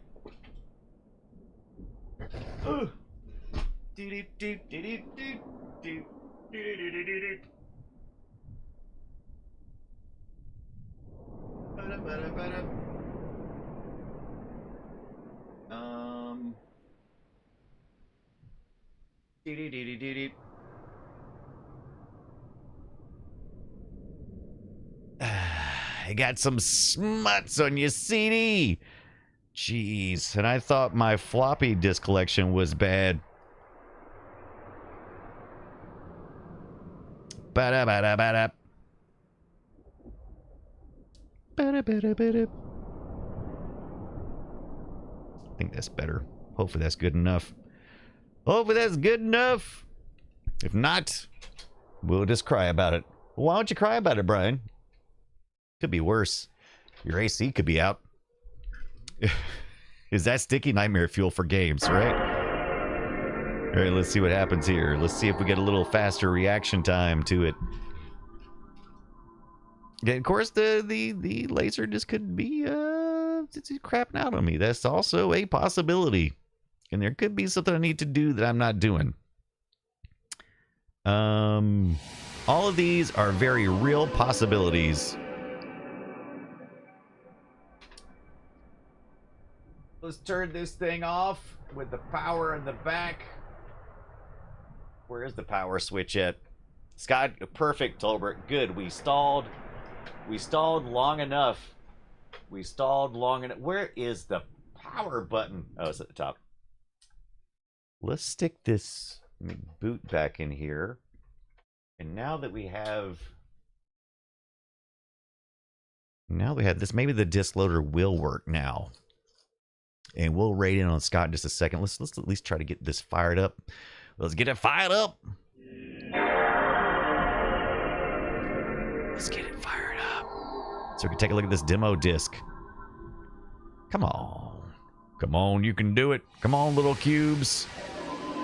[SPEAKER 1] I got some smuts on your CD. Jeez, and I thought my floppy disk collection was bad. Ba-da-ba-da-ba-da. Ba-da-ba-da-ba-da. I think that's better. Hopefully that's good enough. Hopefully that's good enough. If not, we'll just cry about it. Why don't you cry about it, Brian? Could be worse. Your AC could be out. Is that sticky? Nightmare fuel for games, right? All right, let's see what happens here. Let's see if we get a little faster reaction time to it. Yeah, of course, the laser just could be it's crapping out on me. That's also a possibility. And there could be something I need to do that I'm not doing. All of these are very real possibilities. Let's turn this thing off with the power in the back. Where is the power switch at? Scott, perfect, Tolbert. Good. We stalled. We stalled long enough. We stalled long enough. Where is the power button? Oh, it's at the top. Let's stick this boot back in here. And now that we have this, maybe the disc loader will work now. And we'll raid in on Scott in just a second. Let's at least try to get this fired up. Let's get it fired up. Let's get it fired up. So we can take a look at this demo disc. Come on. Come on, you can do it. Come on, little cubes.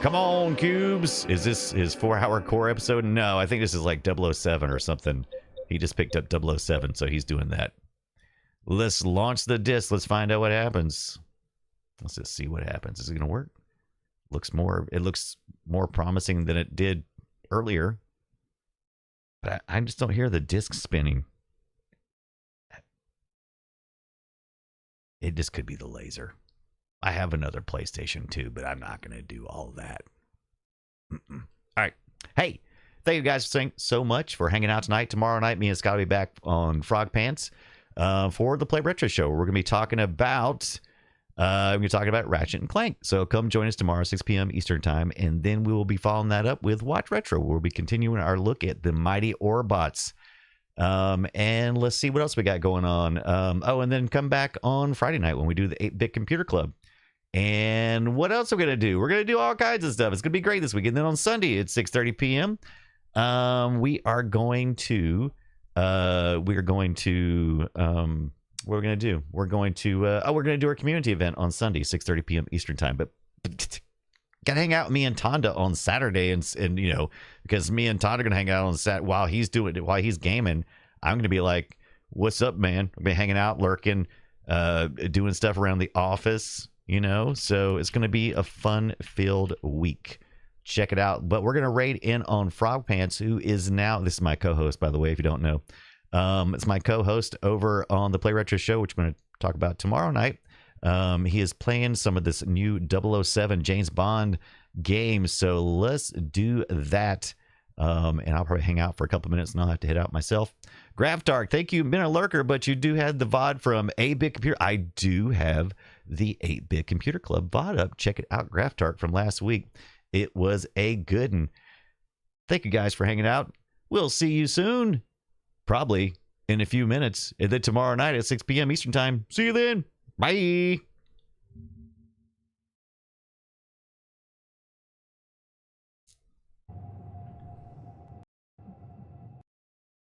[SPEAKER 1] Come on, cubes. Is this his 4-hour core episode? No, I think this is like 007 or something. He just picked up 007, so he's doing that. Let's launch the disc. Let's find out what happens. Let's just see what happens. Is it going to work? It looks more promising than it did earlier. But I just don't hear the disc spinning. It just could be the laser. I have another PlayStation 2, but I'm not going to do all that. All right. Hey, thank you guys so much for hanging out tonight. Tomorrow night, me and Scott will be back on Frog Pants for the Play Retro Show. We're going to be talking about Ratchet and Clank. So come join us tomorrow, 6 p.m. Eastern Time, and then we will be following that up with Watch Retro. We'll be continuing our look at the mighty Orbots. And let's see what else we got going on. And then come back on Friday night when we do the 8-Bit Computer Club. And what else are we going to do? We're going to do all kinds of stuff. It's going to be great this weekend. Then on Sunday at 6:30 p.m., we're going to do our community event on Sunday, 6:30 p.m. Eastern Time. But gotta hang out with me and Tonda on Saturday, and you know, because me and Tonda are gonna hang out on Saturday while he's gaming. I'm gonna be like, "What's up, man?" I'll be hanging out, lurking, doing stuff around the office, you know. So it's gonna be a fun-filled week. Check it out. But we're gonna raid in on Frog Pants, who is now, this is my co-host, by the way, if you don't know. It's my co-host over on the Play Retro Show, which we're going to talk about tomorrow night. He is playing some of this new 007 James Bond game, so let's do that. And I'll probably hang out for a couple minutes, and I'll have to head out myself. Graftark, thank you. Been a lurker, but you do have the VOD from 8-Bit Computer. I do have the 8-Bit Computer Club VOD up. Check it out, Graftark, from last week. It was a good one. Thank you guys for hanging out. We'll see you soon. Probably in a few minutes. And then tomorrow night at 6 p.m. Eastern Time. See you then. Bye.